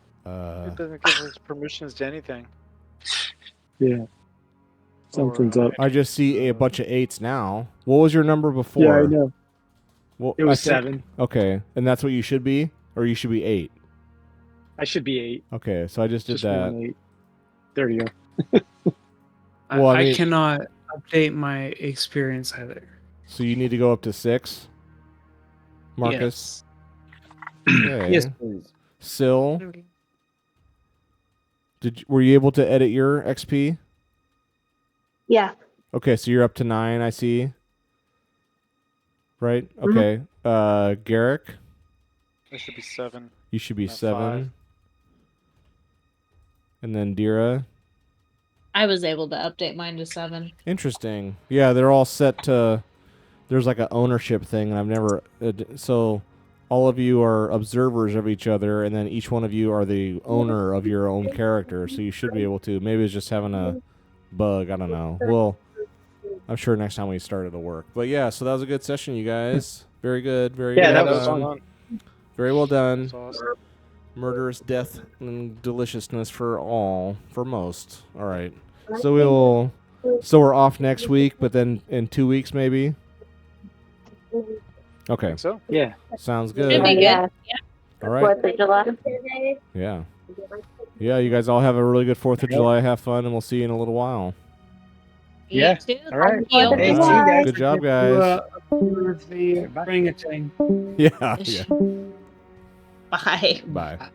It doesn't give us permissions to anything. Yeah. Something's up. I just see a bunch of 8s now. What was your number before? Yeah, I know. Well, It was I think- 7. Okay, and that's what you should be? Or you should be 8? I should be 8. Okay, so I just did Just that. 1 8. There you go. Well, I mean- I cannot update my experience either. So you need to go up to 6? Marcus? Yes. Okay. Yes, please. Syl, were you able to edit your XP? Yeah. Okay, so you're up to 9, I see. Right? Mm-hmm. Okay. Garrick, It should be 7. you should be At 7. 5. And then Dira. I was able to update mine to 7. Interesting. Yeah, they're all set to. There's like an ownership thing, and I've never. So, all of you are observers of each other, and then each one of you are the owner of your own character. So you should be able to. Maybe it's just having a bug. I don't know. Well, I'm sure next time we start it'll work. But yeah, so that was a good session, you guys. Very good. Very Yeah, well that was done. fun. Very well done. That's awesome. Murderous death and deliciousness for most. All right. So we're off next week, but then in 2 weeks maybe. Okay, So Yeah. sounds Should good. be good. Yeah. All right. 4th of July. Yeah. Yeah, you guys all have a really good 4th of July. Have fun, and we'll see you in a little while. Yeah. You too. All right. Thank you. Hey, see you All right. guys. Good job, To, guys. approve the orangutan. Yeah. Yeah. Bye. Bye.